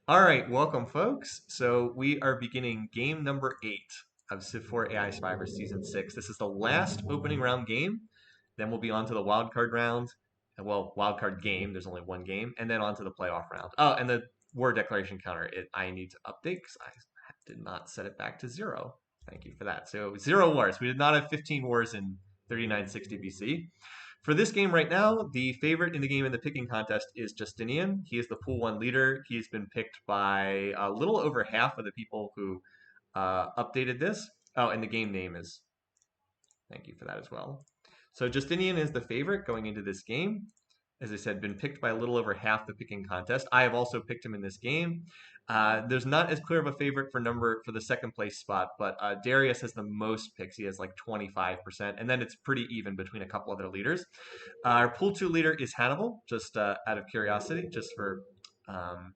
All right, welcome, folks. So we are beginning game number 8 of Civ4 AI Survivor Season 6. This is the last opening round game. Then we'll be on to the wildcard round. Well, wildcard game, there's only one game. And then on to the playoff round. Oh, and the war declaration counter, I need to update because I did not set it back to 0. Thank you for that. So 0 wars. We did not have 15 wars in 3960 BC. For this game right now, the favorite in the game in the picking contest is Justinian. He is the pool 1 leader. He's been picked by a little over half of the people who updated this. Oh, and the game name is, thank you for that as well. So Justinian is the favorite going into this game. As I said, been picked by a little over half the picking contest. I have also picked him in this game. There's not as clear of a favorite for the second place spot, but Darius has the most picks. He has like 25%, and then it's pretty even between a couple other leaders. Our pool 2 leader is Hannibal, just out of curiosity, just for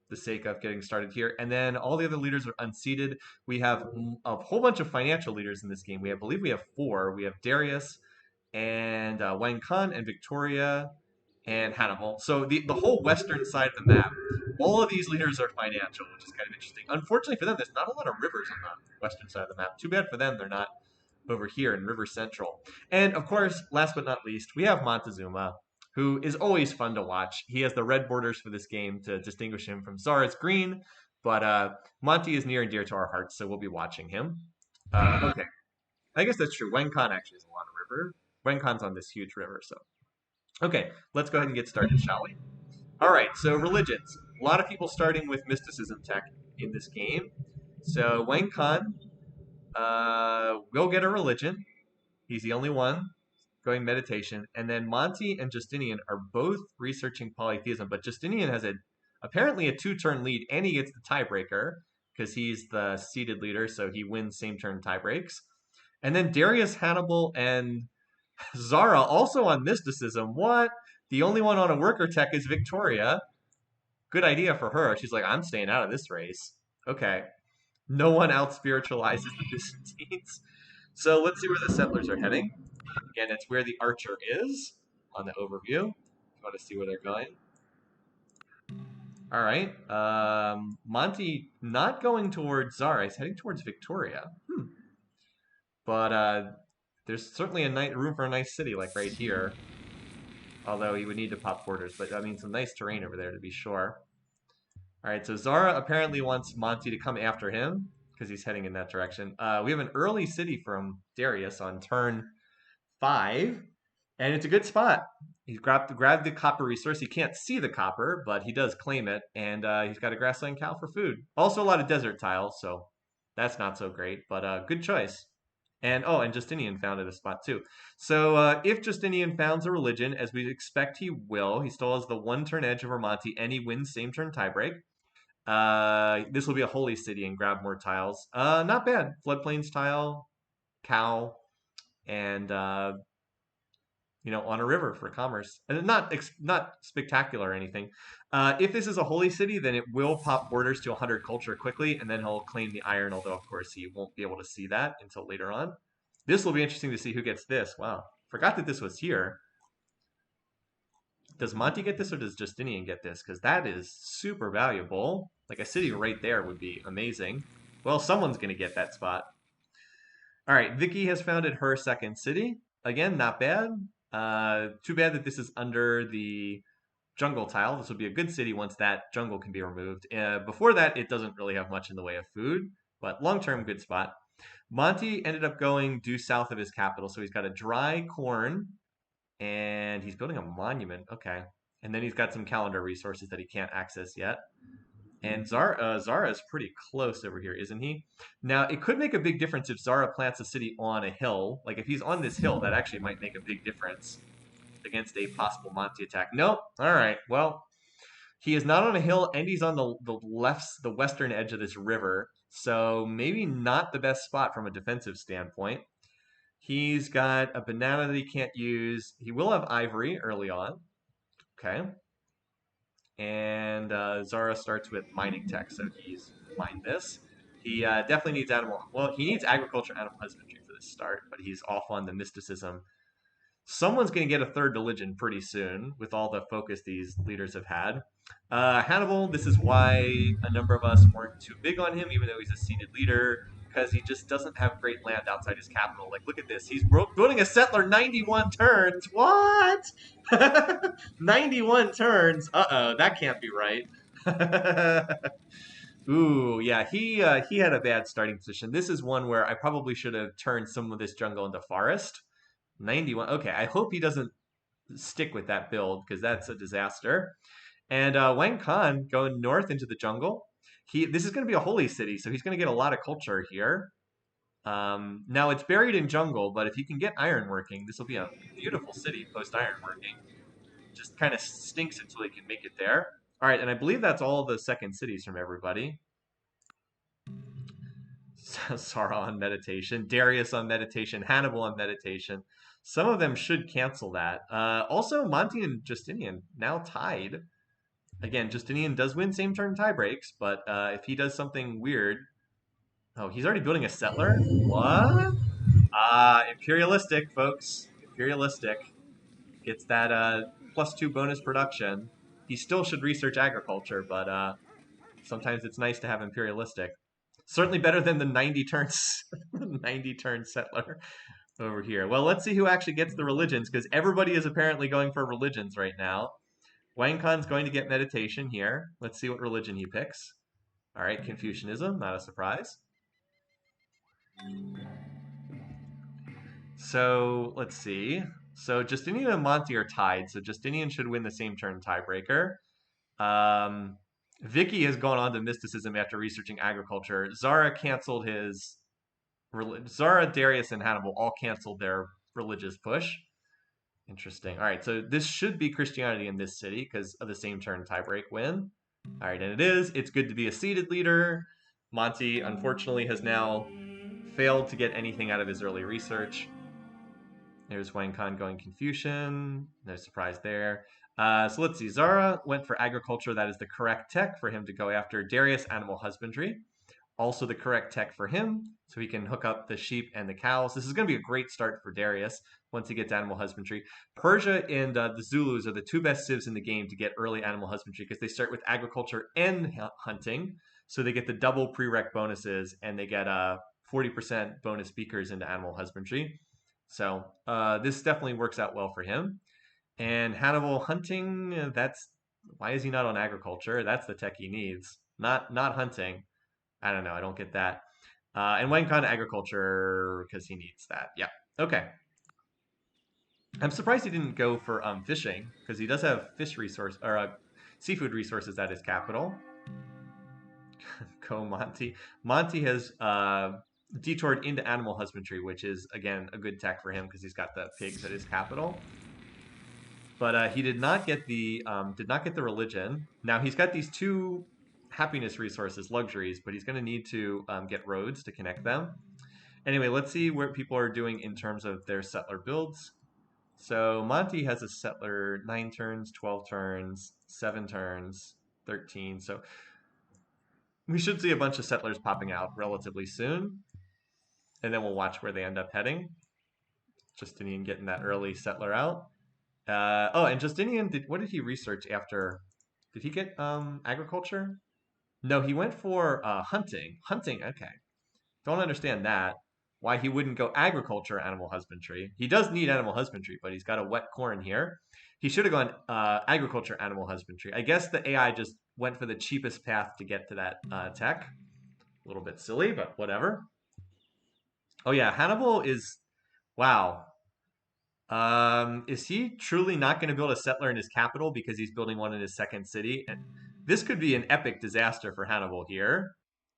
the sake of getting started here. And then all the other leaders are unseated. We have a whole bunch of financial leaders in this game. I believe we have 4. We have Darius and Wang Khan and Victoria and Hannibal. So the whole western side of the map, all of these leaders are financial, which is kind of interesting. Unfortunately for them, there's not a lot of rivers on the western side of the map. Too bad for them, they're not over here in River Central. And of course, last but not least, we have Montezuma, who is always fun to watch. He has the red borders for this game to distinguish him from Zara's green, but Monty is near and dear to our hearts, so we'll be watching him. Okay, I guess that's true. Wencon actually has a lot of river. Wencon's on this huge river, so. Okay, let's go ahead and get started, shall we? All right, so religions. A lot of people starting with mysticism tech in this game. So Wang Khan will get a religion. He's the only one going meditation. And then Monty and Justinian are both researching polytheism, but Justinian has apparently a 2-turn lead, and he gets the tiebreaker because he's the seeded leader, so he wins same turn tiebreaks. And then Darius, Hannibal, and Zara also on mysticism. What? The only one on a worker tech is Victoria. Good idea for her. She's like, I'm staying out of this race. Okay. No one out spiritualizes the Byzantines. So let's see where the settlers are heading. Again, it's where the archer is on the overview. If you want to see where they're going. All right. Monty not going towards Zara. He's heading towards Victoria. But there's certainly a room for a nice city, like right here. Although he would need to pop borders, but I mean, some nice terrain over there to be sure. All right, so Zara apparently wants Monty to come after him because he's heading in that direction. We have an early city from Darius on turn 5, and it's a good spot. He's grabbed the copper resource. He can't see the copper, but he does claim it, and he's got a grassland cow for food. Also a lot of desert tiles, so that's not so great, but good choice. And Justinian founded a spot too. So if Justinian founds a religion, as we expect he will, he still has the 1-turn edge over Monty, and he wins same turn tiebreak. This will be a holy city and grab more tiles. Not bad. Floodplains tile, cow, and on a river for commerce. And not spectacular or anything. If this is a holy city, then it will pop borders to 100 culture quickly, and then he'll claim the iron, although of course he won't be able to see that until later on. This will be interesting to see who gets this. Wow. Forgot that this was here. Does Monty get this or does Justinian get this? Because that is super valuable. Like a city right there would be amazing. Well, someone's going to get that spot. All right, Vicky has founded her second city. Again, not bad. Too bad that this is under the jungle tile. This will be a good city once that jungle can be removed. Before that, it doesn't really have much in the way of food, but long-term good spot. Monty ended up going due south of his capital, so he's got a dry corn, and he's building a monument. Okay. And then he's got some calendar resources that he can't access yet. And Zara is pretty close over here, isn't he? Now, it could make a big difference if Zara plants a city on a hill. Like, if he's on this hill, that actually might make a big difference against a possible Monty attack. Nope. All right. Well, he is not on a hill, and he's on the western edge of this river. So maybe not the best spot from a defensive standpoint. He's got a banana that he can't use. He will have ivory early on. Okay. And Zara starts with mining tech, so he's mined this. He definitely needs he needs agriculture and animal husbandry for this start, but he's off on the mysticism. Someone's going to get a third religion pretty soon with all the focus these leaders have had. Hannibal, this is why a number of us weren't too big on him, even though he's a seated leader, because he just doesn't have great land outside his capital. Like, look at this. He's building a settler 91 turns. What? 91 turns? Uh-oh, that can't be right. Ooh, yeah, he had a bad starting position. This is one where I probably should have turned some of this jungle into forest. 91. Okay, I hope he doesn't stick with that build because that's a disaster. And Wang Khan going north into the jungle. This is going to be a holy city, so he's going to get a lot of culture here. Now it's buried in jungle, but if you can get iron working, this will be a beautiful city post iron working. Just kind of stinks until he can make it there. All right, and I believe that's all the second cities from everybody. Sara on meditation, Darius on meditation, Hannibal on meditation. Some of them should cancel that. Also, Monty and Justinian now tied. Again, Justinian does win same turn tie breaks, but if he does something weird. Oh, he's already building a settler? What? Imperialistic, folks. Imperialistic. Gets that +2 bonus production. He still should research agriculture, but sometimes it's nice to have imperialistic. Certainly better than the 90 turns 90 turn settler over here. Well, let's see who actually gets the religions, because everybody is apparently going for religions right now. Wang Khan's going to get meditation here. Let's see what religion he picks. All right, Confucianism, not a surprise. So let's see. So Justinian and Monty are tied. So Justinian should win the same turn tiebreaker. Vicky has gone on to mysticism after researching agriculture. Zara canceled his. Zara, Darius, and Hannibal all canceled their religious push. Interesting. All right, so this should be Christianity in this city because of the same turn tiebreak win. All right, and it is. It's good to be a seated leader. Monty, unfortunately, has now failed to get anything out of his early research. There's Wang Khan going Confucian. No surprise there. So let's see. Zara went for agriculture. That is the correct tech for him to go after. Darius, animal husbandry. Also the correct tech for him, so he can hook up the sheep and the cows. This is going to be a great start for Darius once he gets animal husbandry. Persia and the Zulus are the two best civs in the game to get early animal husbandry because they start with agriculture and hunting, so they get the double prereq bonuses and they get 40% bonus speakers into animal husbandry. So this definitely works out well for him. And Hannibal hunting, that's why is he not on agriculture? That's the tech he needs, not hunting. I don't know. I don't get that. And Wang Khan agriculture because he needs that. Yeah. Okay. I'm surprised he didn't go for fishing because he does have fish resource or seafood resources at his capital. Go Monty. Monty has detoured into animal husbandry, which is again a good tech for him because he's got the pigs at his capital. But he did not get the religion. Now he's got these two happiness resources, luxuries, but he's going to need to get roads to connect them. Anyway, let's see what people are doing in terms of their settler builds. So Monty has a settler 9 turns, 12 turns, 7 turns, 13. So we should see a bunch of settlers popping out relatively soon. And then we'll watch where they end up heading. Justinian getting that early settler out. And Justinian, what did he research after? Did he get agriculture? No, he went for hunting. Hunting, okay. Don't understand that. Why he wouldn't go agriculture, animal husbandry. He does need animal husbandry, but he's got a wet corn here. He should have gone agriculture, animal husbandry. I guess the AI just went for the cheapest path to get to that tech. A little bit silly, but whatever. Oh yeah, Hannibal is, wow. Is he truly not going to build a settler in his capital because he's building one in his second city? And this could be an epic disaster for Hannibal here.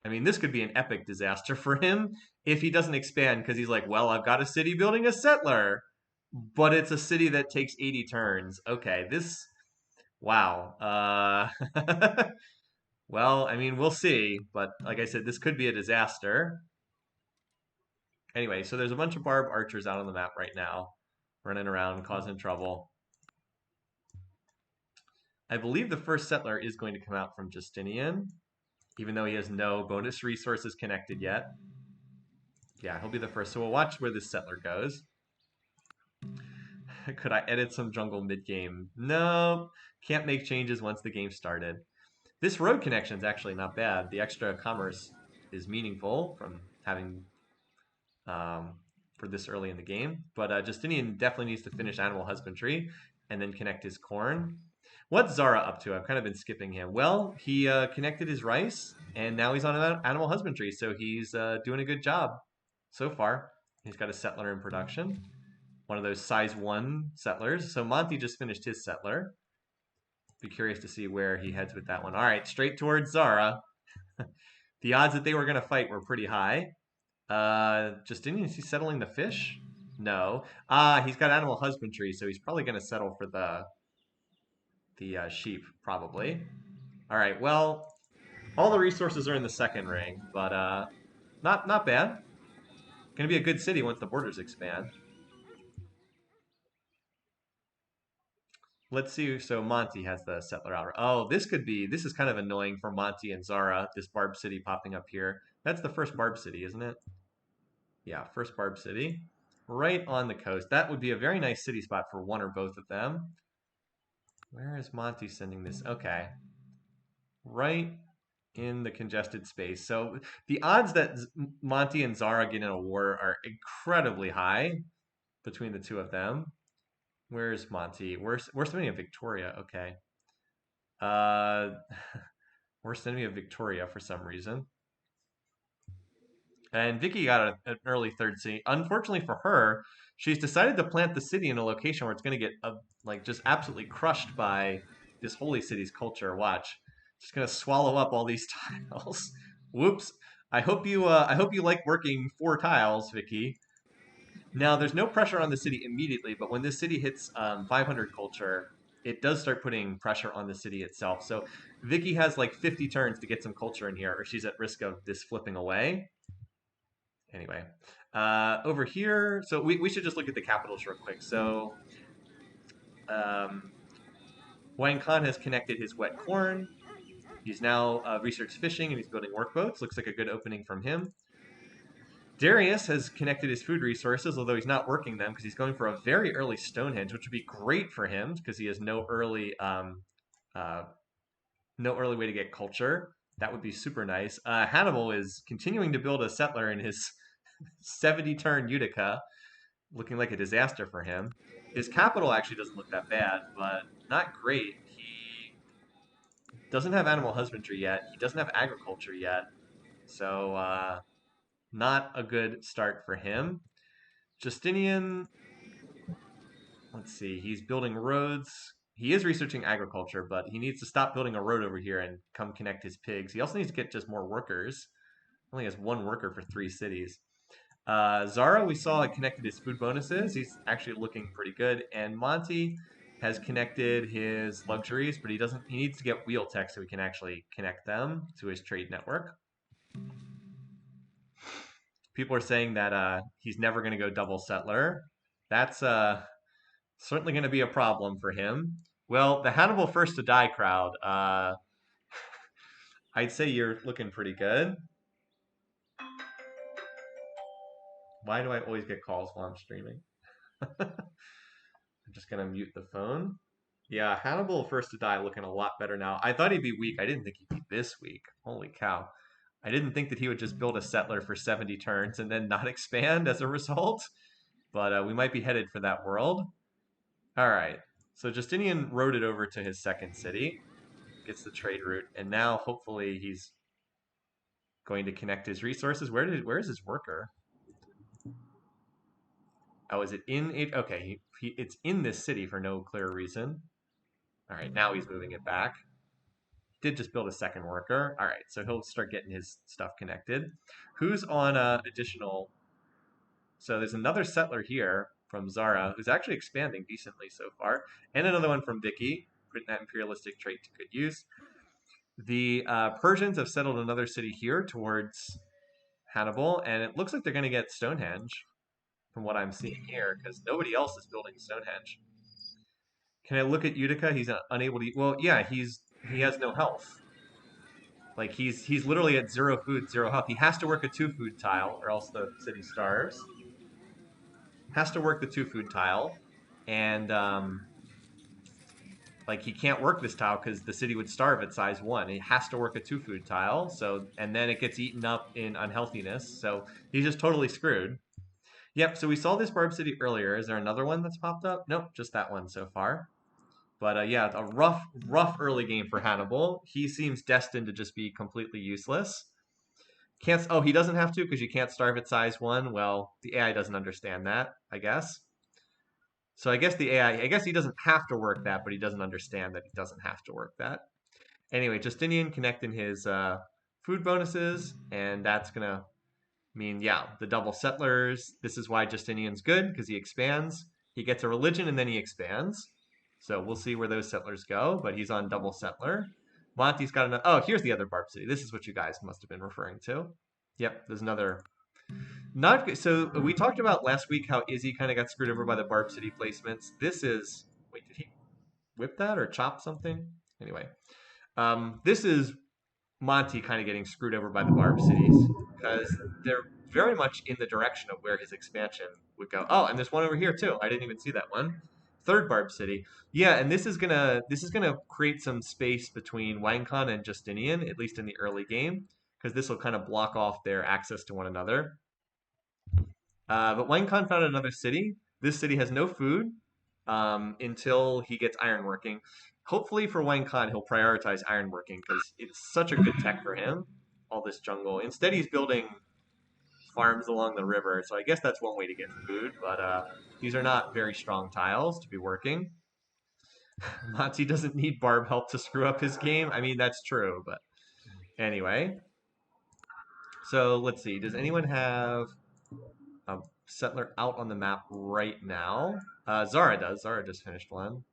I mean, this could be an epic disaster for him if he doesn't expand because he's like, well, I've got a city building a settler, but it's a city that takes 80 turns. Okay, this, wow. Well, I mean, we'll see, but like I said, this could be a disaster. Anyway, so there's a bunch of barb archers out on the map right now, running around, causing trouble. I believe the first settler is going to come out from Justinian, even though he has no bonus resources connected yet. Yeah, he'll be the first. So we'll watch where this settler goes. Could I edit some jungle mid-game? No, can't make changes once the game started. This road connection is actually not bad. The extra commerce is meaningful from having um, for this early in the game. But Justinian definitely needs to finish animal husbandry and then connect his corn. What's Zara up to? I've kind of been skipping him. Well, he connected his rice, and now he's on animal husbandry, so he's doing a good job so far. He's got a settler in production, one of those size 1 settlers. So Monty just finished his settler. Be curious to see where he heads with that one. All right, straight towards Zara. The odds that they were going to fight were pretty high. Justinian, is he settling the fish? No. He's got animal husbandry, so he's probably going to settle for the sheep, probably. All right, well, all the resources are in the second ring, but not bad. Going to be a good city once the borders expand. Let's see. So Monty has the settler out. Oh, this is kind of annoying for Monty and Zara, this Barb City popping up here. That's the first Barb City, isn't it? Yeah, first Barb City. Right on the coast. That would be a very nice city spot for one or both of them. Where is Monty sending this? Okay. Right in the congested space. So the odds that Monty and Zara get in a war are incredibly high between the two of them. Where's Monty? We're sending a Victoria. Okay. We're sending a Victoria for some reason. And Vicky got an early third city. Unfortunately for her, she's decided to plant the city in a location where it's going to get like just absolutely crushed by this holy city's culture. Watch, just going to swallow up all these tiles. Whoops. I hope you like working 4 tiles, Vicky. Now there's no pressure on the city immediately, but when this city hits 500 culture, it does start putting pressure on the city itself. So Vicky has like 50 turns to get some culture in here, or she's at risk of this flipping away. Anyway, over here, so we should just look at the capitals real quick. So Wang Khan has connected his wet corn. He's now research fishing and he's building workboats. Looks like a good opening from him. Darius has connected his food resources, although he's not working them because he's going for a very early Stonehenge, which would be great for him because he has no early way to get culture. That would be super nice. Hannibal is continuing to build a settler in his 70-turn Utica, looking like a disaster for him. His capital actually doesn't look that bad, but not great. He doesn't have animal husbandry yet. He doesn't have agriculture yet. So, not a good start for him. Justinian, let's see, he's building roads. He is researching agriculture, but he needs to stop building a road over here and come connect his pigs. He also needs to get just more workers. Only has 1 worker for 3 cities. Zara, we saw, connected his food bonuses. He's actually looking pretty good. And Monty has connected his luxuries, but he needs to get wheel tech so he can actually connect them to his trade network. People are saying that he's never going to go double settler. That's certainly going to be a problem for him. Well, the Hannibal first to die crowd, I'd say you're looking pretty good. Why do I always get calls while I'm streaming? I'm just going to mute the phone. Yeah, Hannibal first to die looking a lot better now. I thought he'd be weak. I didn't think he'd be this weak. Holy cow. I didn't think that he would just build a settler for 70 turns and then not expand as a result. But we might be headed for that world. All right. So Justinian rode it over to his second city. Gets the trade route. And now hopefully he's going to connect his resources. Where is his worker? Oh, is it in it? Okay, it's in this city for no clear reason. All right, now he's moving it back. Did just build a second worker. All right, so he'll start getting his stuff connected. Who's on additional? So there's another settler here from Zara who's actually expanding decently so far, and another one from Vicky, putting that imperialistic trait to good use. The Persians have settled another city here towards Hannibal, and it looks like they're going to get Stonehenge from what I'm seeing here, because nobody else is building Stonehenge. Can I look at Utica? He's unable to. Well, yeah, he has no health. Like he's literally at 0 food, 0 health. He has to work a 2 food tile, or else the city starves. Has to work the 2 food tile. and like he can't work this tile because the city would starve at size 1. He has to work a 2 food tile, so and then it gets eaten up in unhealthiness. So he's just totally screwed. Yep. So we saw this Barb City earlier. Is there another one that's popped up? Nope, just that one so far. But yeah, a rough early game for Hannibal. He seems destined to just be completely useless. Can't. Oh, he doesn't have to because you can't starve at size 1. Well, the AI doesn't understand that, I guess. So I guess the AI, I guess he doesn't have to work that, but he doesn't understand that he doesn't have to work that. Anyway, Justinian connecting his food bonuses, and that's gonna mean, yeah, the double settlers. This is why Justinian's good because he expands. He gets a religion and then he expands. So we'll see where those settlers go, but he's on double settler. Monty's got another. Oh, here's the other Barb City. This is what you guys must have been referring to. Yep, there's another. Not good. So we talked about last week how Izzy kind of got screwed over by the Barb City placements. This is. Wait, did he whip that or chop something? Anyway, this is Monty kind of getting screwed over by the Barb cities because they're very much in the direction of where his expansion would go. Oh, and there's one over here too. I didn't even see that one. Third Barb city. Yeah, and this is gonna create some space between Wangkon and Justinian, at least in the early game, because this will kind of block off their access to one another. But Wangkon found another city. This city has no food until he gets ironworking. Hopefully for Wangkon, he'll prioritize ironworking because it's such a good tech for him, all this jungle. Instead, he's building farms along the river, so I guess that's one way to get food, but these are not very strong tiles to be working. Monty doesn't need Barb help to screw up his game. I mean, that's true, but anyway. So let's see. Does anyone have a settler out on the map right now? Zara does. Zara just finished one.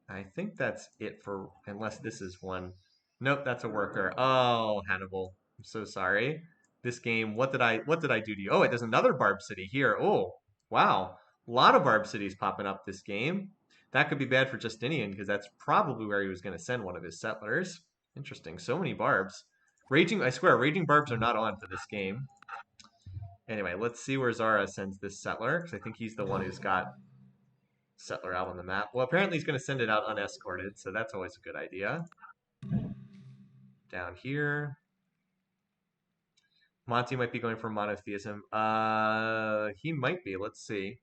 I think that's it for, unless this is one. Nope, that's a worker. Oh, Hannibal. I'm so sorry. This game, what did I do to you? Oh, there's another Barb City here. Oh, wow. A lot of Barb Cities popping up this game. That could be bad for Justinian because that's probably where he was going to send one of his settlers. Interesting. So many barbs. I swear, raging barbs are not on for this game. Anyway, let's see where Zara sends this settler because I think he's the one who's got settler out on the map. Well, apparently he's going to send it out unescorted, so that's always a good idea. Down here. Monty might be going for monotheism. He might be. Let's see.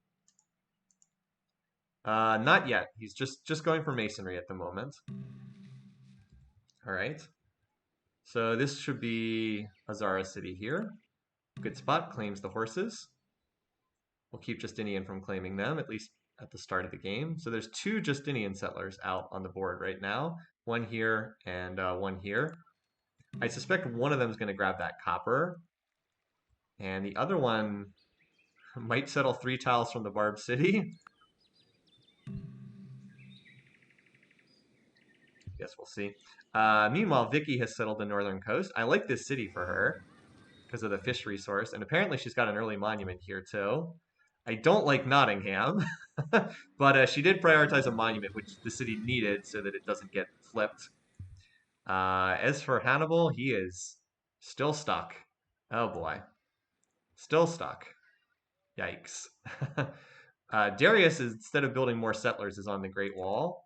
Not yet. He's just going for masonry at the moment. All right. So this should be Azara City here. Good spot. Claims the horses. We'll keep Justinian from claiming them, at least at the start of the game. So there's 2 Justinian settlers out on the board right now. One here and one here. I suspect one of them is going to grab that copper. And the other one might settle 3 tiles from the Barb City. Guess we'll see. Meanwhile, Vicky has settled the northern coast. I like this city for her because of the fish resource. And apparently she's got an early monument here too. I don't like Nottingham, but she did prioritize a monument, which the city needed so that it doesn't get flipped. As for Hannibal, he is still stuck. Oh boy. Still stuck. Yikes. Darius, instead of building more settlers, is on the Great Wall.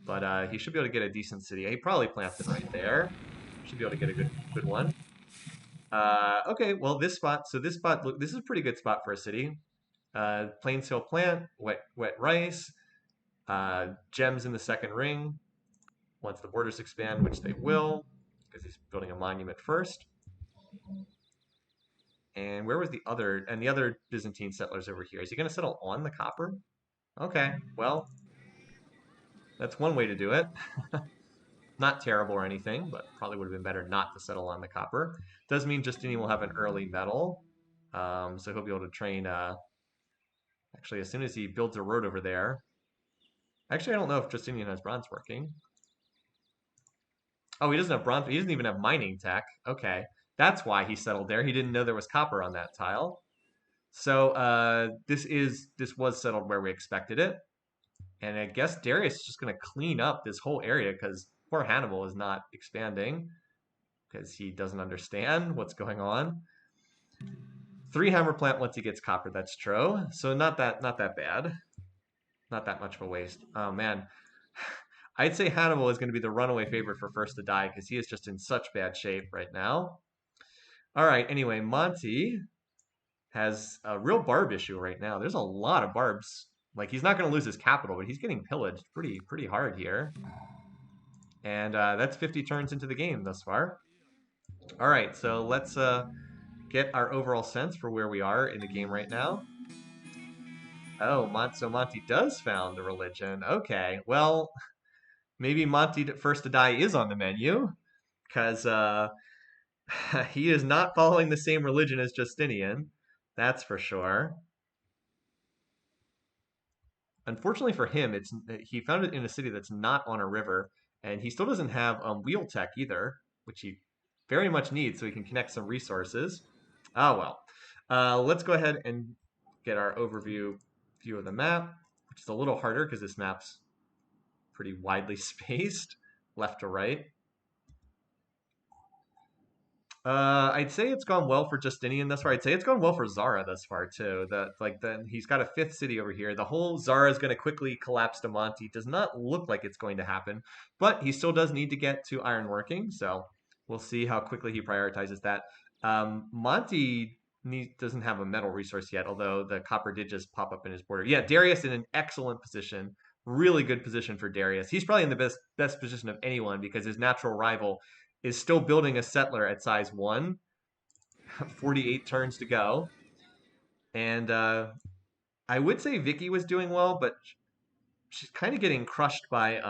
But he should be able to get a decent city. He probably planted right there. Should be able to get a good one. Okay, well this spot, look, this is a pretty good spot for a city. Plains Hill plant, wet rice, gems in the second ring. Once the borders expand, which they will, because he's building a monument first. And where was the other, and the other Byzantine settlers over here? Is he going to settle on the copper? Okay, well, that's one way to do it. Not terrible or anything, but probably would have been better not to settle on the copper. Does mean Justinian will have an early metal, so he'll be able to train, actually, as soon as he builds a road over there. Actually, I don't know if Justinian has bronze working. Oh, he doesn't have bronze. He doesn't even have mining tech. Okay. That's why he settled there. He didn't know there was copper on that tile. So this was settled where we expected it. And I guess Darius is just going to clean up this whole area because poor Hannibal is not expanding because he doesn't understand what's going on. 3 hammer plant once he gets copper. That's true. So not that bad. Not that much of a waste. Oh man. I'd say Hannibal is going to be the runaway favorite for first to die because he is just in such bad shape right now. All right, anyway, Monty has a real barb issue right now. There's a lot of barbs. Like he's not going to lose his capital, but he's getting pillaged pretty hard here. And that's 50 turns into the game thus far. All right, so let's get our overall sense for where we are in the game right now. Oh, so Monty does found the religion. Okay, well, maybe Monty first to die is on the menu because he is not following the same religion as Justinian. That's for sure. Unfortunately for him, it's he found it in a city that's not on a river, and he still doesn't have wheel tech either, which he very much needs so he can connect some resources. Oh well. Let's go ahead and get our overview view of the map, which is a little harder because this map's pretty widely spaced, left to right. I'd say it's gone well for Justinian thus far. I'd say it's gone well for Zara thus far too. Then he's got a fifth city over here. The whole Zara is going to quickly collapse to Monty. Does not look like it's going to happen, but he still does need to get to ironworking. So we'll see how quickly he prioritizes that. Monty doesn't have a metal resource yet, although the copper did just pop up in his border. Yeah, Darius in an excellent position. Really good position for Darius. He's probably in the best position of anyone because his natural rival is still building a settler at size 1. 48 turns to go. And I would say Vicky was doing well, but she's kind of getting crushed by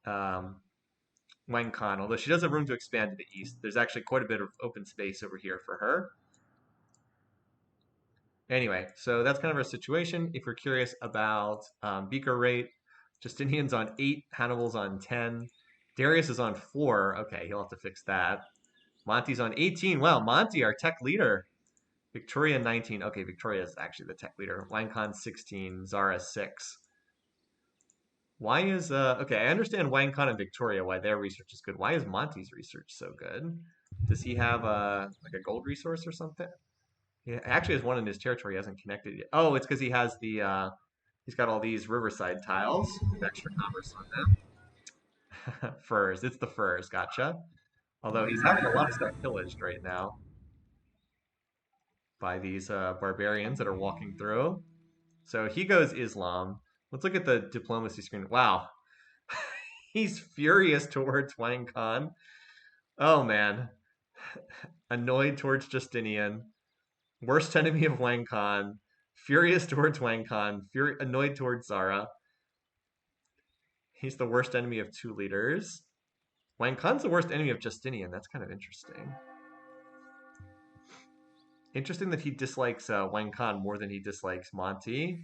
Wang Khan, although she does have room to expand to the east. There's actually quite a bit of open space over here for her. Anyway, so that's kind of our situation. If you're curious about beaker rate, Justinian's on 8, Hannibal's on 10, Darius is on 4. Okay, he'll have to fix that. Monty's on 18. Wow, Monty, our tech leader. Victoria 19. Okay, Victoria is actually the tech leader. Wangkhan 16. Zara 6. Why is okay, I understand Wangkhan and Victoria why their research is good. Why is Monty's research so good? Does he have like a gold resource or something? He actually has one in his territory he hasn't connected yet. Oh, it's because he has the he's got all these riverside tiles with extra commerce on them. Furs. It's the furs, gotcha. Although he's having a lot of stuff pillaged right now by these barbarians that are walking through. So he goes Islam. Let's look at the diplomacy screen. Wow. He's furious towards Wang Khan. Oh man. Annoyed towards Justinian. Worst enemy of Wang Khan. Furious towards Wang Khan. Annoyed towards Zara. He's the worst enemy of 2 leaders. Wang Khan's the worst enemy of Justinian. That's kind of interesting. Interesting that he dislikes Wang Khan more than he dislikes Monty.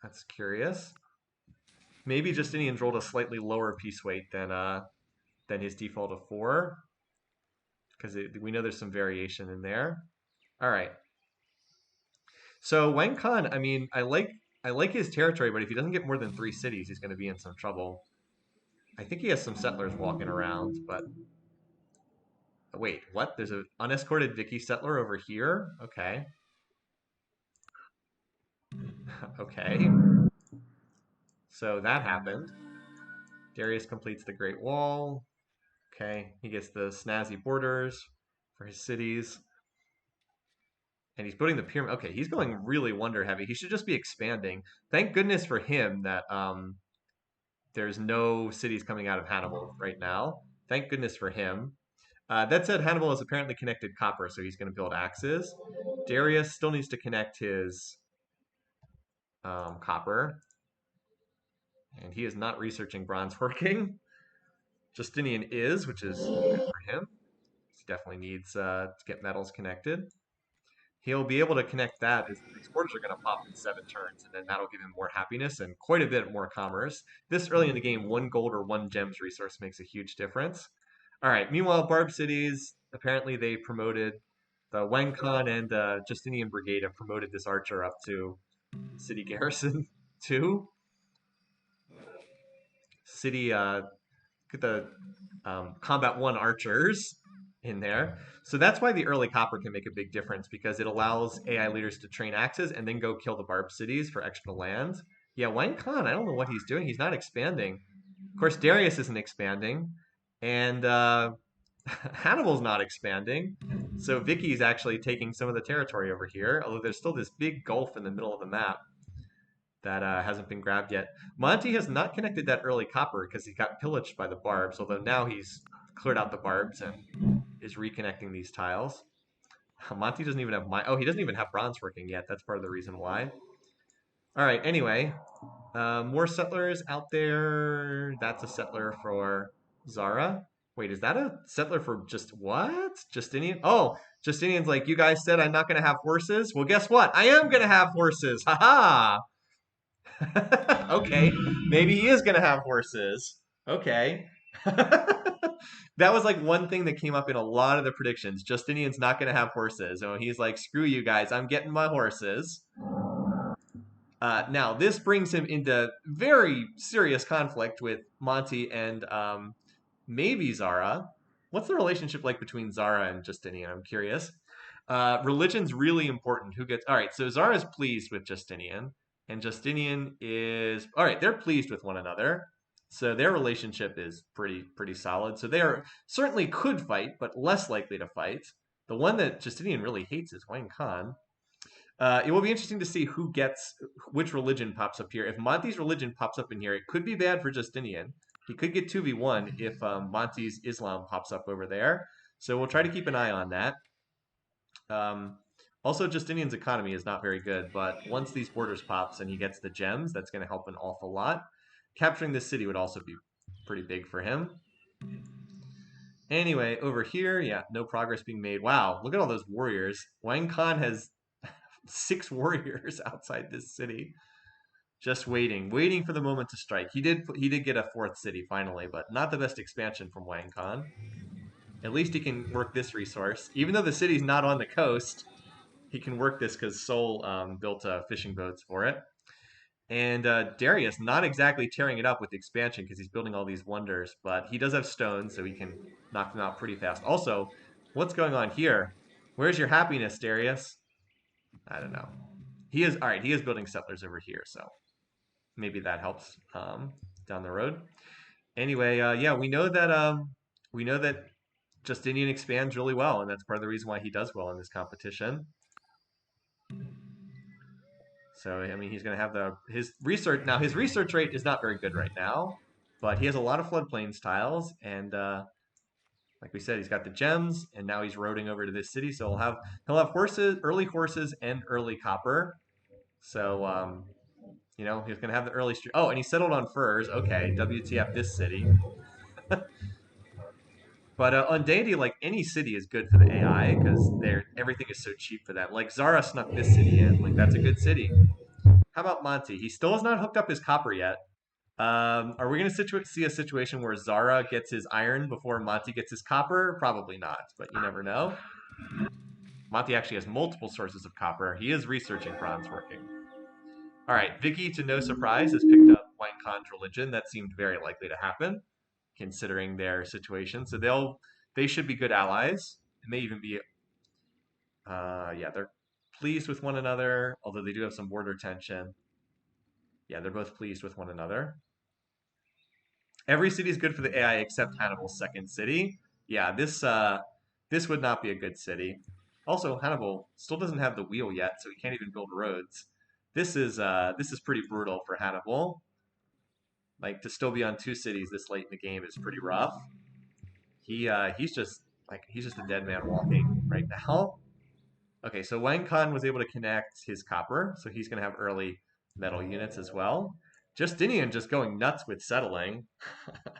That's curious. Maybe Justinian's rolled a slightly lower piece weight than his default of 4, because we know there's some variation in there. All right. So Wang Khan, I mean, I like his territory, but if he doesn't get more than 3 cities, he's going to be in some trouble. I think he has some settlers walking around, but wait, what? There's an unescorted Vicky settler over here? Okay. Okay. So that happened. Darius completes the Great Wall. Okay, he gets the snazzy borders for his cities. And he's building the pyramid. Okay, he's going really wonder heavy. He should just be expanding. Thank goodness for him that there's no cities coming out of Hannibal right now. Thank goodness for him. That said, Hannibal has apparently connected copper, so he's going to build axes. Darius still needs to connect his copper. And he is not researching bronze working. Justinian is, which is good for him. He definitely needs to get metals connected. He'll be able to connect that. These borders are going to pop in 7 turns, and then that'll give him more happiness and quite a bit more commerce. This early in the game, 1 gold or 1 gems resource makes a huge difference. All right, meanwhile, Barb Cities, apparently they promoted the Wang Khan and Justinian Brigade have promoted this archer up to city garrison 2. City, get the combat 1 archers in there. So that's why the early copper can make a big difference, because it allows AI leaders to train axes and then go kill the barb cities for extra land. Yeah, Wang Khan, I don't know what he's doing. He's not expanding. Of course, Darius isn't expanding, and Hannibal's not expanding. So Vicky's actually taking some of the territory over here, although there's still this big gulf in the middle of the map that hasn't been grabbed yet. Monty has not connected that early copper because he got pillaged by the barbs, although now he's cleared out the barbs and is reconnecting these tiles. Monty doesn't even have oh, he doesn't even have bronze working yet. That's part of the reason why. All right, anyway, more settlers out there. That's a settler for Zara. Wait, is that a settler for just what? Justinian? Oh, Justinian's like, you guys said I'm not going to have horses? Well, guess what? I am going to have horses. Ha ha. Okay, maybe he is going to have horses. Okay. That was like one thing that came up in a lot of the predictions. Justinian's not going to have horses. So he's like, screw you guys, I'm getting my horses. Now, this brings him into very serious conflict with Monty and maybe Zara. What's the relationship like between Zara and Justinian? I'm curious. Religion's really important. Who gets. All right, so Zara's pleased with Justinian, and Justinian is. All right, they're pleased with one another. So their relationship is pretty solid. So they are certainly could fight, but less likely to fight. The one that Justinian really hates is Wang Khan. It will be interesting to see who gets which religion pops up here. If Monty's religion pops up in here, it could be bad for Justinian. He could get 2v1 if Monty's Islam pops up over there. So we'll try to keep an eye on that. Um, also, Justinian's economy is not very good, but once these borders pops and he gets the gems, that's going to help an awful lot. Capturing this city would also be pretty big for him. Anyway, over here, yeah, no progress being made. Wow, look at all those warriors. Wang Khan has 6 warriors outside this city, just waiting for the moment to strike. He did get a 4th city finally, but not the best expansion from Wang Khan. At least he can work this resource, even though the city's not on the coast. He can work this because Seoul built fishing boats for it. And Darius not exactly tearing it up with the expansion because he's building all these wonders, but he does have stones, so he can knock them out pretty fast. Also, what's going on here? Where's your happiness, Darius? I don't know. He is all right. He is building settlers over here, so maybe that helps down the road. Anyway, yeah, we know that Justinian expands really well, and that's part of the reason why he does well in this competition. So I mean, he's going to have his research now. His research rate is not very good right now, but he has a lot of floodplains tiles, and like we said, he's got the gems, and now he's roading over to this city. So he'll have horses, and early copper. So he's going to have the early street. Oh, and he settled on furs. Okay, WTF this city. But on Deity, like any city is good for the AI because everything is so cheap for them. Like Zara snuck this city in. Like that's a good city. How about Monty? He still has not hooked up his copper yet. Are we going to see a situation where Zara gets his iron before Monty gets his copper? Probably not, but you never know. Monty actually has multiple sources of copper. He is researching bronze working. All right, Vicky, to no surprise, has picked up Wang Khan's religion. That seemed very likely to happen, considering their situation. So they should be good allies. It may even be, yeah, they're pleased with one another, although they do have some border tension. Yeah, they're both pleased with one another. Every city is good for the AI except Hannibal's second city. Yeah, this would not be a good city. Also, Hannibal still doesn't have the wheel yet, so he can't even build roads. This is pretty brutal for Hannibal. Like to still be on 2 cities this late in the game is pretty rough. He's just a dead man walking right now. Okay, so Wang Khan was able to connect his copper, so he's gonna have early metal units as well. Justinian just going nuts with settling.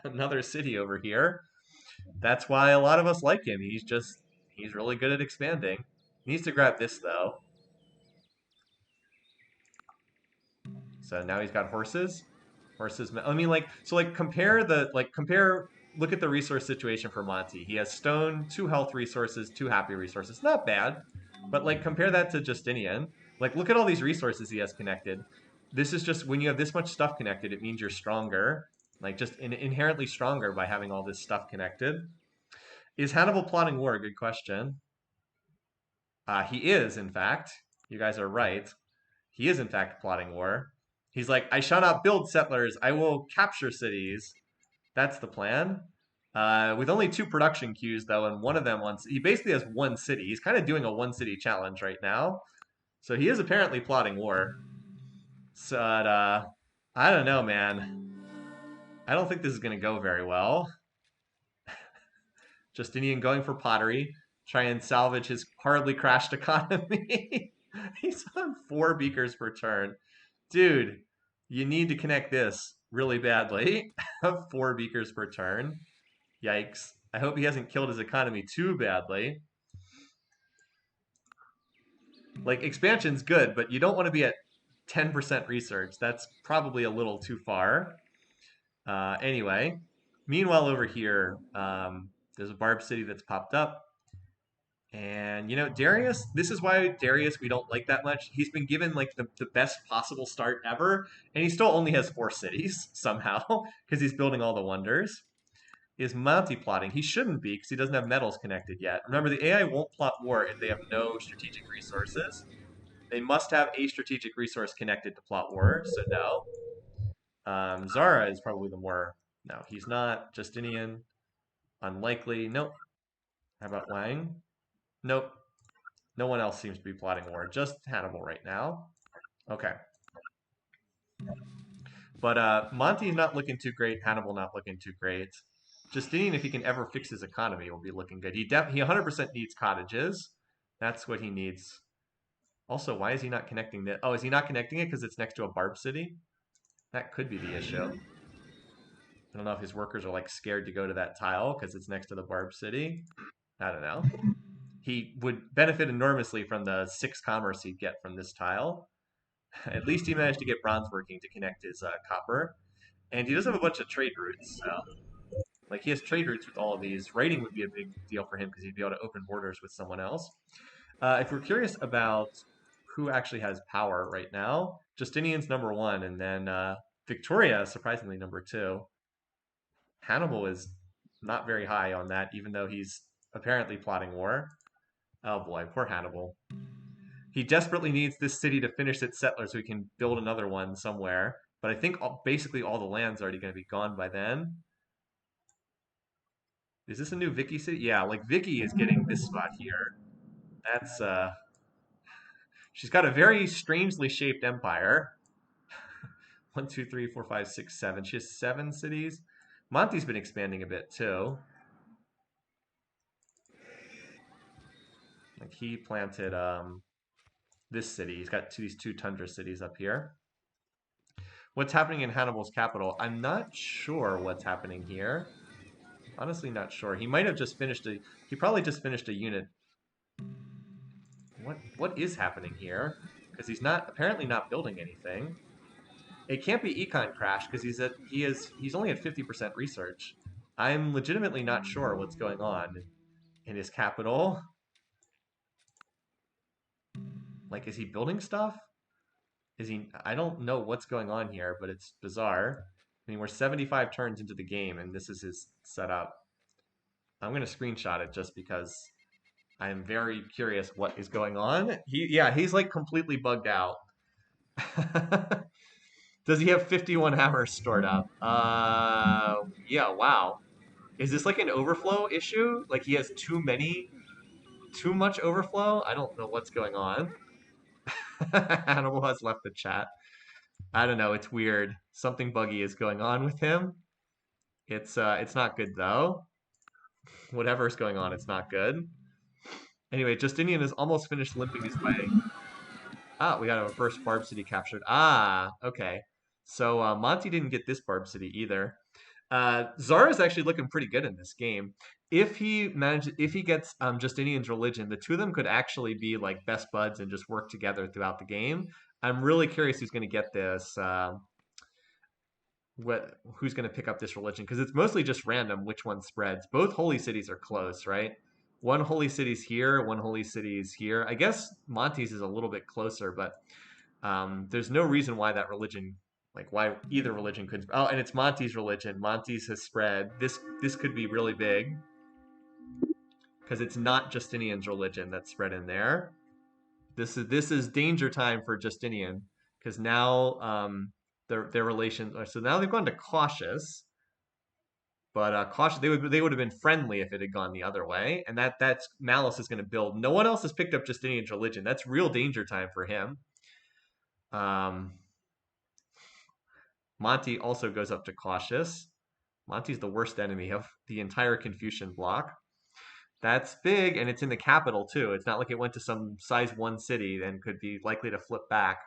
Another city over here. That's why a lot of us like him. He's really good at expanding. He needs to grab this though. So now he's got horses. Horses. I mean, look at the resource situation for Monty. He has stone, 2 health resources, 2 happy resources. Not bad. But like compare that to Justinian. Like look at all these resources he has connected. This is just when you have this much stuff connected, it means you're stronger. Like just inherently stronger by having all this stuff connected. Is Hannibal plotting war? Good question. He is, in fact. You guys are right. He is, in fact, plotting war. He's like, I shall not build settlers. I will capture cities. That's the plan. With only 2 production queues though, and one of them wants he basically has one city. He's kind of doing a one city challenge right now. So he is apparently plotting war. So I don't know, man. I don't think this is gonna go very well. Justinian going for pottery, try and salvage his hardly crashed economy. He's on 4 beakers per turn. Dude, you need to connect this really badly. 4 beakers per turn. Yikes. I hope he hasn't killed his economy too badly. Like, expansion's good, but you don't want to be at 10% research. That's probably a little too far. Anyway, meanwhile over here, there's a Barb City that's popped up. And, Darius, this is why Darius we don't like that much. He's been given, like, the best possible start ever, and he still only has 4 cities, somehow, because he's building all the wonders. Is multi-plotting. He shouldn't be, because he doesn't have metals connected yet. Remember, the AI won't plot war if they have no strategic resources. They must have a strategic resource connected to plot war, so no. Zara is probably the more... No, he's not. Justinian, unlikely. Nope. How about Wang? Nope. No one else seems to be plotting war. Just Hannibal right now. Okay. But Monty's not looking too great. Hannibal not looking too great. Justinian, if he can ever fix his economy, will be looking good. He 100% needs cottages. That's what he needs. Also, why is he not connecting that? Oh, is he not connecting it because it's next to a Barb City? That could be the issue. I don't know if his workers are like scared to go to that tile because it's next to the Barb City. I don't know. He would benefit enormously from the 6 commerce he'd get from this tile. At least he managed to get bronze working to connect his copper. And he does have a bunch of trade routes, so... Like, he has trade routes with all of these. Writing would be a big deal for him because he'd be able to open borders with someone else. If we're curious about who actually has power right now, Justinian's #1, and then Victoria, surprisingly, #2. Hannibal is not very high on that, even though he's apparently plotting war. Oh boy, poor Hannibal. He desperately needs this city to finish its settlers so he can build another one somewhere. But I think basically all the land's already going to be gone by then. Is this a new Vicky city? Yeah, like Vicky is getting this spot here. That's she's got a very strangely shaped empire. 1, 2, 3, 4, 5, 6, 7. She has 7 cities. Monty's been expanding a bit too. Like he planted this city. He's got these 2 tundra cities up here. What's happening in Hannibal's capital? I'm not sure what's happening here. Honestly, not sure. He might have just finished a. He probably just finished a unit. What is happening here? Because he's apparently not building anything. It can't be econ crash because he's only at 50% research. I'm legitimately not sure what's going on in his capital. Like, is he building stuff? Is he? I don't know what's going on here, but it's bizarre. I mean, we're 75 turns into the game, and this is his setup. I'm gonna screenshot it just because I am very curious what is going on. He's like completely bugged out. Does he have 51 hammers stored up? Yeah, wow. Is this like an overflow issue? Like he has too much overflow? I don't know what's going on. Hannibal has left the chat. I don't know, it's weird. Something buggy is going on with him. It's not good though. Whatever's going on, it's not good. Anyway, Justinian has almost finished limping his way. Ah, we got our first Barb City captured. Ah, okay. So Monty didn't get this Barb City either. Zara's actually looking pretty good in this game. If he gets Justinian's religion, the two of them could actually be like best buds and just work together throughout the game. I'm really curious who's going to get this. Who's going to pick up this religion? Because it's mostly just random which one spreads. Both holy cities are close, right? One holy city's here, one holy city's here. I guess Monty's is a little bit closer, but there's no reason why that religion, like why either religion couldn't. Oh, and it's Monty's religion. Monty's has spread. This could be really big because it's not Justinian's religion that's spread in there. This is danger time for Justinian because now their relation. So now they've gone to cautious, but cautious they would have been friendly if it had gone the other way, and that's malice is going to build. No one else has picked up Justinian's religion. That's real danger time for him. Um, Monty also goes up to cautious. Monty's the worst enemy of the entire Confucian bloc. That's big, and it's in the capital too. It's not like it went to some size 1 city and could be likely to flip back.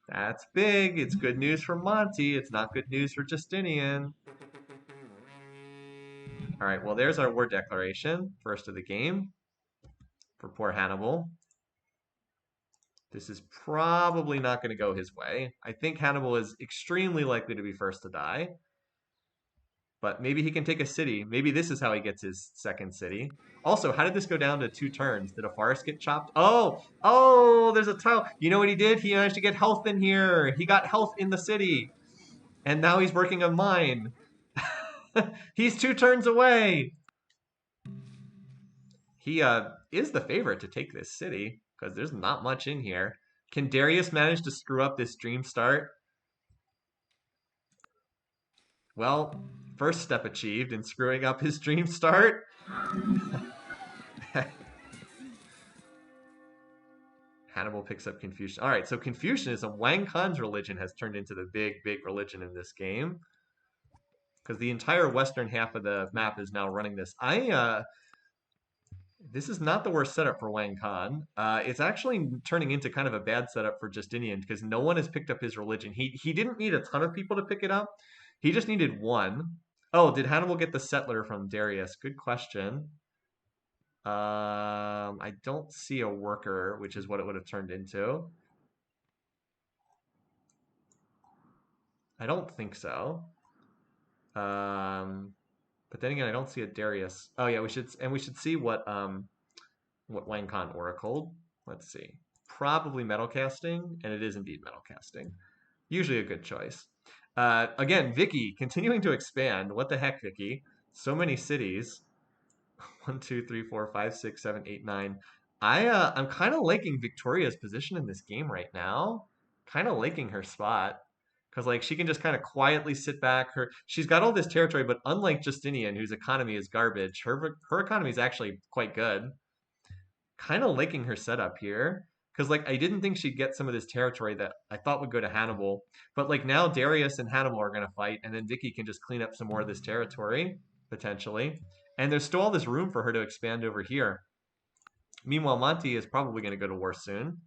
That's big. It's good news for Monty. It's not good news for Justinian. All right, well, there's our war declaration, first of the game for poor Hannibal. This is probably not going to go his way. I think Hannibal is extremely likely to be first to die. But maybe he can take a city. Maybe this is how he gets his second city. Also, how did this go down to 2 turns? Did a forest get chopped? Oh, there's a tile. You know what he did? He managed to get health in here. He got health in the city. And now he's working a mine. He's 2 turns away. He is the favorite to take this city because there's not much in here. Can Darius manage to screw up this dream start? Well, first step achieved in screwing up his dream start. Hannibal picks up Confucian. All right, so Confucianism, Wang Khan's religion, has turned into the big religion in this game because the entire western half of the map is now running this. This is not the worst setup for Wang Khan. It's actually turning into kind of a bad setup for Justinian because no one has picked up his religion. He didn't need a ton of people to pick it up. He just needed one. Oh, did Hannibal get the settler from Darius? Good question. I don't see a worker, which is what it would have turned into. I don't think so. But then again, I don't see a Darius. Oh yeah, we should see what Wang Khan oracled. Let's see. Probably metal casting, and it is indeed metal casting. Usually a good choice. Again, Vicky continuing to expand. What the heck, Vicky? So many cities. 1, 2, 3, 4, 5, 6, 7, 8, 9. I'm kind of liking Victoria's position in this game right now. Kind of liking her spot because like she can just kind of quietly sit back. She's got all this territory, but unlike Justinian, whose economy is garbage, her economy is actually quite good. Kind of liking her setup here because like I didn't think she'd get some of this territory that I thought would go to Hannibal, but like now Darius and Hannibal are going to fight, and then Vicky can just clean up some more of this territory potentially. And there's still all this room for her to expand over here. Meanwhile, Monty is probably going to go to war soon.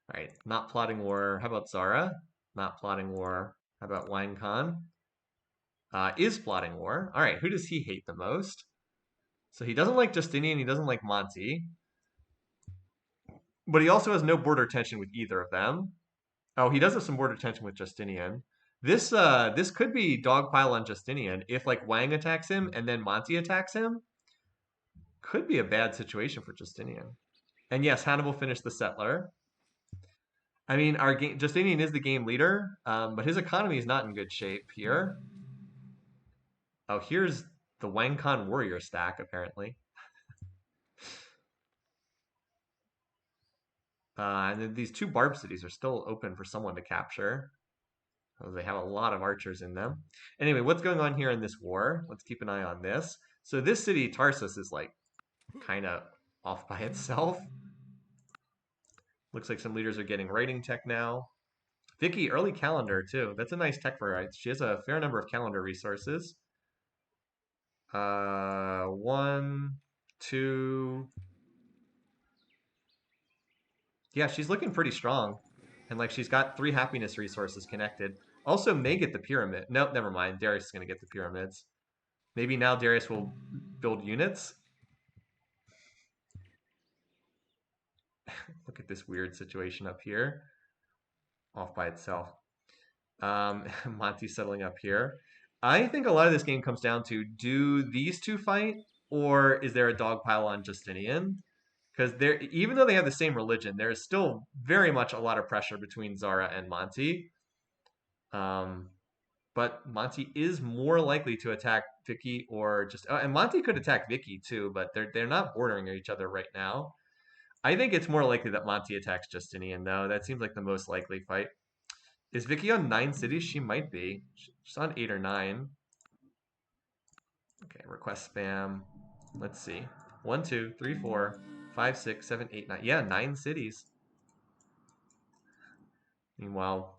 All right, not plotting war. How about Zara? Not plotting war. How about Wang Khan? Is plotting war. All right, who does he hate the most? So he doesn't like Justinian, he doesn't like Monty. But he also has no border tension with either of them. Oh, he does have some border tension with Justinian. This could be dogpile on Justinian if like Wang attacks him and then Monty attacks him. Could be a bad situation for Justinian. And yes, Hannibal finished the settler. I mean, our game Justinian is the game leader, but his economy is not in good shape here. Oh, here's the Wang Khan warrior stack apparently. And then these 2 barb cities are still open for someone to capture. They have a lot of archers in them. Anyway, what's going on here in this war? Let's keep an eye on this. So this city, Tarsus, is like kind of off by itself. Looks like some leaders are getting writing tech now. Vicky, early calendar too. That's a nice tech for her. She has a fair number of calendar resources. 1, 2. Yeah, she's looking pretty strong. And like she's got 3 happiness resources connected. Also may get the pyramid. Nope, never mind. Darius is going to get the pyramids. Maybe now Darius will build units. Look at this weird situation up here. Off by itself. Monty settling up here. I think a lot of this game comes down to, do these 2 fight? Or is there a dog pile on Justinian? Because even though they have the same religion, there is still very much a lot of pressure between Zara and Monty. But Monty is more likely to attack Vicky or just, and Monty could attack Vicky too, but they're not bordering each other right now. I think it's more likely that Monty attacks Justinian though. That seems like the most likely fight. Is Vicky on 9 cities? She might be. She's on 8 or 9. Okay, request spam. Let's see. 1, 2, 3, 4, 5, 6, 7, 8, 9. Yeah, 9 cities. Meanwhile,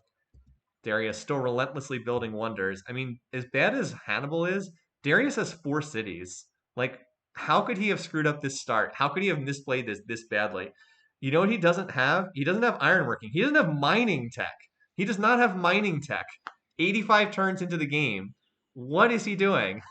Darius still relentlessly building wonders. I mean, as bad as Hannibal is, Darius has 4 cities. Like, how could he have screwed up this start? How could he have misplayed this badly? You know what he doesn't have? He doesn't have ironworking. He doesn't have mining tech. He does not have mining tech. 85 turns into the game. What is he doing?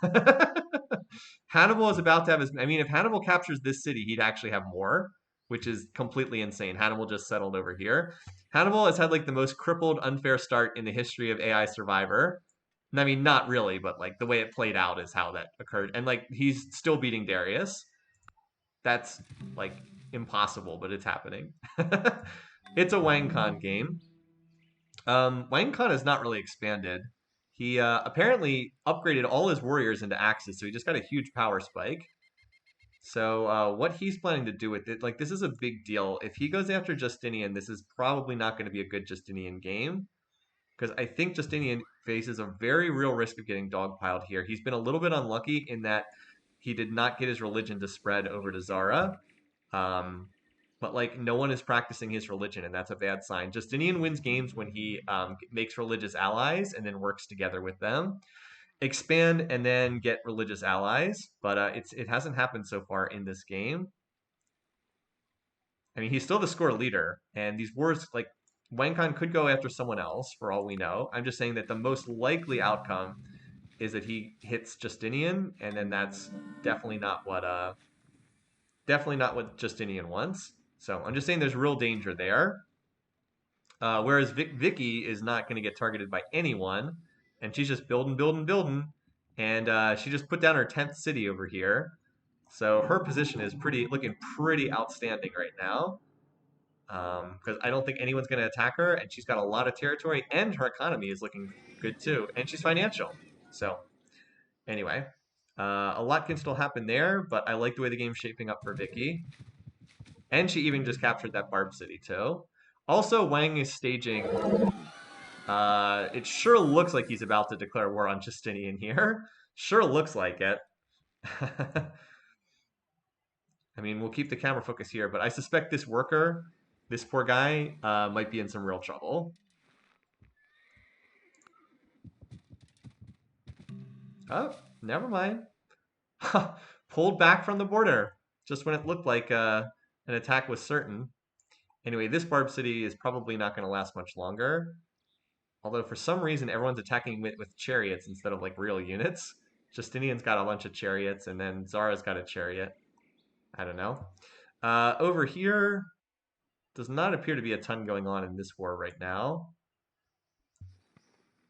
Hannibal is about to have his. I mean, if Hannibal captures this city, he'd actually have more, which is completely insane. Hannibal just settled over here. Hannibal has had like the most crippled, unfair start in the history of AI Survivor. I mean, not really, but like the way it played out is how that occurred. And like he's still beating Darius. That's like impossible, but it's happening. It's a Wangcon game. Wangcon has not really expanded. He apparently upgraded all his warriors into axes, so he just got a huge power spike. So what he's planning to do with it, like this is a big deal. If he goes after Justinian, this is probably not going to be a good Justinian game because I think Justinian faces a very real risk of getting dogpiled here. He's been a little bit unlucky in that he did not get his religion to spread over to Zara. Um, but like no one is practicing his religion, and that's a bad sign. Justinian wins games when he makes religious allies and then works together with them. Expand and then get religious allies, but it hasn't happened so far in this game. I mean, he's still the score leader, and these wars like Wangkon could go after someone else for all we know. I'm just saying that the most likely outcome is that he hits Justinian, and then that's definitely not what Justinian wants. So I'm just saying there's real danger there. Whereas Vicky is not going to get targeted by anyone, and she's just building, building, building, and she just put down her 10th city over here. So her position is looking pretty outstanding right now. Because I don't think anyone's going to attack her, and she's got a lot of territory, and her economy is looking good too, and she's financial. So anyway, a lot can still happen there, but I like the way the game's shaping up for Vicky. And she even just captured that Barb city too. Also, Wang is staging. It sure looks like he's about to declare war on Justinian here. Sure looks like it. I mean, we'll keep the camera focus here, but I suspect this worker, this poor guy, might be in some real trouble. Oh, never mind. Pulled back from the border just when it looked like an attack was certain. Anyway, this Barb City is probably not going to last much longer. Although for some reason everyone's attacking with chariots instead of like real units. Justinian's got a bunch of chariots, and then Zara's got a chariot. I don't know. Over here, does not appear to be a ton going on in this war right now.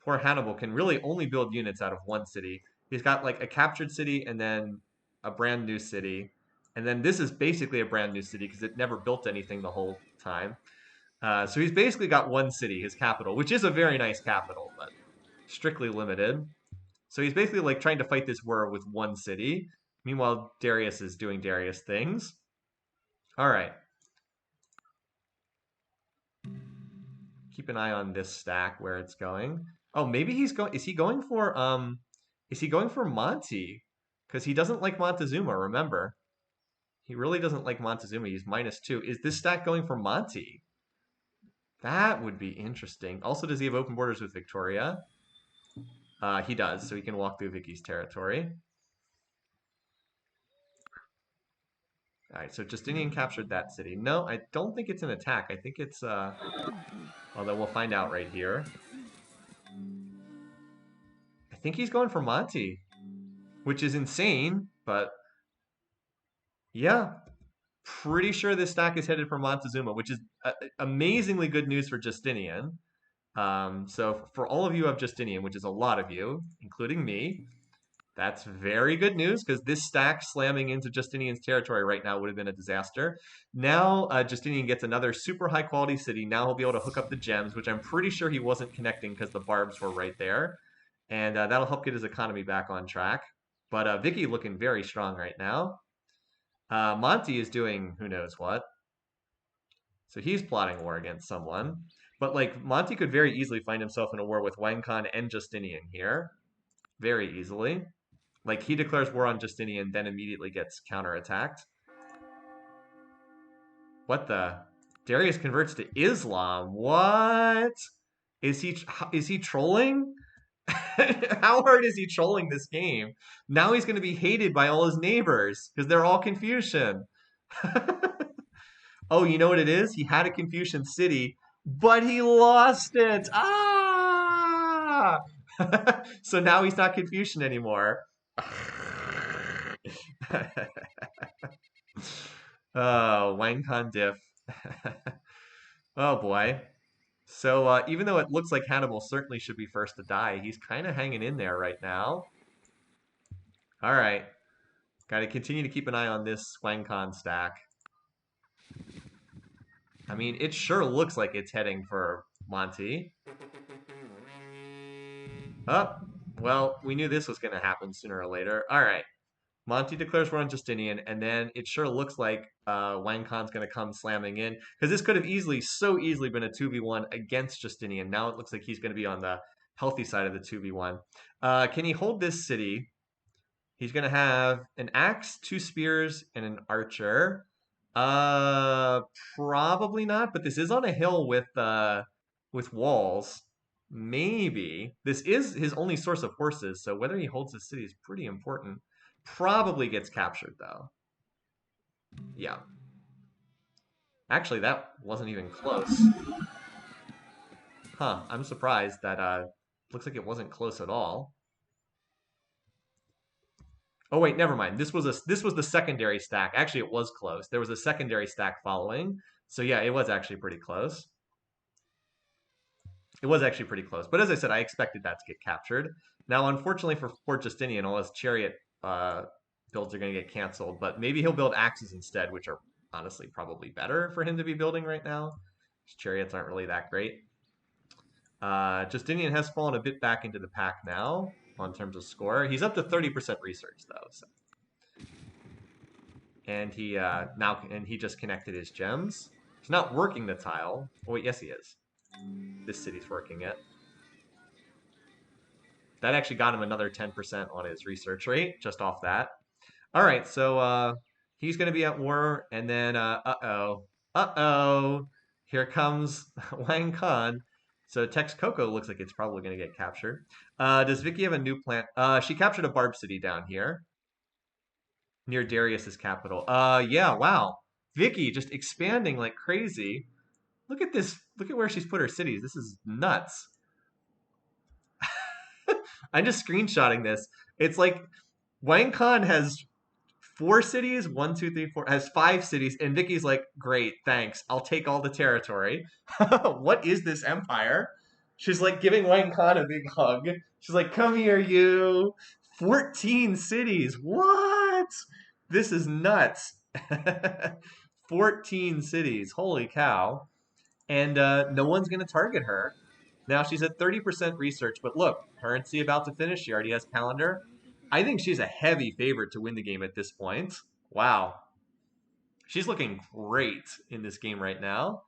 Poor Hannibal can really only build units out of one city. He's got like a captured city and then a brand new city. And then this is basically a brand new city because it never built anything the whole time. So he's basically got one city, his capital, which is a very nice capital, but strictly limited. So he's basically like trying to fight this war with one city. Meanwhile, Darius is doing Darius things. All right. Keep an eye on this stack where it's going. Oh, maybe he's going. Is he going for Monty? Because he doesn't like Montezuma. Remember, he really doesn't like Montezuma. He's -2. Is this stack going for Monty? That would be interesting. Also, does he have open borders with Victoria? He does, so he can walk through Vicky's territory. All right, so Justinian captured that city. No, I don't think it's an attack. I think it's, although we'll find out right here. I think he's going for Monty, which is insane, but yeah, pretty sure this stack is headed for Montezuma, which is amazingly good news for Justinian. So for all of you who have Justinian, which is a lot of you, including me, that's very good news because this stack slamming into Justinian's territory right now would have been a disaster. Now Justinian gets another super high quality city. Now he'll be able to hook up the gems, which I'm pretty sure he wasn't connecting because the barbs were right there. And that'll help get his economy back on track. But Vicky looking very strong right now. Monty is doing who knows what. So he's plotting war against someone. But like Monty could very easily find himself in a war with Wang Khan and Justinian here. Very easily. Like he declares war on Justinian, then immediately gets counterattacked. What the? Darius converts to Islam. What? Is he trolling? How hard is he trolling this game? Now he's going to be hated by all his neighbors because they're all Confucian. Oh, you know what it is? He had a Confucian city, but he lost it. Ah! So now he's not Confucian anymore. Oh, Wang Khan diff. Oh boy. So even though it looks like Hannibal certainly should be first to die, he's kind of hanging in there right now. All right. Got to continue to keep an eye on this Wang Khan stack. I mean, it sure looks like it's heading for Monty. Oh, well, we knew this was going to happen sooner or later. All right. Monty declares war on Justinian, and then it sure looks like Wang Khan's going to come slamming in. Because this could have so easily been a 2v1 against Justinian. Now it looks like he's going to be on the healthy side of the 2v1. Can he hold this city? He's going to have an axe, 2 spears, and an archer. Probably not, but this is on a hill with walls. Maybe. This is his only source of horses, so whether he holds the city is pretty important. Probably gets captured, though. Yeah. Actually, that wasn't even close. Huh, I'm surprised that looks like it wasn't close at all. Oh wait, never mind. This was the secondary stack. Actually, it was close. There was a secondary stack following. So yeah, it was actually pretty close. It was actually pretty close. But as I said, I expected that to get captured. Now, unfortunately for Fort Justinian, all his chariot builds are going to get canceled. But maybe he'll build axes instead, which are honestly probably better for him to be building right now. His chariots aren't really that great. Justinian has fallen a bit back into the pack now on terms of score. He's up to 30% research though. So. And he just connected his gems. He's not working the tile. Oh wait, yes he is. This city's working it. That actually got him another 10% on his research rate just off that. All right, so he's going to be at war, and then here comes Wang Khan. So Texcoco looks like it's probably going to get captured. Does Vicky have a new plant? She captured a Barb city down here near Darius's capital. Yeah, wow. Vicky just expanding like crazy. Look at this. Look at where she's put her cities. This is nuts. I'm just screenshotting this. It's like Wang Khan has 4 cities, 1, 2, 3, 4, has 5 cities, and Vicky's like, great, thanks. I'll take all the territory. What is this empire? She's like giving Wang Khan a big hug. She's like, come here, you. 14 cities. What? This is nuts. 14 cities. Holy cow. And no one's going to target her. Now she's at 30% research, but look, currency about to finish. She already has calendar. I think she's a heavy favorite to win the game at this point. Wow. She's looking great in this game right now.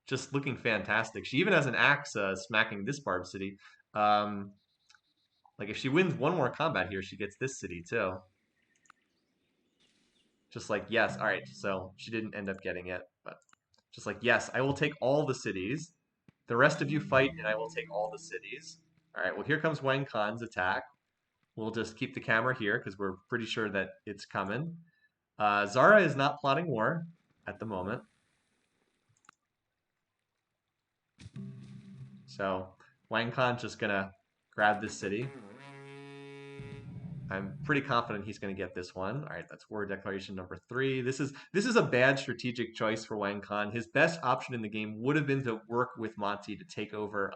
Just looking fantastic. She even has an axe smacking this Barb city. Like if she wins one more combat here, she gets this city too. Just like, yes, all right, so she didn't end up getting it, but just like, yes, I will take all the cities. The rest of you fight, and I will take all the cities. All right, well, here comes Wang Khan's attack. We'll just keep the camera here because we're pretty sure that it's coming. Zara is not plotting war at the moment. So Wang Khan's just going to grab this city. I'm pretty confident he's going to get this one. All right, that's war declaration number 3. This is a bad strategic choice for Wang Khan. His best option in the game would have been to work with Monty to take over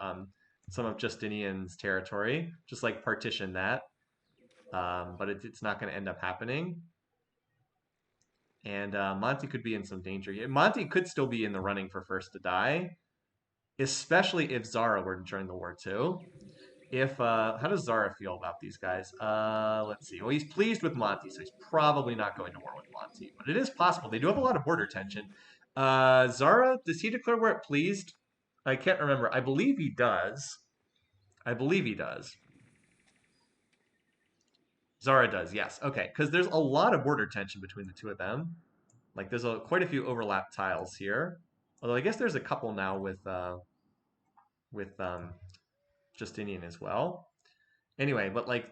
some of Justinian's territory, just like partition that. But it's not going to end up happening. And Monty could be in some danger. Monty could still be in the running for first to die, especially if Zara were to join the war too. How does Zara feel about these guys? Let's see. Well, he's pleased with Monty, so he's probably not going to war with Monty. But it is possible. They do have a lot of border tension. Zara, does he declare war at pleased? I can't remember. I believe he does. I believe he does. Zara does, yes. Okay, because there's a lot of border tension between the two of them. Like there's quite a few overlap tiles here. Although I guess there's a couple now with Justinian as well. Anyway, but like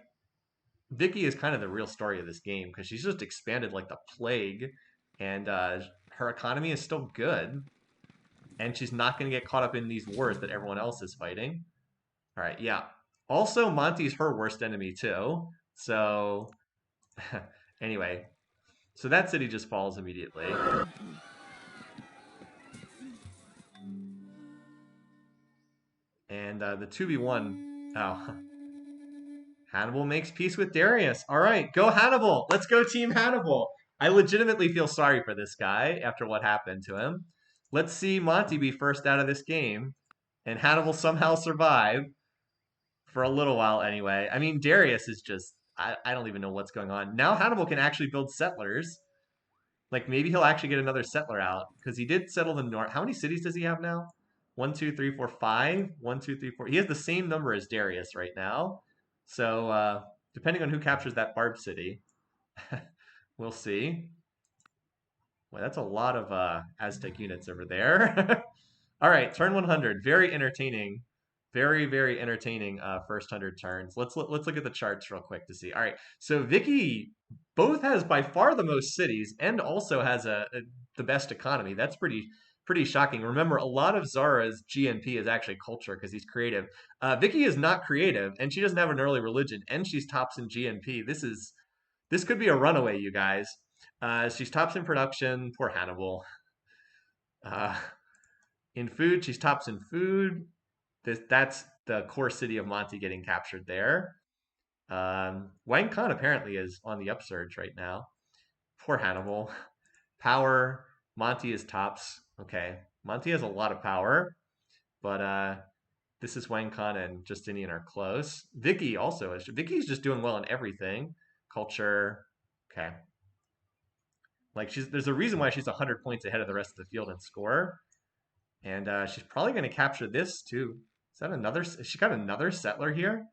Vicky is kind of the real story of this game because she's just expanded like the plague, and her economy is still good, and she's not going to get caught up in these wars that everyone else is fighting. All right, yeah. Also, Monty's her worst enemy too. So anyway, so that city just falls immediately. And the 2v1. Oh, Hannibal makes peace with Darius. All right, go Hannibal. Let's go Team Hannibal. I legitimately feel sorry for this guy after what happened to him. Let's see Monty be first out of this game and Hannibal somehow survive for a little while anyway. I mean, Darius is just, I don't even know what's going on. Now Hannibal can actually build settlers. Like maybe he'll actually get another settler out because he did settle the north. How many cities does he have now? One, two, three, four, five. One, two, three, four. He has the same number as Darius right now. So depending on who captures that Barb city, we'll see. Well, that's a lot of Aztec units over there. All right, turn 100. Very entertaining. Very, very entertaining first 100 turns. Let's look at the charts real quick to see. All right, so Vicky both has by far the most cities and also has the best economy. That's pretty shocking. Remember, a lot of Zara's GNP is actually culture because he's creative. Vicky is not creative, and she doesn't have an early religion, and she's tops in GNP. This could be a runaway, you guys. She's tops in production. Poor Hannibal. Uh, in food, she's tops in food. That's the core city of Monty getting captured there. Wang Khan apparently is on the upsurge right now. Poor Hannibal. Power. Monty is tops. Okay. Monty has a lot of power, but this is Wang Khan and Justinian are close. Vicky also is. Vicky's just doing well in everything. Culture. Okay. Like there's a reason why she's 100 points ahead of the rest of the field in score. And she's probably going to capture this too. Is that another? She got another settler here.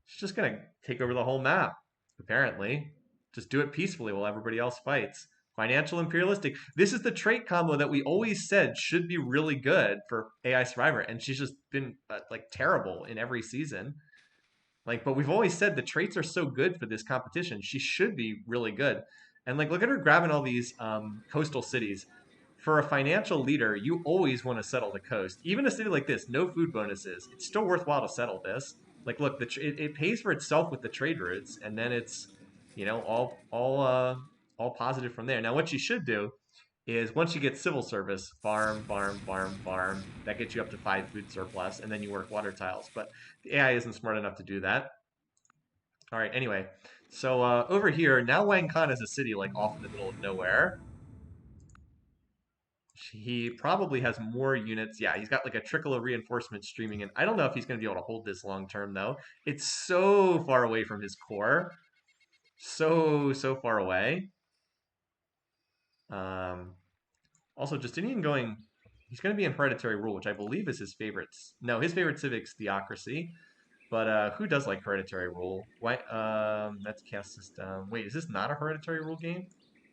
She's just going to take over the whole map. Apparently, just do it peacefully while everybody else fights. Financial imperialistic. This is the trait combo that we always said should be really good for AI Survivor, and she's just been like terrible in every season. Like, but we've always said the traits are so good for this competition. She should be really good. And like, look at her grabbing all these coastal cities. For a financial leader, you always want to settle the coast. Even a city like this, no food bonuses. It's still worthwhile to settle this. Like, look, it pays for itself with the trade routes, and then it's, all positive from there. Now, what you should do is once you get civil service, farm, farm, farm, farm. That gets you up to 5 food surplus, and then you work water tiles. But the AI isn't smart enough to do that. All right, anyway. So over here, now Wang Khan is a city like off in the middle of nowhere. He probably has more units. Yeah, he's got like a trickle of reinforcement streaming in. I don't know if he's going to be able to hold this long term, though. It's so far away from his core. So far away. Um, Also, Justinian he's going to be in hereditary rule, which I believe is his favorite. No, his favorite civic's theocracy. But who does like hereditary rule? Why? That's caste system. Wait, is this not a hereditary rule game?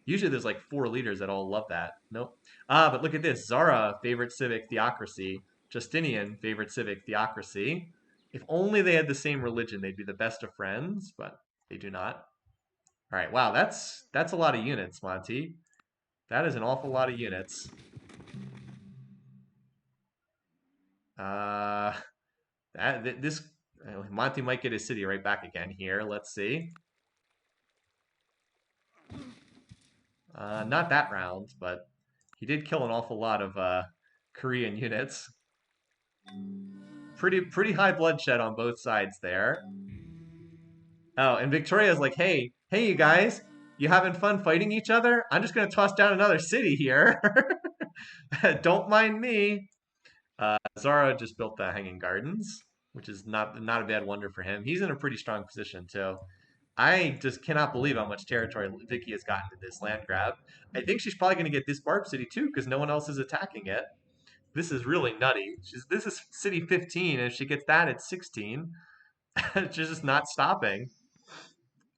Usually there's like 4 leaders that all love that. Nope. But look at this. Zara, favorite civic theocracy. Justinian, favorite civic theocracy. If only they had the same religion, they'd be the best of friends, but they do not. All right, wow, that's a lot of units, Monty. That is an awful lot of units. Uh, this Monty might get his city right back again here. Let's see. Not that round, but he did kill an awful lot of Korean units. Pretty high bloodshed on both sides there. Oh, and Victoria's like, hey, you guys, you having fun fighting each other? I'm just gonna toss down another city here. Don't mind me. Zara just built the Hanging Gardens, which is not a bad wonder for him. He's in a pretty strong position too. I just cannot believe how much territory Vicky has gotten to this land grab. I think she's probably going to get this Barb City too, because no one else is attacking it. This is really nutty. This is city 15, and if she gets that, it's 16. She's just not stopping.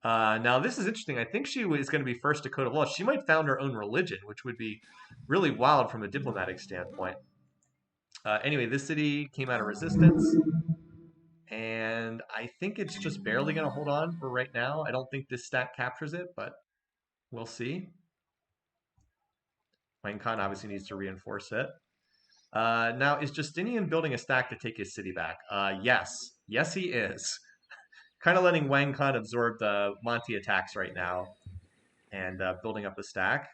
Now, this is interesting. I think she is going to be first to code of law. She might found her own religion, which would be really wild from a diplomatic standpoint. Anyway, this city came out of resistance, and I think it's just barely going to hold on for right now. I don't think this stack captures it, but we'll see. Wang Khan obviously needs to reinforce it. Now, is Justinian building a stack to take his city back? Yes. Yes, he is. Kind of letting Wang Khan absorb the Monty attacks right now and building up the stack.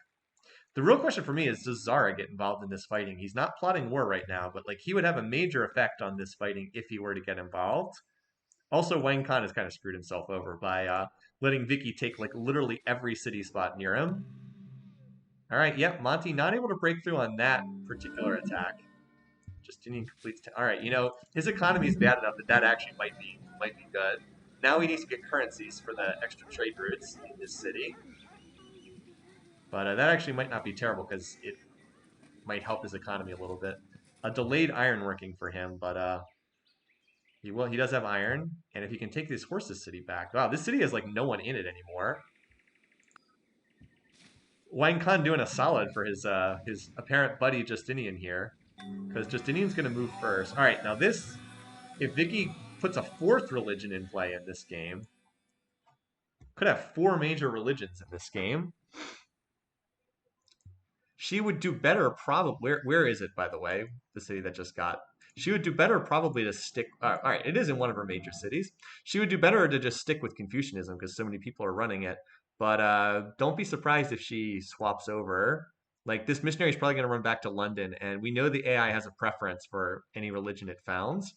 The real question for me is, does Zara get involved in this fighting? He's not plotting war right now, but like he would have a major effect on this fighting if he were to get involved. Also, Wang Khan has kind of screwed himself over by letting Vicky take like literally every city spot near him. All right, yep, Monty not able to break through on that particular attack. Justinian completes. All right, his economy is bad enough that that actually might be good. Now he needs to get currencies for the extra trade routes in this city. But that actually might not be terrible because it might help his economy a little bit. A delayed iron working for him, but he does have iron, and if he can take this horses city back, wow, this city has like no one in it anymore. Wang Khan doing a solid for his apparent buddy Justinian here, because Justinian's going to move first. All right, now this, if Vicky puts a fourth religion in play in this game, could have 4 major religions in this game. She would do better probably. Where is it, by the way? The city that just got. She would do better probably to stick. All right, it is in one of her major cities. She would do better to just stick with Confucianism because so many people are running it. But don't be surprised if she swaps over. Like this missionary is probably going to run back to London, and we know the AI has a preference for any religion it founds.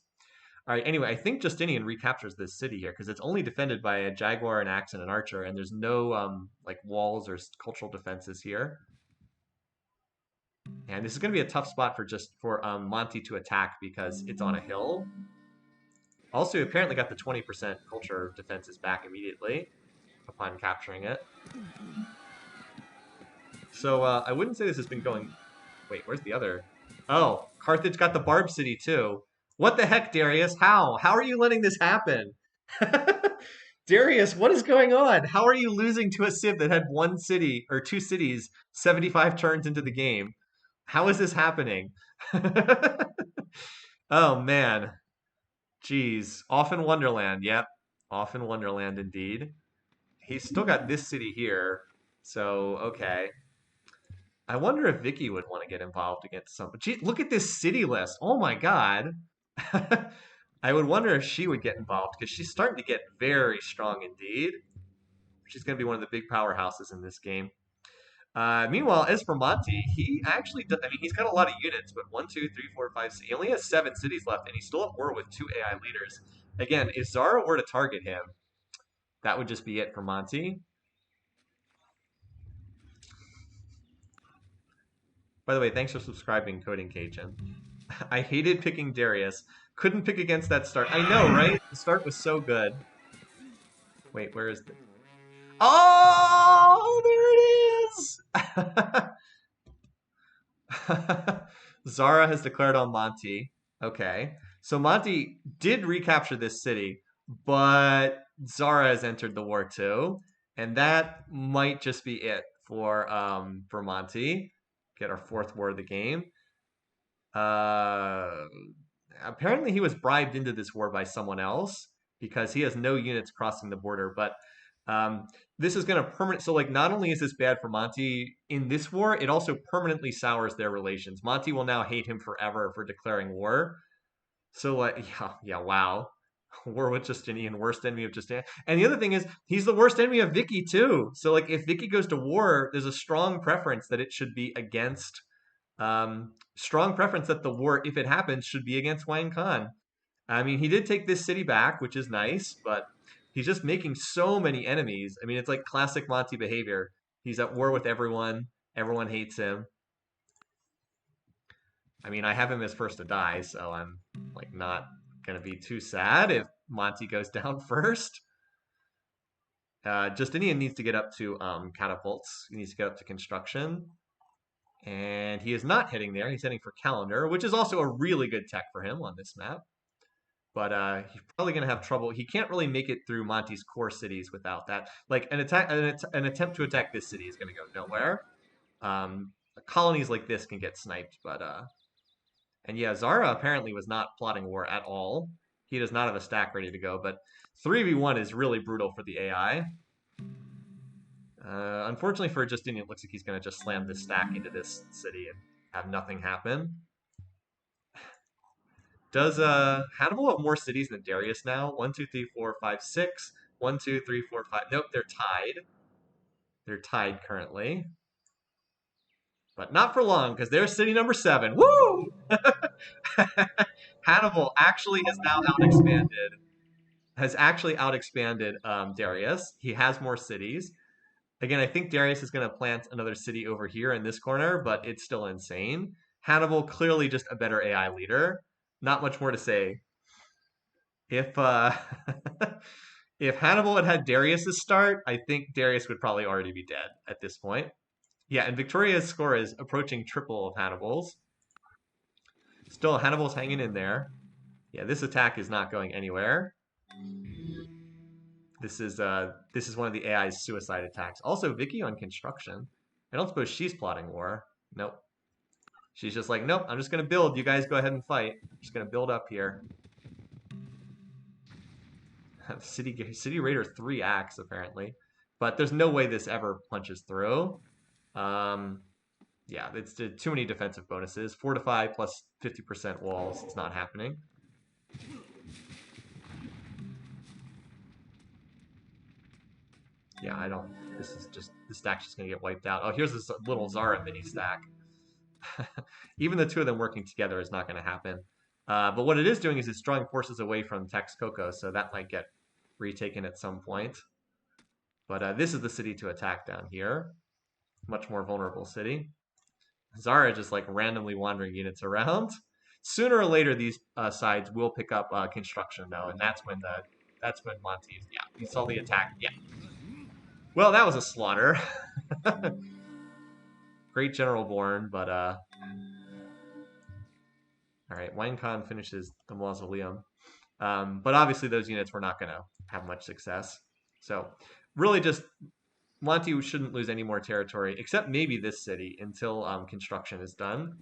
All right. Anyway, I think Justinian recaptures this city here because it's only defended by a jaguar, an axe, and an archer, and there's no like walls or cultural defenses here. And this is going to be a tough spot for Monty to attack because it's on a hill. Also, apparently got the 20% culture defenses back immediately upon capturing it. So I wouldn't say this has been going... Wait, where's the other? Oh, Carthage got the Barb City too. What the heck, Darius? How? How are you letting this happen? Darius, what is going on? How are you losing to a Civ that had 1 city or 2 cities 75 turns into the game? How is this happening? Oh man. Jeez. Off in Wonderland. Yep. Off in Wonderland indeed. He's still got this city here. So, okay. I wonder if Vicky would want to get involved against something. Gee, look at this city list. Oh my god. I would wonder if she would get involved because she's starting to get very strong indeed. She's going to be one of the big powerhouses in this game. Meanwhile, as for Monty, he actually does, I mean, he's got a lot of units, but 1, 2, 3, 4, 5, 6, he only has 7 cities left, and he's still at war with 2 AI leaders. Again, if Zara were to target him, that would just be it for Monty. By the way, thanks for subscribing, Coding Cajun. I hated picking Darius. Couldn't pick against that start. I know, right? The start was so good. Wait, where is the... Oh, there it is! Zara has declared on Monty. Okay. So Monty did recapture this city, but Zara has entered the war too. And that might just be it for Monty. Get our 4th war of the game. Apparently he was bribed into this war by someone else because he has no units crossing the border, but this is going to permanent. So like, not only is this bad for Monty in this war, it also permanently sours their relations. Monty will now hate him forever for declaring war. So like, yeah, wow. War with Justinian, worst enemy of Justinian. And the other thing is, he's the worst enemy of Vicky too. So like, if Vicky goes to war, there's a strong preference that it should be against. Strong preference that the war, if it happens, should be against Wang Khan. I mean, he did take this city back, which is nice, but he's just making so many enemies. I mean, it's like classic Monty behavior. He's at war with everyone. Everyone hates him. I mean, I have him as first to die, so I'm like not gonna be too sad if Monty goes down first. Justinian needs to get up to catapults. He needs to get up to construction. And he is not heading there. He's heading for Calendar, which is also a really good tech for him on this map. But he's probably going to have trouble. He can't really make it through Monty's core cities without that. Like an attempt to attack this city is going to go nowhere. Colonies like this can get sniped, and yeah, Zara apparently was not plotting war at all. He does not have a stack ready to go, but 3v1 is really brutal for the AI. Unfortunately for Justinian, it looks like he's going to just slam this stack into this city and have nothing happen. Does Hannibal have more cities than Darius now? 1, 2, 3, 4, 5, 6. 1, 2, 3, 4, 5. Nope, they're tied. They're tied currently. But not for long, because there's city number 7. Woo! Hannibal actually has now out-expanded Darius. He has more cities. Again, I think Darius is going to plant another city over here in this corner, but it's still insane. Hannibal, clearly just a better AI leader. Not much more to say. If if Hannibal had Darius's start, I think Darius would probably already be dead at this point. Yeah, and Victoria's score is approaching triple of Hannibal's. Still, Hannibal's hanging in there. Yeah, this attack is not going anywhere. This is one of the AI's suicide attacks. Also, Vicky on construction. I don't suppose she's plotting war. Nope. She's just like, nope, I'm just going to build. You guys go ahead and fight. I'm just going to build up here. City Raider 3 axe, apparently. But there's no way this ever punches through. Yeah, it's too many defensive bonuses. Fortify plus 50% walls. It's not happening. Yeah, I don't. This stack's just gonna get wiped out. Oh, here's this little Zara mini stack. Even the two of them working together is not gonna happen. But what it is doing is it's drawing forces away from Texcoco, so that might get retaken at some point. But this is the city to attack down here. Much more vulnerable city. Zara just like randomly wandering units around. Sooner or later, these sides will pick up construction though, and that's when Monty's. Yeah, you saw the attack. Yeah. Well, that was a slaughter. Great General Born, but all right, Wang Khan finishes the mausoleum. But obviously those units were not going to have much success. So really just Monty shouldn't lose any more territory, except maybe this city until construction is done.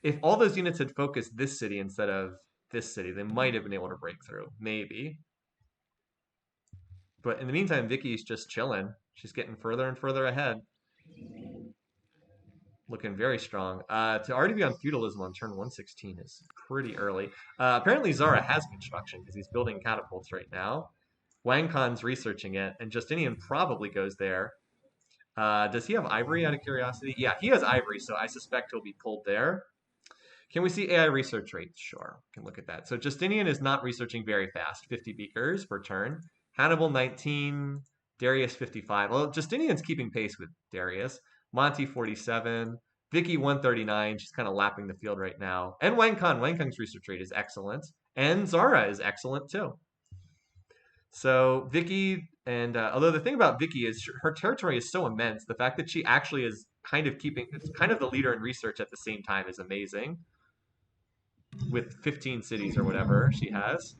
If all those units had focused this city instead of this city, they might have been able to break through. Maybe. But in the meantime, Vicky's just chilling. She's getting further and further ahead. Looking very strong. To already be on feudalism on turn 116 is pretty early. Apparently Zara has construction because he's building catapults right now. Wang Khan's researching it, and Justinian probably goes there. Does he have ivory out of curiosity? Yeah, he has ivory, so I suspect he'll be pulled there. Can we see AI research rates? Sure, can look at that. So Justinian is not researching very fast, 50 beakers per turn. Hannibal 19, Darius 55. Well, Justinian's keeping pace with Darius. Monty 47, Vicky 139. She's kind of lapping the field right now. And Wang Khan. Wang Khan's research rate is excellent. And Zara is excellent too. So Vicky, and although the thing about Vicky is her territory is so immense, the fact that she actually is kind of the leader in research at the same time is amazing. With 15 cities or whatever she has,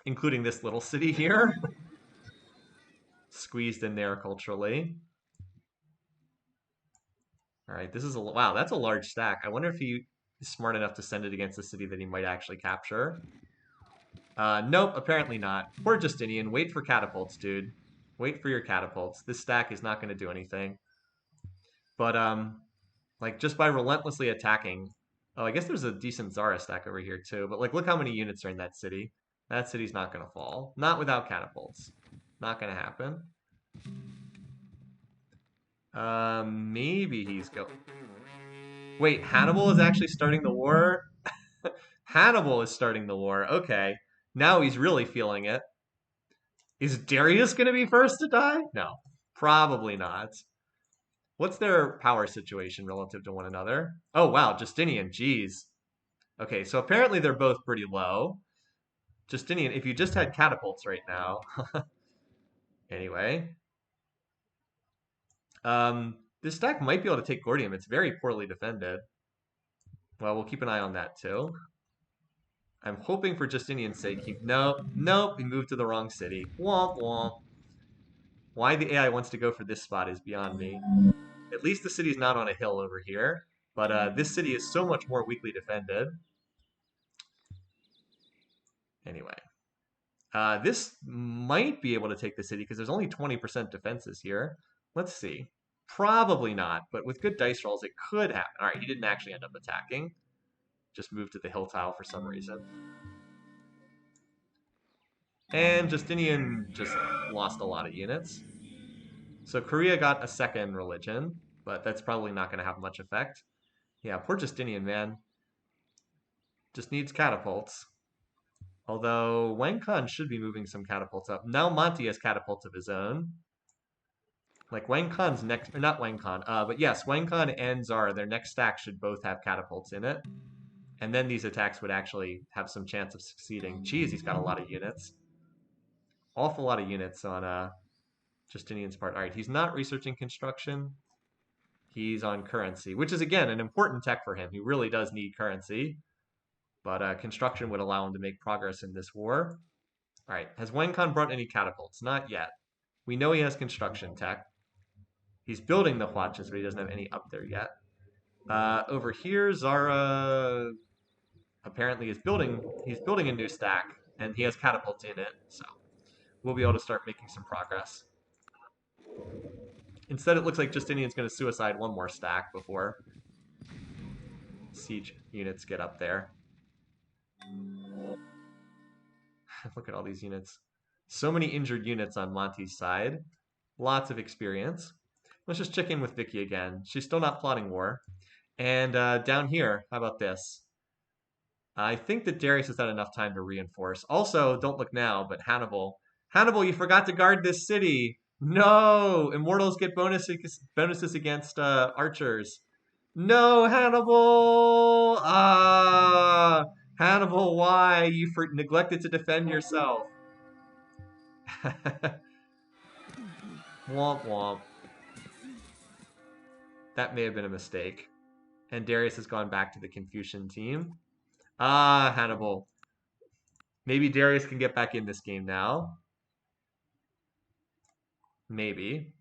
including this little city here, squeezed in there culturally. All right, this is wow, that's a large stack. I wonder if he is smart enough to send it against a city that he might actually capture. Nope, apparently not. Poor Justinian. Wait for catapults, dude. Wait for your catapults. This stack is not going to do anything. But, like, just by relentlessly attacking... Oh, I guess there's a decent Zara stack over here, too. But, like, look how many units are in that city. That city's not going to fall. Not without catapults. Not going to happen. Maybe he's going... Wait, Hannibal is actually starting the war? Hannibal is starting the war. Okay. Now he's really feeling it. Is Darius going to be first to die? No, probably not. What's their power situation relative to one another? Oh, wow, Justinian, geez. Okay, so apparently they're both pretty low. Justinian, if you just had catapults right now. Anyway. This stack might be able to take Gordium. It's very poorly defended. Well, we'll keep an eye on that too. I'm hoping for Justinian's sake. Nope, he moved to the wrong city. Womp womp. Why the AI wants to go for this spot is beyond me. At least the city's not on a hill over here. But this city is so much more weakly defended. Anyway. This might be able to take the city because there's only 20% defenses here. Let's see. Probably not, but with good dice rolls, it could happen. All right, he didn't actually end up attacking. Just moved to the hill tile for some reason. And Justinian just lost a lot of units. So Korea got a second religion, but that's probably not going to have much effect. Yeah, poor Justinian, man. Just needs catapults. Although Wang Khan should be moving some catapults up. Now Monty has catapults of his own. Like Wang Khan's next, or not Wang Khan, but yes, Wang Khan and Zara, their next stack should both have catapults in it. And then these attacks would actually have some chance of succeeding. Geez, he's got a lot of units. Awful lot of units on Justinian's part. All right, he's not researching construction. He's on currency, which is, again, an important tech for him. He really does need currency. But construction would allow him to make progress in this war. All right, has Wang Khan brought any catapults? Not yet. We know he has construction tech. He's building the Huaches, but he doesn't have any up there yet. Over here, Zara apparently is building. He's building a new stack, and he has catapults in it, so we'll be able to start making some progress. Instead, it looks like Justinian's going to suicide one more stack before siege units get up there. Look at all these units. So many injured units on Monty's side. Lots of experience. Let's just check in with Vicky again. She's still not plotting war. And down here, how about this? I think that Darius has had enough time to reinforce. Also, don't look now, but Hannibal. Hannibal, you forgot to guard this city. No! Immortals get bonuses against archers. No, Hannibal! Hannibal, why? You neglected to defend yourself. Womp womp. That may have been a mistake. And Darius has gone back to the Confucian team. Hannibal. Maybe Darius can get back in this game now. Maybe.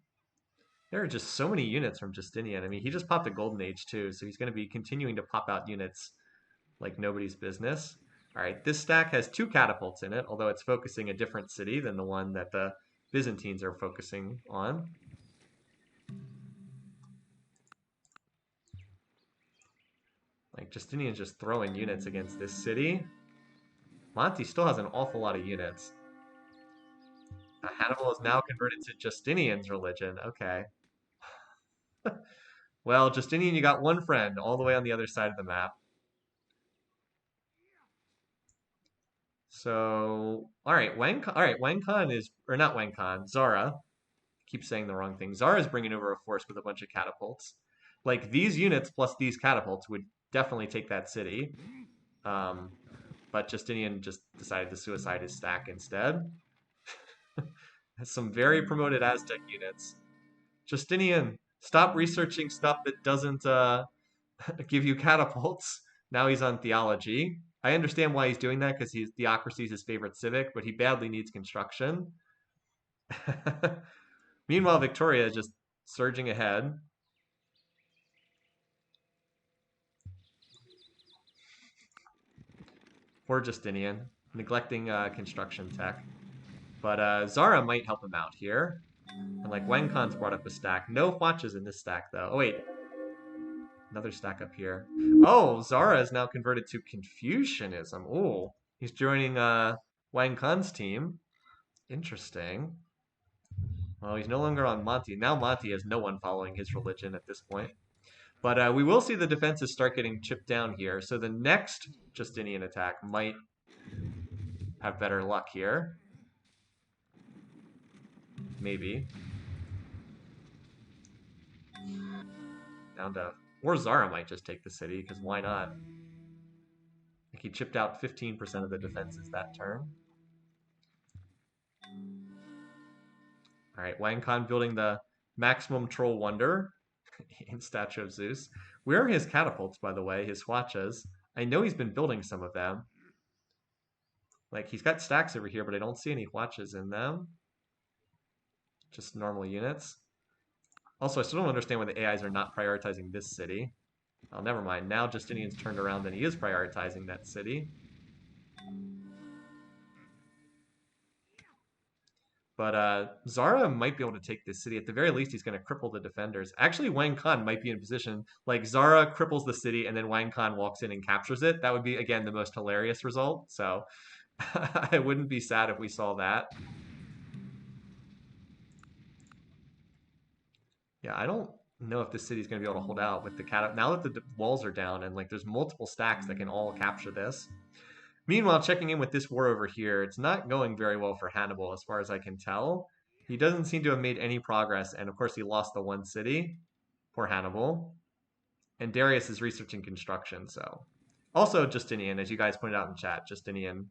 There are just so many units from Justinian. I mean, he just popped a Golden Age too, so he's going to be continuing to pop out units like nobody's business. All right, this stack has 2 catapults in it, although it's focusing a different city than the one that the Byzantines are focusing on. Like, Justinian's just throwing units against this city. Monty still has an awful lot of units. Hannibal is now converted to Justinian's religion. Okay. Well, Justinian, you got one friend all the way on the other side of the map. So, all right, Wang Khan is, or not Wang Khan, Zara. Keep saying the wrong thing. Zara is bringing over a force with a bunch of catapults. Like, these units plus these catapults would definitely take that city. But Justinian just decided to suicide his stack instead. Has some very promoted Aztec units. Justinian, stop researching stuff that doesn't give you catapults. Now he's on theology. I understand why he's doing that because theocracy is his favorite civic, but he badly needs construction. Meanwhile, Victoria is just surging ahead. Poor Justinian, neglecting construction tech. But Zara might help him out here. And like Wang Khan's brought up a stack. No Huaches in this stack though. Oh wait. Another stack up here. Oh, Zara is now converted to Confucianism. Oh, he's joining Wang Khan's team. Interesting. Well, he's no longer on Monty. Now Monty has no one following his religion at this point. But we will see the defenses start getting chipped down here. So the next Justinian attack might have better luck here. Maybe. Down to... Or Zara might just take the city, because why not? Like he chipped out 15% of the defenses that turn. Alright, Wang Khan building the maximum troll wonder. in Statue of Zeus. Where are his catapults, by the way? His swatches. I know he's been building some of them. Like, he's got stacks over here, but I don't see any watches in them. Just normal units. Also, I still don't understand why the AIs are not prioritizing this city. Oh, never mind. Now Justinian's turned around and he is prioritizing that city. But Zara might be able to take this city. At the very least, he's going to cripple the defenders. Actually, Wang Khan might be in position. Like, Zara cripples the city, and then Wang Khan walks in and captures it. That would be, again, the most hilarious result. So I wouldn't be sad if we saw that. Yeah, I don't know if this city's going to be able to hold out with the cat. Now that the walls are down and, like, there's multiple stacks that can all capture this. Meanwhile, checking in with this war over here, it's not going very well for Hannibal as far as I can tell. He doesn't seem to have made any progress, and of course he lost the one city. Poor Hannibal. And Darius is researching construction, so. Also Justinian, as you guys pointed out in chat, Justinian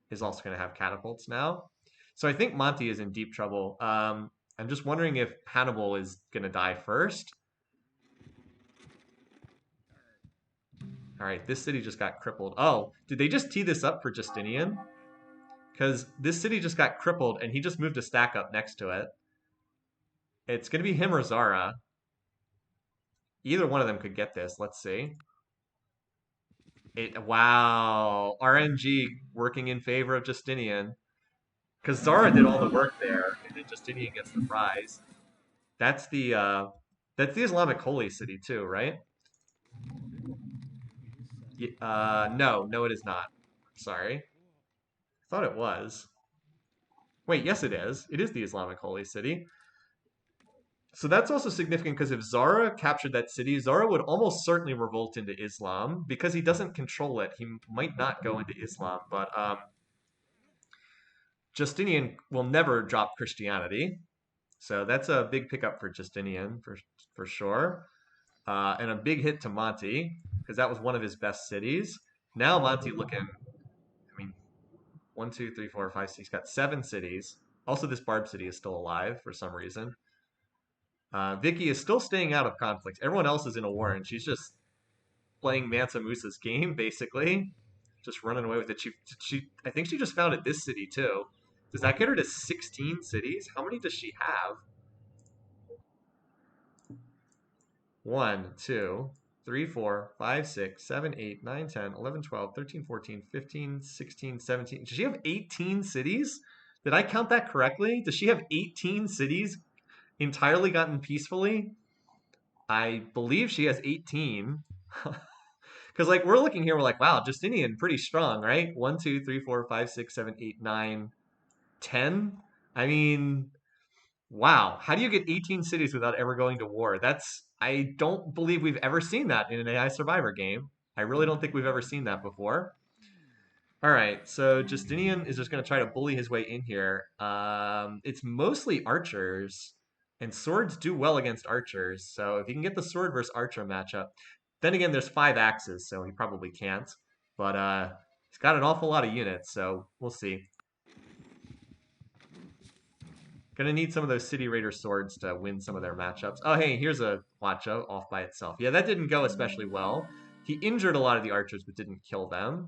is also going to have catapults now. So I think Monty is in deep trouble. I'm just wondering if Hannibal is going to die first. All right, this city just got crippled. Oh, did they just tee this up for Justinian? Because this city just got crippled and he just moved a stack up next to it. It's going to be him or Zara. Either one of them could get this. Let's see. Wow. RNG working in favor of Justinian. Because Zara did all the work there, and then Justinian gets the prize. That's the Islamic holy city too, right? No, it is not. Sorry. I thought it was. Wait, yes it is. It is the Islamic holy city. So that's also significant because if Zara captured that city, Zara would almost certainly revolt into Islam. Because he doesn't control it, he might not go into Islam. But Justinian will never drop Christianity. So that's a big pickup for Justinian, for sure. And a big hit to Monty, because that was one of his best cities. Now Monty looking, I mean, 1, 2, 3, 4, 5, 6. He's got 7 cities. Also, this Barb city is still alive for some reason. Vicky is still staying out of conflict. Everyone else is in a war, and she's just playing Mansa Musa's game, basically. Just running away with it. I think she just founded this city, too. Does that get her to 16 cities? How many does she have? 1, 2, 3, 4, 5, 6, 7, 8, 9, 10, 11, 12, 13, 14, 15, 16, 17. Does she have 18 cities? Did I count that correctly? Does she have 18 cities entirely gotten peacefully? I believe she has 18. Because, like, we're looking here, we're like, wow, Justinian, pretty strong, right? 1, 2, 3, 4, 5, 6, 7, 8, 9, 10. I mean, wow. How do you get 18 cities without ever going to war? I don't believe we've ever seen that in an AI Survivor game. I really don't think we've ever seen that before. All right, so Justinian is just going to try to bully his way in here. It's mostly archers, and swords do well against archers. So if he can get the sword versus archer matchup, then again, there's 5 axes, so he probably can't. But he's got an awful lot of units, so we'll see. Gonna need some of those City Raider swords to win some of their matchups. Oh, hey, here's a Watcho off by itself. Yeah, that didn't go especially well. He injured a lot of the archers, but didn't kill them.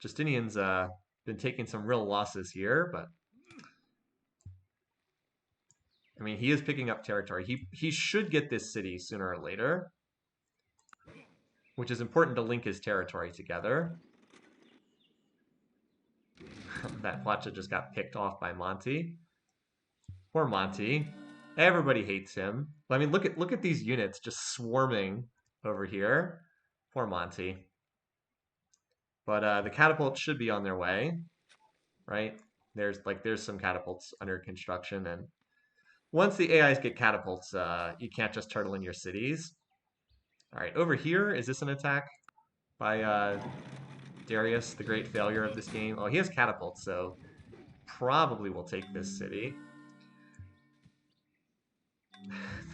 Justinian's been taking some real losses here, but I mean, he is picking up territory. He should get this city sooner or later, which is important to link his territory together. That Watcha just got picked off by Monty. Poor Monty. Everybody hates him. I mean, look at these units just swarming over here. Poor Monty. But the catapults should be on their way, right? There's some catapults under construction, and once the AIs get catapults, you can't just turtle in your cities. All right, over here, is this an attack by Darius, the great failure of this game? Oh, he has catapults, so probably will take this city.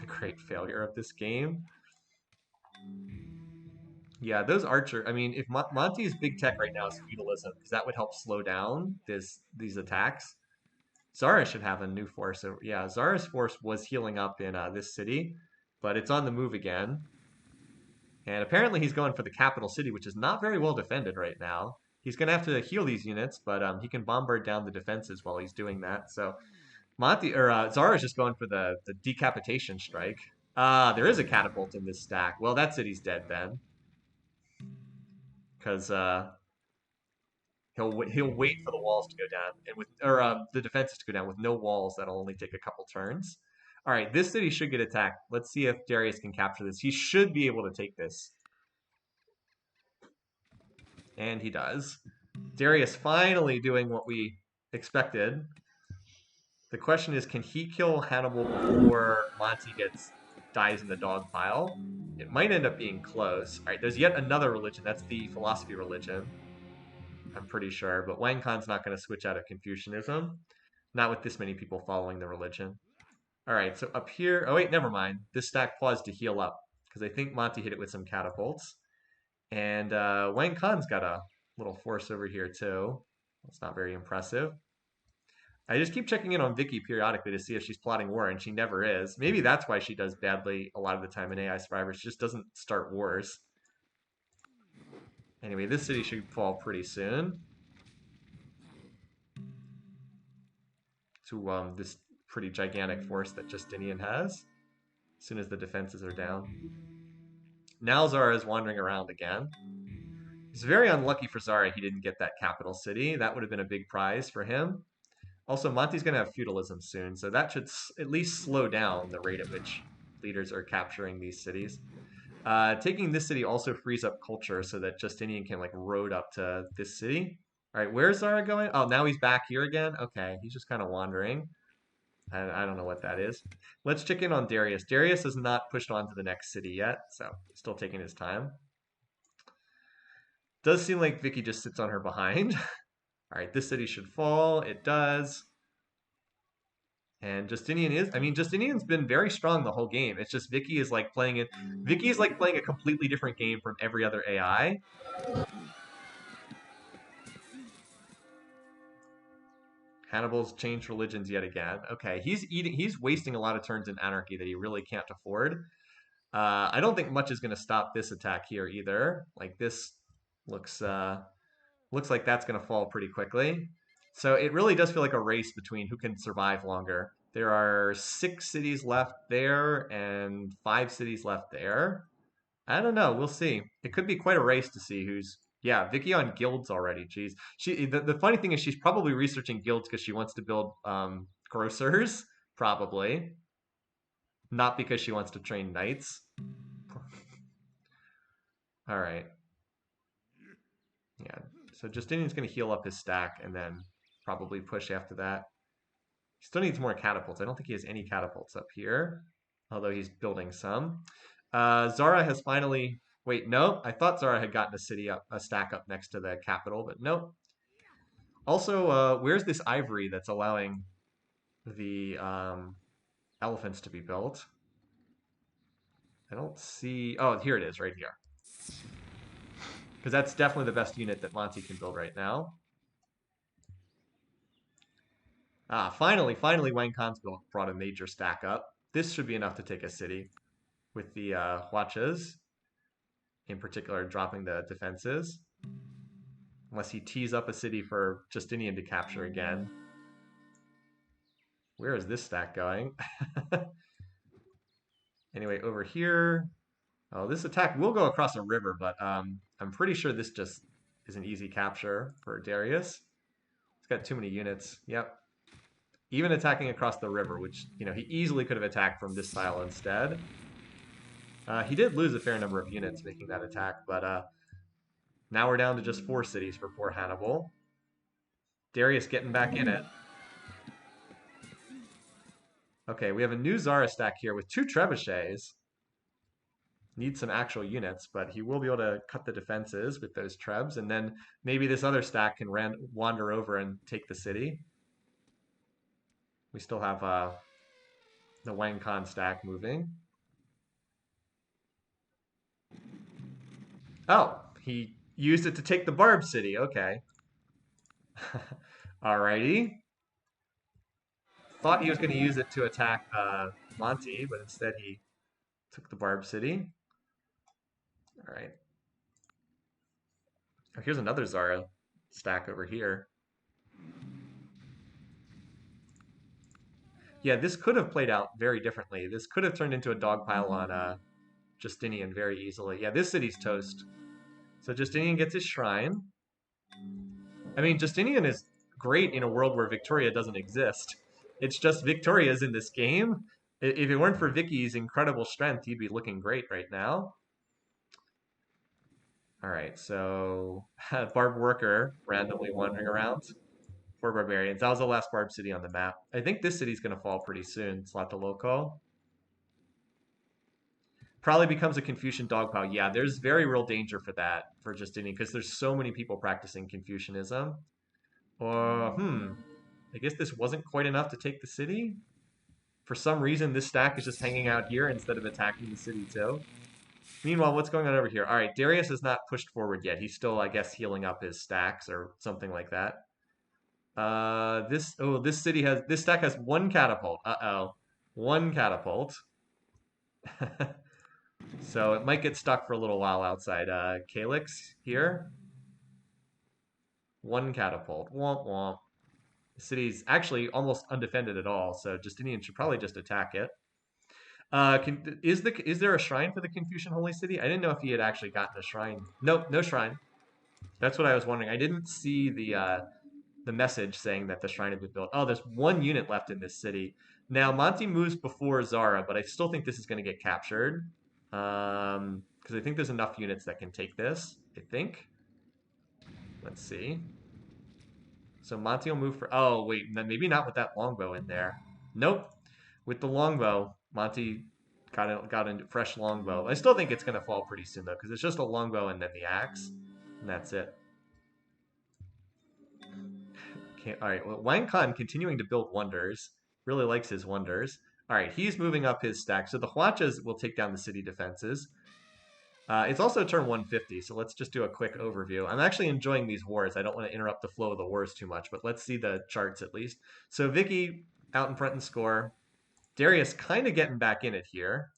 The great failure of this game. Yeah, those archer. I mean, if Monty's big tech right now is feudalism, because that would help slow down these attacks. Zara should have a new force. So, yeah, Zara's force was healing up in this city, but it's on the move again. And apparently he's going for the capital city, which is not very well defended right now. He's going to have to heal these units, but he can bombard down the defenses while he's doing that. So Zara's just going for the decapitation strike. There is a catapult in this stack. Well, that city's dead then, because he'll wait for the walls to go down and with or the defenses to go down with no walls. That'll only take a couple turns. All right, this city should get attacked. Let's see if Darius can capture this. He should be able to take this, and he does. Darius finally doing what we expected. The question is, can he kill Hannibal before Monty dies in the dog pile? It might end up being close. All right, there's yet another religion. That's the philosophy religion, I'm pretty sure. But Wang Khan's not going to switch out of Confucianism. Not with this many people following the religion. All right, so up here. Oh, wait, never mind. This stack paused to heal up because I think Monty hit it with some catapults. And Wang Khan's got a little force over here, too. That's not very impressive. I just keep checking in on Vicky periodically to see if she's plotting war, and she never is. Maybe that's why she does badly a lot of the time in AI Survivor. She just doesn't start wars. Anyway, this city should fall pretty soon. To this pretty gigantic force that Justinian has. As soon as the defenses are down. Now Zara is wandering around again. It's very unlucky for Zara he didn't get that capital city. That would have been a big prize for him. Also, Monty's going to have feudalism soon, so that should at least slow down the rate at which leaders are capturing these cities. Taking this city also frees up culture so that Justinian can like road up to this city. All right, where's Zara going? Oh, now he's back here again. Okay, he's just kind of wandering. I don't know what that is. Let's check in on Darius. Darius has not pushed on to the next city yet, so still taking his time. Does seem like Vicky just sits on her behind. All right, this city should fall. It does. And Justinian's been very strong the whole game. It's just Vicky is like playing it. Vicky is like playing a completely different game from every other AI. Hannibal's changed religions yet again. Okay, he's wasting a lot of turns in anarchy that he really can't afford. I don't think much is going to stop this attack here either. Like this looks like that's going to fall pretty quickly. So it really does feel like a race between who can survive longer. There are 6 cities left there and 5 cities left there. I don't know. We'll see. It could be quite a race to see who's. Yeah, Vicky on guilds already. Jeez. The funny thing is she's probably researching guilds because she wants to build grocers, probably. Not because she wants to train knights. All right. Yeah. So Justinian's going to heal up his stack and then probably push after that. He still needs more catapults. I don't think he has any catapults up here, although he's building some. Zara has finally. Wait, no. I thought Zara had gotten a stack up next to the capital, but nope. Also, where's this ivory that's allowing the elephants to be built? I don't see. Oh, here it is, right here. Because that's definitely the best unit that Monty can build right now. Finally, Wang Khan's brought a major stack up. This should be enough to take a city with the Huachas, in particular, dropping the defenses. Unless he tees up a city for Justinian to capture again. Where is this stack going? Anyway, over here. Oh, this attack will go across a river, but I'm pretty sure this just is an easy capture for Darius. He's got too many units. Yep. Even attacking across the river, which, he easily could have attacked from this tile instead. He did lose a fair number of units making that attack, but now we're down to just 4 cities for poor Hannibal. Darius getting back in it. Okay, we have a new Zara stack here with 2 trebuchets. Needs some actual units, but he will be able to cut the defenses with those trebs, and then maybe this other stack can wander over and take the city. We still have the Wang Khan stack moving. Oh, he used it to take the Barb city. Okay. Alrighty. thought he was going to use it to attack Monty, but instead he took the Barb City. All right. Oh, here's another Zara stack over here. Yeah, this could have played out very differently. This could have turned into a dog pile on Justinian very easily. Yeah, this city's toast. So Justinian gets his shrine. I mean, Justinian is great in a world where Victoria doesn't exist. It's just Victoria's in this game. If it weren't for Vicky's incredible strength, he'd be looking great right now. All right, so Barb Worker randomly wandering around for Barbarians. That was the last Barb city on the map. I think this city's going to fall pretty soon. Tlatelolco. Probably becomes a Confucian dogpile. Yeah, there's very real danger for that for Justinian because there's so many people practicing Confucianism. Or, I guess this wasn't quite enough to take the city. For some reason, this stack is just hanging out here instead of attacking the city too. Meanwhile, what's going on over here? All right, Darius has not pushed forward yet. He's still, I guess, healing up his stacks or something like that. This stack has one catapult. Uh-oh. One catapult. So it might get stuck for a little while outside. Calyx here. One catapult. Womp womp. The city's actually almost undefended at all, so Justinian should probably just attack it. Is there a shrine for the Confucian Holy City? I didn't know if he had actually gotten a shrine. Nope, no shrine. That's what I was wondering. I didn't see the message saying that the shrine had been built. Oh, there's one unit left in this city. Now, Monty moves before Zara, but I still think this is going to get captured. Because I think there's enough units that can take this, I think. Let's see. So Monty will move for... Oh, wait, maybe not with that longbow in there. Nope. With the longbow, Monty got a fresh longbow. I still think it's going to fall pretty soon, though, because it's just a longbow and then the axe, and that's it. Okay, all right, well, Wang Khan continuing to build wonders. Really likes his wonders. All right, he's moving up his stack. So the Huachas will take down the city defenses. It's also turn 150, so let's just do a quick overview. I'm actually enjoying these wars. I don't want to interrupt the flow of the wars too much, but let's see the charts at least. So Vicky out in front in score. Darius kind of getting back in it here.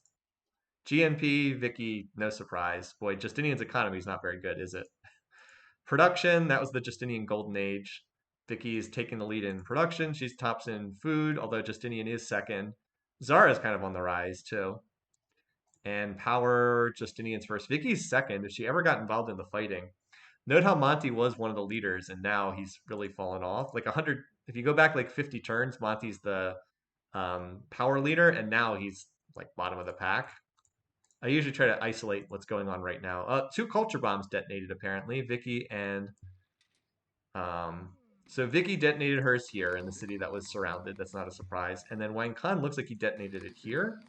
GNP, Vicky, no surprise. Boy, Justinian's economy is not very good, is it? Production, that was the Justinian Golden Age. Vicky is taking the lead in production. She's tops in food, although Justinian is second. Zara is kind of on the rise, too. And power, Justinian's first. Vicky's second. If she ever got involved in the fighting. Note how Monty was one of the leaders, and now he's really fallen off. Like 100, if you go back like 50 turns, Monty's the power leader, and now he's like bottom of the pack. I usually try to isolate what's going on right now. 2 culture bombs detonated apparently. Vicky and so Vicky detonated hers here in the city that was surrounded. That's not a surprise. And then Wang Khan looks like he detonated it here.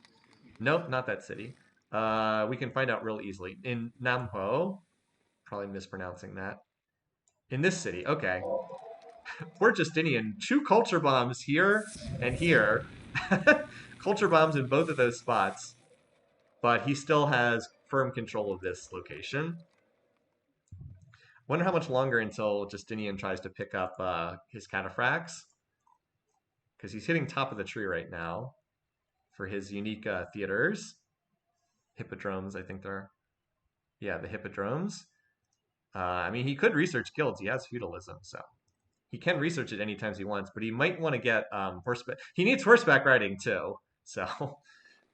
Nope, not that city. We can find out real easily. In Nampo, probably mispronouncing that. In this city, okay. Poor Justinian, 2 culture bombs here and here. Culture bombs in both of those spots. But he still has firm control of this location. Wonder how much longer until Justinian tries to pick up his cataphracts. Because he's hitting top of the tree right now for his unique theaters. Hippodromes, I think they're... Yeah, the hippodromes. I mean, he could research guilds. He has feudalism, so... He can research it anytime he wants, but he might want to get horseback... He needs horseback riding, too. So...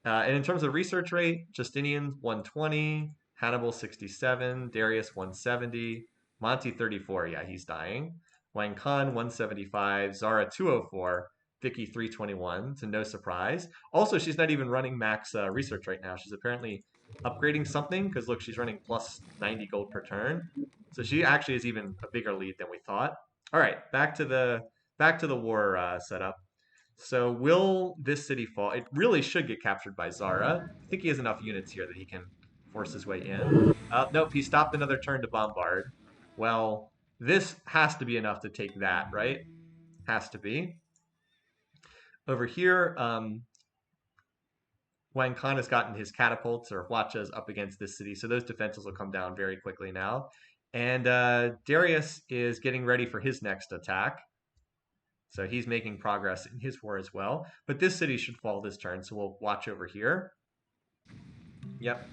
and in terms of research rate, Justinian 120, Hannibal 67, Darius 170, Monty 34, yeah, he's dying. Wang Khan 175, Zara 204, Vicky 321, to no surprise. Also, she's not even running max research right now. She's apparently upgrading something, because look, she's running plus 90 gold per turn. So she actually is even a bigger lead than we thought. All right, back to the war setup. So will this city fall? It really should get captured by Zara. I think he has enough units here that he can force his way in. Nope, he stopped another turn to bombard. Well, this has to be enough to take that, right? Has to be. Over here, Wang Khan has gotten his catapults or huachas up against this city, so those defenses will come down very quickly now. And Darius is getting ready for his next attack. So he's making progress in his war as well. But this city should fall this turn, so we'll watch over here. Yep.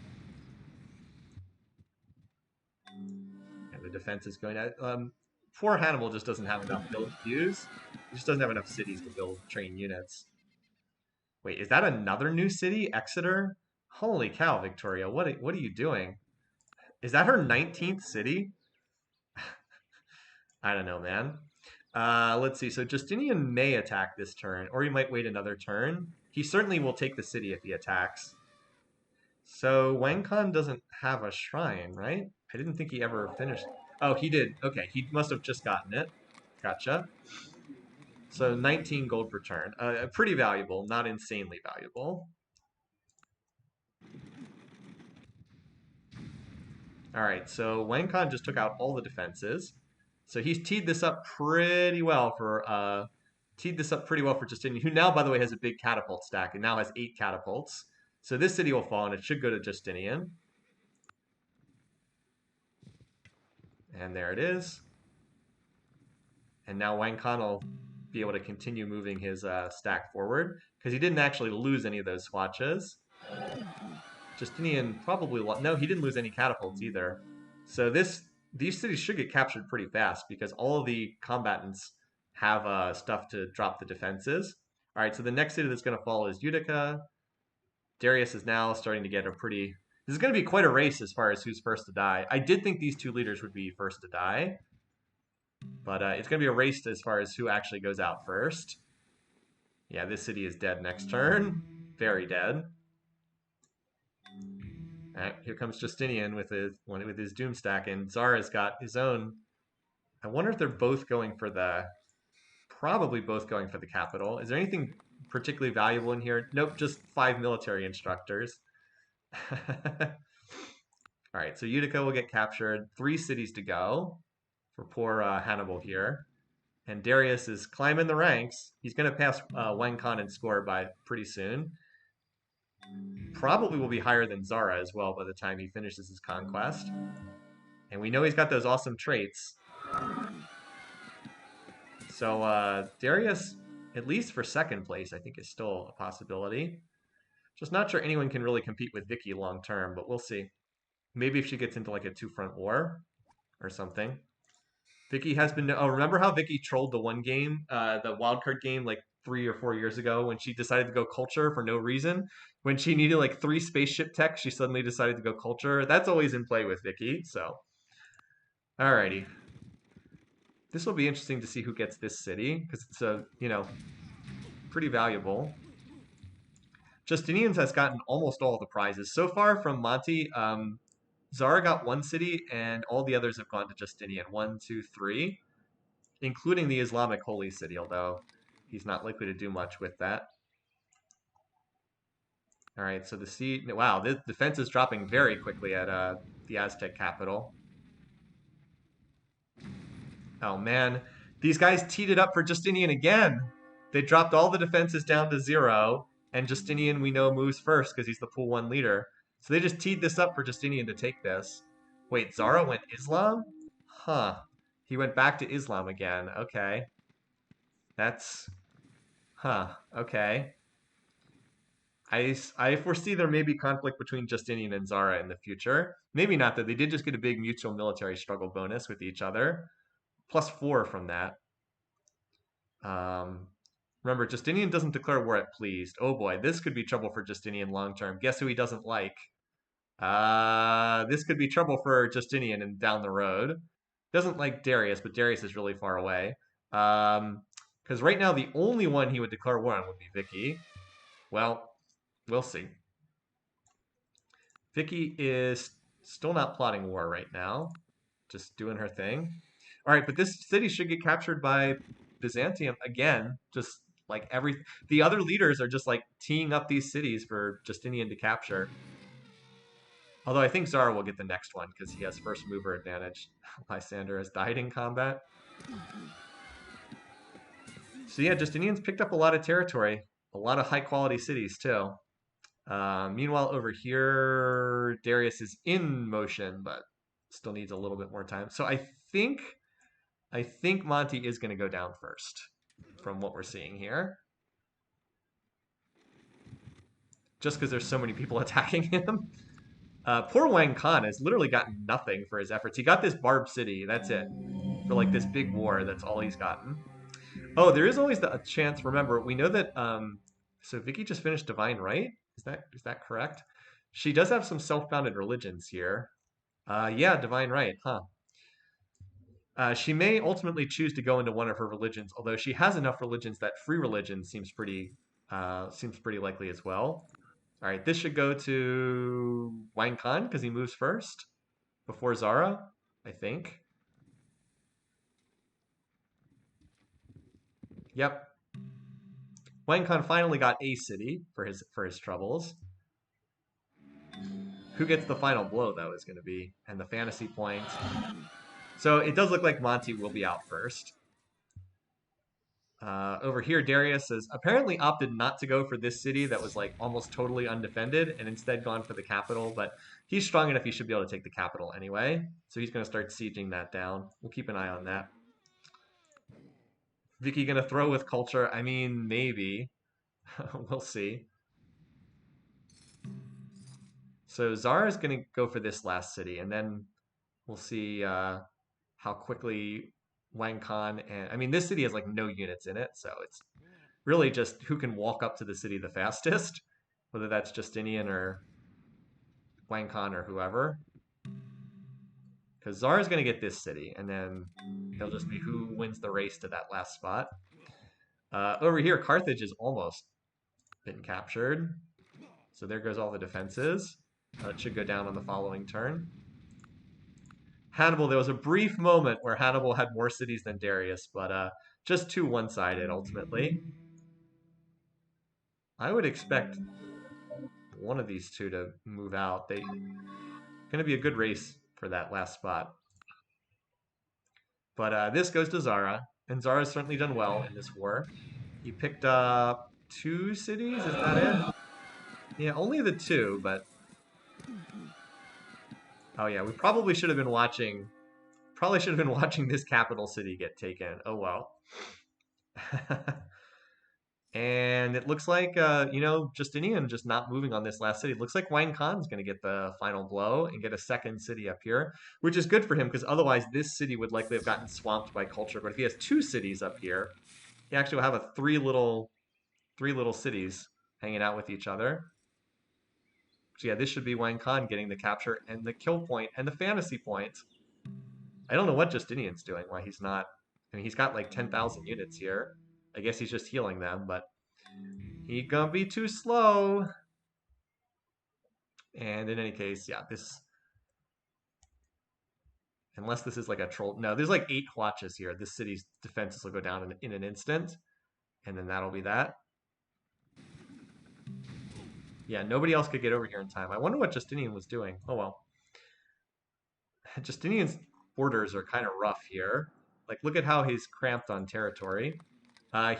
And the defense is going to... poor Hannibal just doesn't have enough build to use. He just doesn't have enough cities to build train units. Wait, is that another new city? Exeter? Holy cow, Victoria. What are you doing? Is that her 19th city? I don't know, man. Let's see. So Justinian may attack this turn, or he might wait another turn. He certainly will take the city if he attacks. So Wang Khan doesn't have a shrine, right? I didn't think he ever finished. Oh, he did. Okay, he must have just gotten it. Gotcha. So 19 gold per turn. Pretty valuable, not insanely valuable. All right, so Wang Khan just took out all the defenses. So he's teed this up pretty well for Justinian, who now, by the way, has a big catapult stack and now has 8 catapults. So this city will fall, and it should go to Justinian. And there it is. And now Wang Khan will be able to continue moving his stack forward, because he didn't actually lose any of those swatches. Justinian probably no, he didn't lose any catapults either. So these cities should get captured pretty fast, because all of the combatants have stuff to drop the defenses. All right, so the next city that's going to fall is Utica. Darius is now starting to get a pretty... This is going to be quite a race as far as who's first to die. I did think these two leaders would be first to die, but it's going to be a race as far as who actually goes out first. Yeah, this city is dead next turn. Very dead. All right, here comes Justinian with his doom stack, and Zara's got his own. I wonder if they're both going for the... Probably both going for the capital. Is there anything particularly valuable in here? Nope, just 5 military instructors. All right, so Utica will get captured. 3 cities to go for poor Hannibal here. And Darius is climbing the ranks. He's going to pass Wang Khan in score by pretty soon. Probably will be higher than Zara as well by the time he finishes his conquest. And we know he's got those awesome traits. So Darius, at least for second place, I think is still a possibility. Just not sure anyone can really compete with Vicky long term, but we'll see. Maybe if she gets into like a 2-front war or something. Vicky has been... Oh, remember how Vicky trolled the one game, the wildcard game, like 3 or 4 years ago when she decided to go culture for no reason? When she needed like 3 spaceship tech, she suddenly decided to go culture. That's always in play with Vicky, so... Alrighty. This will be interesting to see who gets this city, because it's pretty valuable. Justinian's has gotten almost all the prizes. So far from Monty, Zara got 1 city, and all the others have gone to Justinian. 1, 2, 3, including the Islamic Holy City, although he's not likely to do much with that. All right, so the sea... Wow, the defense is dropping very quickly at the Aztec capital. Oh, man. These guys teed it up for Justinian again. They dropped all the defenses down to 0, and Justinian, we know, moves first because he's the pool 1 leader. So they just teed this up for Justinian to take this. Wait, Zara went Islam? Huh. He went back to Islam again. Okay. That's... Huh. Okay. I foresee there may be conflict between Justinian and Zara in the future. Maybe not, though. They did just get a big mutual military struggle bonus with each other. +4 from that. Remember, Justinian doesn't declare war at pleased. Oh boy, this could be trouble for Justinian long term. Guess who he doesn't like? This could be trouble for Justinian and down the road. Doesn't like Darius, but Darius is really far away. Because right now the only one he would declare war on would be Vicky. Well, we'll see. Vicky is still not plotting war right now. Just doing her thing. All right, but this city should get captured by Byzantium again. Just like the other leaders are just like teeing up these cities for Justinian to capture. Although I think Zara will get the next one because he has first mover advantage. Lysander has died in combat. So yeah, Justinian's picked up a lot of territory. A lot of high quality cities too. Meanwhile, over here, Darius is in motion, but still needs a little bit more time. So I think Monty is going to go down first. from what we're seeing here. Just because there's so many people attacking him. Poor Wang Khan has literally gotten nothing for his efforts. He got this Barb City, that's it. For like this big war, that's all he's gotten. Oh, there is always a chance. Remember, we know that. So Vicky just finished Divine Right. Is that correct? She does have some self-founded religions here. Yeah, Divine Right, huh? She may ultimately choose to go into one of her religions, although she has enough religions that free religion seems pretty likely as well. All right, this should go to Wang Khan because he moves first before Zara, I think. Yep. Wang Khan finally got a city for his troubles. Who gets the final blow, though, is going to be, and the fantasy point. So it does look like Monty will be out first. Over here, Darius has apparently opted not to go for this city that was like almost totally undefended and instead gone for the capital, but he's strong enough he should be able to take the capital anyway. So he's going to start sieging that down. We'll keep an eye on that. Vicky going to throw with culture? I mean, maybe. We'll see. So Zara's going to go for this last city, and then we'll see how quickly Wang Khan and I mean this city has like no units in it, so it's really just who can walk up to the city the fastest, whether that's Justinian or Wang Khan or whoever. Because Zara's going to get this city, and then it'll just be who wins the race to that last spot. Over here, Carthage has almost been captured. So there goes all the defenses. It should go down on the following turn. Hannibal, there was a brief moment where Hannibal had more cities than Darius, but just too one-sided ultimately. I would expect one of these two to move out. They're going to be a good race for that last spot. But this goes to Zara, and Zara's certainly done well in this war. He picked up 2 cities, is that it? Yeah, only the 2, but... Oh yeah, we probably should have been watching this capital city get taken. Oh well. And it looks like, Justinian just not moving on this last city. It looks like Wang Khan's going to get the final blow and get a second city up here, which is good for him because otherwise this city would likely have gotten swamped by culture. But if he has 2 cities up here, he actually will have three little cities hanging out with each other. So yeah, this should be Wang Khan getting the capture and the kill point and the fantasy point. I don't know what Justinian's doing, why he's not. I mean, he's got like 10,000 units here. I guess he's just healing them, but he gonna be too slow. And in any case, yeah, unless this is like a troll. No, there's like 8 watches here. This city's defenses will go down in an instant, and then that'll be that. Yeah, nobody else could get over here in time. I wonder what Justinian was doing. Oh well. Justinian's borders are kind of rough here. Like, look at how he's cramped on territory.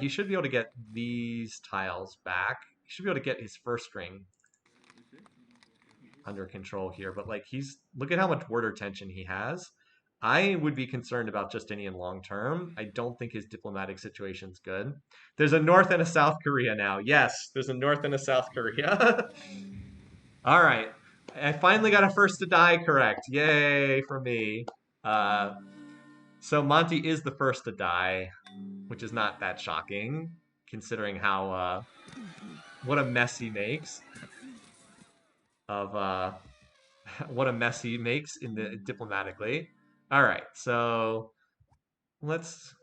He should be able to get these tiles back. He should be able to get his first ring under control here. But like, look at how much border tension he has. I would be concerned about Justinian long term. I don't think his diplomatic situation's good. There's a North and a South Korea now. Yes, there's a North and a South Korea. All right. I finally got a first to die correct. Yay for me. So Monty is the first to die, which is not that shocking, considering how what a mess he makes of what a mess he makes in the diplomatically. All right, so let's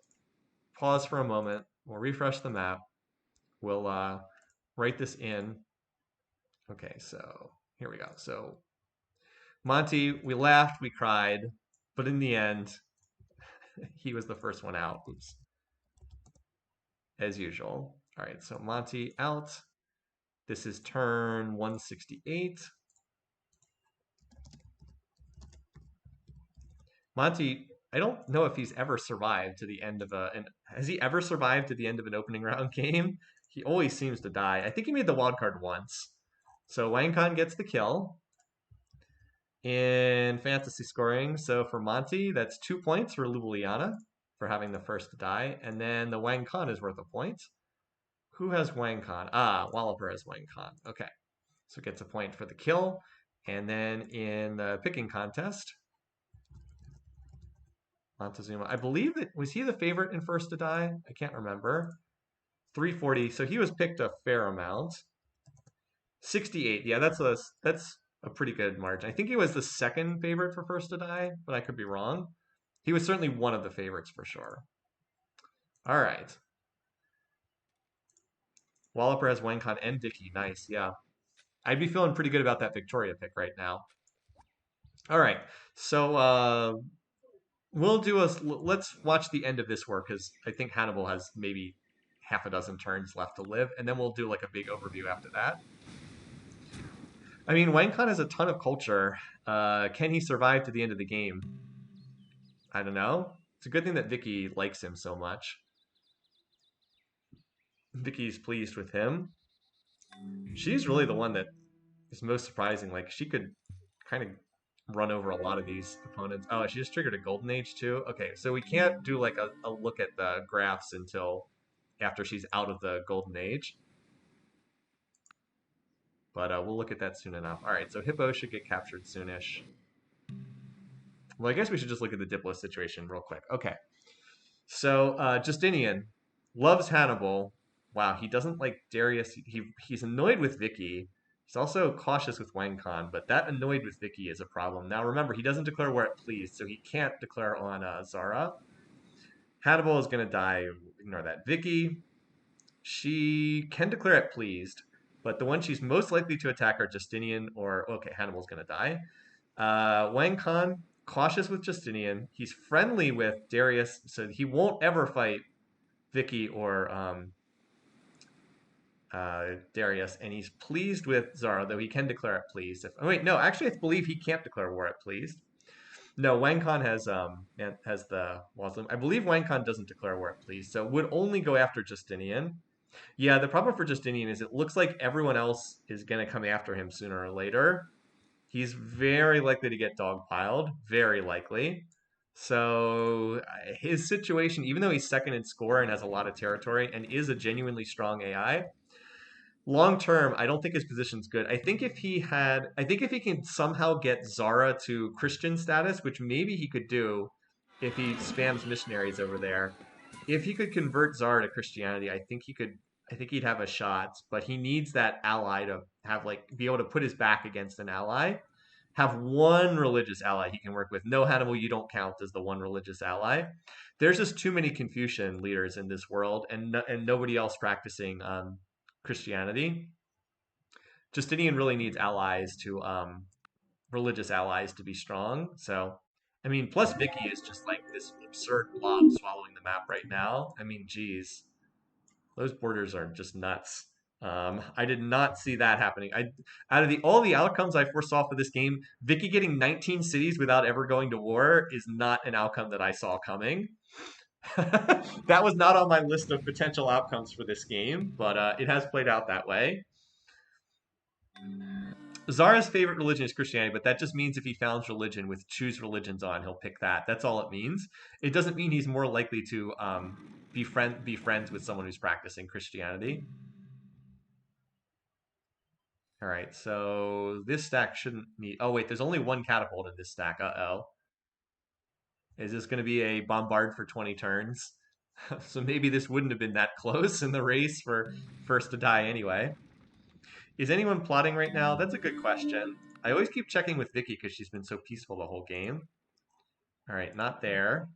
pause for a moment. We'll refresh the map. We'll write this in. Okay, so here we go. So Monty, we laughed, we cried, but in the end, he was the first one out. Oops. As usual. All right, so Monty out. This is turn 168. Monty, I don't know if he's ever survived to the end of has he ever survived to the end of an opening round game? He always seems to die. I think he made the wild card once. So Wang Khan gets the kill in fantasy scoring. So for Monty, that's 2 points for Ljubljana. for having the first to die. And then the Wang Khan is worth a point. Who has Wang Khan? Ah, Walloper has Wang Khan. Okay. So gets a point for the kill. And then in the picking contest, Montezuma, I believe that, was he the favorite in first to die? I can't remember. 340, so he was picked a fair amount. 68, yeah, that's a pretty good margin. I think he was the second favorite for first to die, but I could be wrong. He was certainly one of the favorites for sure. All right. Walloper has Wang Khan and Dickey. Nice, yeah. I'd be feeling pretty good about that Victoria pick right now. All right, so we'll do let's watch the end of this work because I think Hannibal has maybe half a dozen turns left to live, and then we'll do like a big overview after that. I mean, Wang Khan has a ton of culture. Can he survive to the end of the game? I don't know. It's a good thing that Vicky likes him so much. Vicky's pleased with him. She's really the one that is most surprising. Like, she could kind of run over a lot of these opponents. Oh, she just triggered a Golden Age too? Okay, so we can't do like a look at the graphs until after she's out of the Golden Age. But we'll look at that soon enough. All right, so Hippo should get captured soonish. Well, I guess we should just look at the Diplo situation real quick. Okay, so Justinian loves Hannibal. Wow, he doesn't like Darius. He's annoyed with Vicky. He's also cautious with Wang Khan, but that annoyed with Vicky is a problem. Now remember, he doesn't declare war at pleased, so he can't declare on Zara. Hannibal is going to die. Ignore that. Vicky, she can declare at pleased, but the one she's most likely to attack are Justinian or, okay, Hannibal's going to die. Wang Khan, cautious with Justinian. He's friendly with Darius, so he won't ever fight Vicky or Darius, and he's pleased with Zara, though he can declare it pleased. Oh, wait, no, actually, I believe he can't declare war at pleased. No, Wang Khan has the Muslim. I believe Wang Khan doesn't declare war at pleased, so would only go after Justinian. Yeah, the problem for Justinian is it looks like everyone else is going to come after him sooner or later. He's very likely to get dogpiled, very likely. So his situation, even though he's second in score and has a lot of territory and is a genuinely strong AI, long term, I don't think his position's good. I think if he can somehow get Zara to Christian status, which maybe he could do if he spams missionaries over there, if he could convert Zara to Christianity, I think he'd have a shot, but he needs that ally to have like be able to put his back against an ally. Have one religious ally he can work with. No, Hannibal, you don't count as the one religious ally. There's just too many Confucian leaders in this world, and nobody else practicing Christianity. Justinian really needs allies to religious allies to be strong. So, I mean, plus Vicky is just like this absurd blob swallowing the map right now. I mean, geez, those borders are just nuts. I did not see that happening. Out of all the outcomes I foresaw for this game, Vicky getting 19 cities without ever going to war is not an outcome that I saw coming. That was not on my list of potential outcomes for this game, but it has played out that way. Zara's favorite religion is Christianity, but that just means if he founds religion with choose religions on, he'll pick that. That's all it means. It doesn't mean he's more likely to be friends with someone who's practicing Christianity. All right, so this stack shouldn't need. Oh wait, there's only one catapult in this stack. Uh-oh. Is this going to be a bombard for 20 turns? So maybe this wouldn't have been that close in the race for first to die anyway. Is anyone plotting right now? That's a good question. I always keep checking with Vicky because she's been so peaceful the whole game. All right, not there.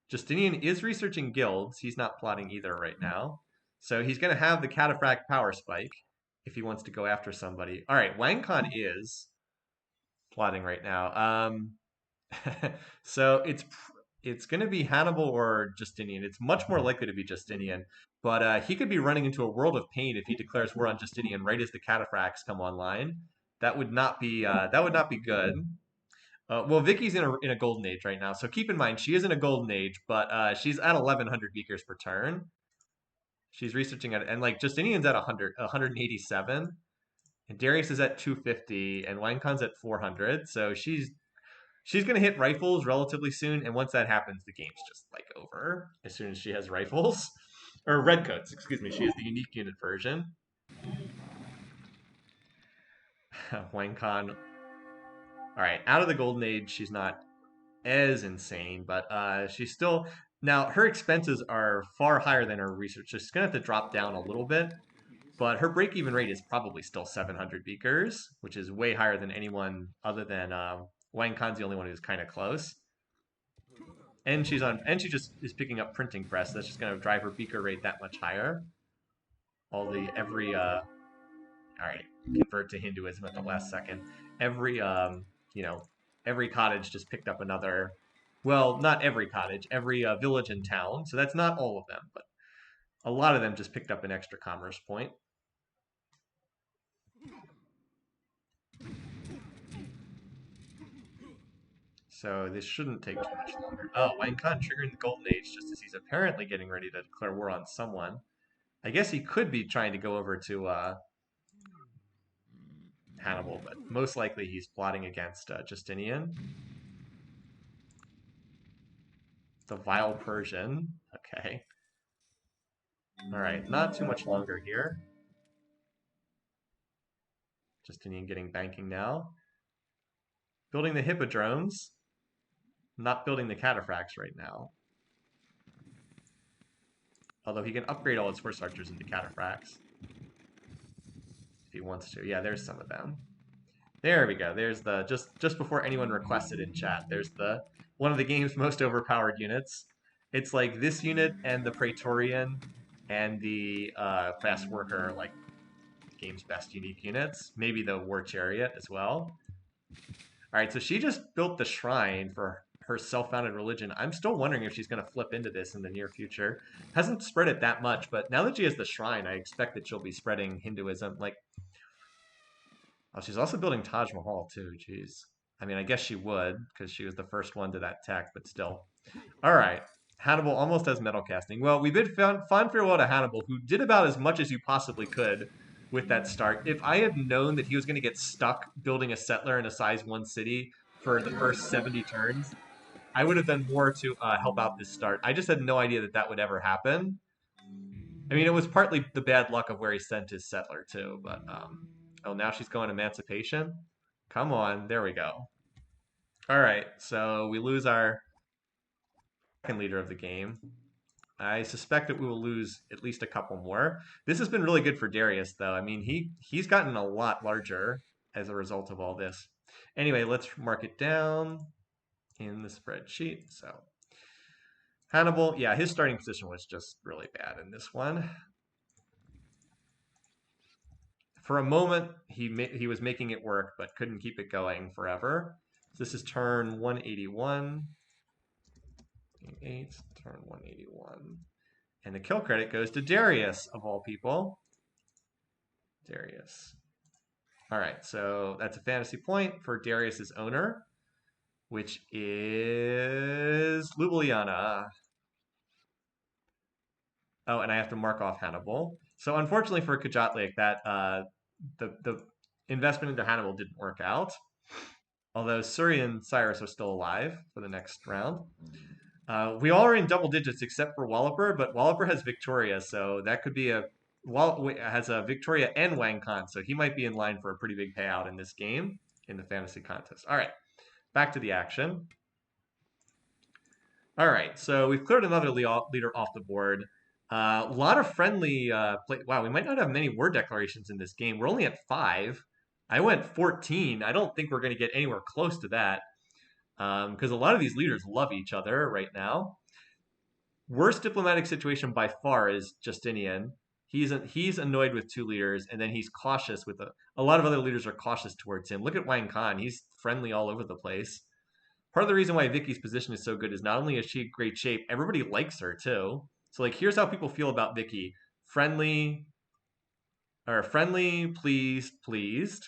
Justinian is researching guilds. He's not plotting either right now. So he's going to have the cataphract power spike if he wants to go after somebody. All right, Wang Khan is plotting right now. So it's going to be Hannibal or Justinian. It's much more likely to be Justinian, but he could be running into a world of pain if he declares war on Justinian right as the cataphracts come online. That would not be good. Well, Vicky's in a golden age right now, so keep in mind she is in a golden age, but she's at 1100 beakers per turn. She's researching it, and like Justinian's at 187, and Darius is at 250, and Wang Khan's at 400. So she's going to hit rifles relatively soon, and once that happens, the game's just like over as soon as she has rifles. Or redcoats, excuse me. She has the unique unit version. Wang Khan. All right, out of the Golden Age, she's not as insane, but she's still now her expenses are far higher than her research. So she's gonna have to drop down a little bit, but her break-even rate is probably still 700 beakers, which is way higher than anyone other than Wang Khan's the only one who's kind of close. And she just is picking up printing press. That's just gonna drive her beaker rate that much higher. All right, convert to Hinduism at the last second. Every you know, every cottage just picked up another. Well, not every cottage, every village and town. So that's not all of them, but a lot of them just picked up an extra commerce point. So this shouldn't take too much longer. Oh, Wang Khan triggering the Golden Age just as he's apparently getting ready to declare war on someone. I guess he could be trying to go over to Hannibal, but most likely he's plotting against Justinian. The vile Persian. Okay. All right, not too much longer here. Justinian getting banking now. Building the hippodromes. Not building the cataphracts right now. Although he can upgrade all his horse archers into cataphracts. If he wants to. Yeah, there's some of them. There we go. There's the just before anyone requested in chat. There's the one of the game's most overpowered units. It's like this unit and the Praetorian and the fast worker, like the game's best unique units. Maybe the war chariot as well. All right, so she just built the shrine for her self-founded religion. I'm still wondering if she's going to flip into this in the near future. Hasn't spread it that much, but now that she has the shrine, I expect that she'll be spreading Hinduism. Like, oh, she's also building Taj Mahal too. Jeez. I mean, I guess she would because she was the first one to that tech, but still. All right. Hannibal almost has metal casting. Well, we bid fond farewell to Hannibal, who did about as much as you possibly could with that start. If I had known that he was going to get stuck building a settler in a size 1 city for the first 70 turns, I would have done more to help out this start. I just had no idea that that would ever happen. I mean, it was partly the bad luck of where he sent his settler too, but oh, now she's going Emancipation. Come on, there we go. All right, so we lose our second leader of the game. I suspect that we will lose at least a couple more. This has been really good for Darius, though. I mean, he's gotten a lot larger as a result of all this. Anyway, let's mark it down in the spreadsheet. So Hannibal, yeah, his starting position was just really bad in this one. For a moment, he was making it work, but couldn't keep it going forever. So this is turn 181. 8, turn 181. And the kill credit goes to Darius, of all people. Darius. All right, so that's a fantasy point for Darius's owner, which is Ljubljana. Oh, and I have to mark off Hannibal. So unfortunately for Kajatlik, that the investment into Hannibal didn't work out. Although Suri and Cyrus are still alive for the next round. We all are in double digits except for Walloper, but Walloper has Victoria, so that could be has a Victoria and Wang Khan, so he might be in line for a pretty big payout in this game in the fantasy contest. All right, back to the action. All right, so we've cleared another leader off the board. A lot of friendly play. Wow, we might not have many word declarations in this game. We're only at 5. I went 14. I don't think we're going to get anywhere close to that because a lot of these leaders love each other right now. Worst diplomatic situation by far is Justinian. He's annoyed with 2 leaders, and then he's cautious with a lot of other leaders are cautious towards him. Look at Wang Khan; he's friendly all over the place. Part of the reason why Vicky's position is so good is not only is she in great shape, everybody likes her too. So like, here's how people feel about Vicky: friendly, pleased, pleased.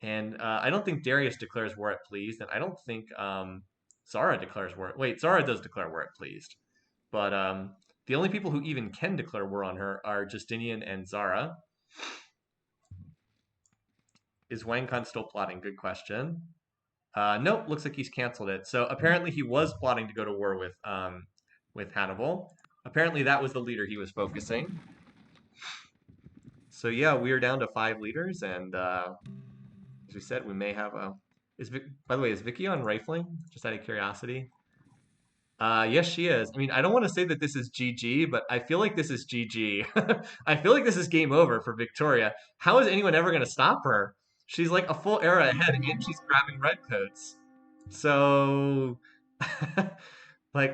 And I don't think Darius declares war at pleased, and I don't think Zara declares war. Wait, Zara does declare war at pleased. But the only people who even can declare war on her are Justinian and Zara. Is Wang Khan still plotting? Good question. Nope, looks like he's canceled it. So apparently he was plotting to go to war with Hannibal. Apparently that was the leader he was focusing. So yeah, we are down to 5 leaders, and as we said, we may have a. By the way, is Vicky on rifling? Just out of curiosity. Yes, she is. I mean, I don't want to say that this is GG, but I feel like this is GG. I feel like this is game over for Victoria. How is anyone ever going to stop her? She's like a full era ahead, and she's grabbing redcoats. So, I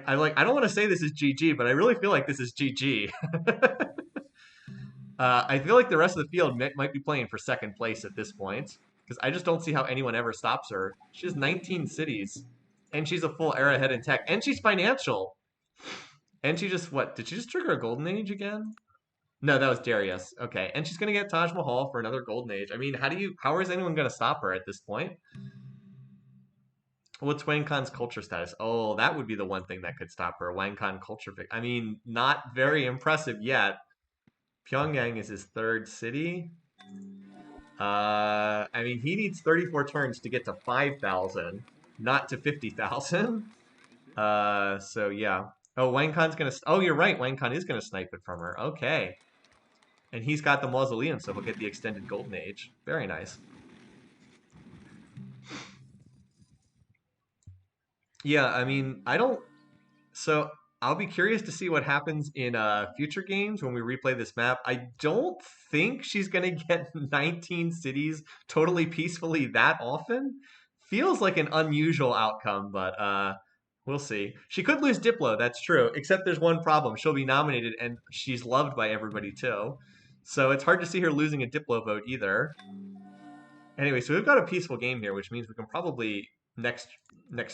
don't want to say this is GG, but I really feel like this is GG. I feel like the rest of the field might be playing for second place at this point because I just don't see how anyone ever stops her. She has 19 cities, and she's a full era ahead in tech, and she's financial. And she just what? Did she just trigger a golden age again? No, that was Darius. Okay, and she's gonna get Taj Mahal for another golden age. I mean, how is anyone gonna stop her at this point? What's Wang Khan's culture status? Oh, that would be the one thing that could stop her. Wang Khan culture pick. I mean, not very impressive yet. Pyongyang is his third city. I mean, he needs 34 turns to get to 5,000, not to 50,000. So yeah. Oh, Wang Khan's gonna. Oh, you're right. Wang Khan is gonna snipe it from her. Okay. And he's got the mausoleum, so he'll get the extended golden age. Very nice. Yeah, I mean, I don't. So I'll be curious to see what happens in future games when we replay this map. I don't think she's gonna get 19 cities totally peacefully that often. Feels like an unusual outcome, but we'll see. She could lose Diplo, that's true. Except there's one problem. She'll be nominated and she's loved by everybody too. So it's hard to see her losing a Diplo vote either. Anyway, so we've got a peaceful game here, which means we can probably next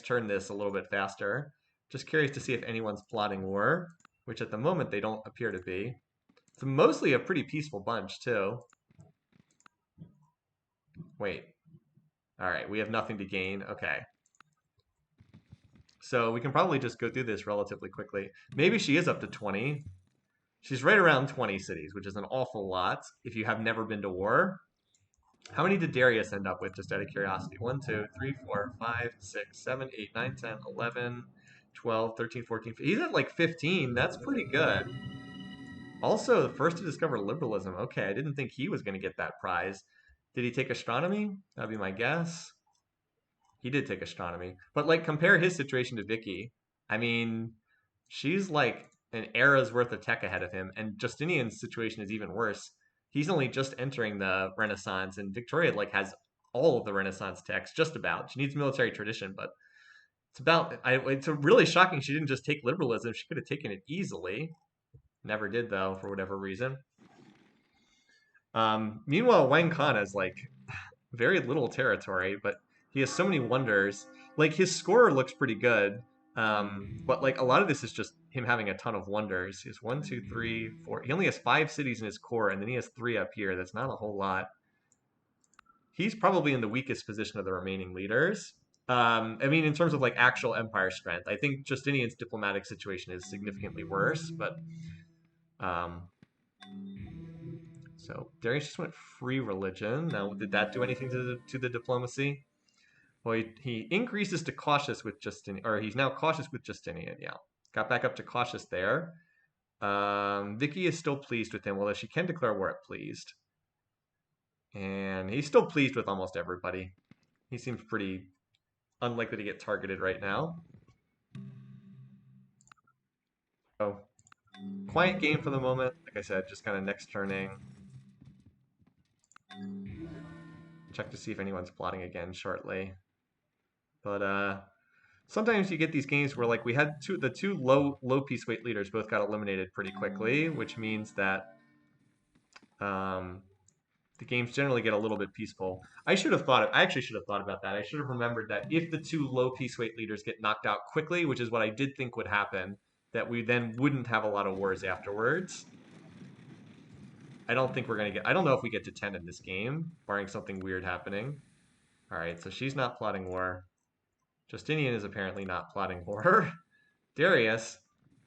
turn this a little bit faster. Just curious to see if anyone's plotting war, which at the moment they don't appear to be. It's mostly a pretty peaceful bunch too. Wait. All right, we have nothing to gain. Okay. So we can probably just go through this relatively quickly. Maybe she is up to 20. She's right around 20 cities, which is an awful lot if you have never been to war. How many did Darius end up with, just out of curiosity? 1, 2, 3, 4, 5, 6, 7, 8, 9, 10, 11, 12, 13, 14. He's at like 15. That's pretty good. Also, the first to discover liberalism. Okay, I didn't think he was going to get that prize. Did he take astronomy? That'd be my guess. He did take astronomy. But like compare his situation to Vicky. I mean, she's like an era's worth of tech ahead of him, and Justinian's situation is even worse. He's only just entering the Renaissance, and Victoria like has all of the Renaissance techs, just about. She needs military tradition, but it's really shocking she didn't just take liberalism. She could have taken it easily. Never did though, for whatever reason. Meanwhile, Wang Khan has like very little territory, but he has so many wonders. Like his score looks pretty good, but like a lot of this is just him having a ton of wonders. He has 1, 2, 3, 4. He only has 5 cities in his core, and then he has 3 up here. That's not a whole lot. He's probably in the weakest position of the remaining leaders. I mean, in terms of like actual empire strength, I think Justinian's diplomatic situation is significantly worse. But so Darius just went free religion. Now, did that do anything to the diplomacy? Well, he increases to cautious with Justinian, or he's now cautious with Justinian. Yeah, got back up to cautious there. Vicky is still pleased with him, although she can declare war at pleased. And he's still pleased with almost everybody. He seems pretty unlikely to get targeted right now. So, quiet game for the moment. Like I said, just kind of next turning. Check to see if anyone's plotting again shortly. But sometimes you get these games where like we had the two low piece weight leaders both got eliminated pretty quickly, which means that the games generally get a little bit peaceful. I actually should have thought about that. I should have remembered that if the two low piece weight leaders get knocked out quickly, which is what I did think would happen, that we then wouldn't have a lot of wars afterwards. I don't think we're gonna get. I don't know if we get to 10 in this game, barring something weird happening. All right, so she's not plotting war. Justinian is apparently not plotting war. Darius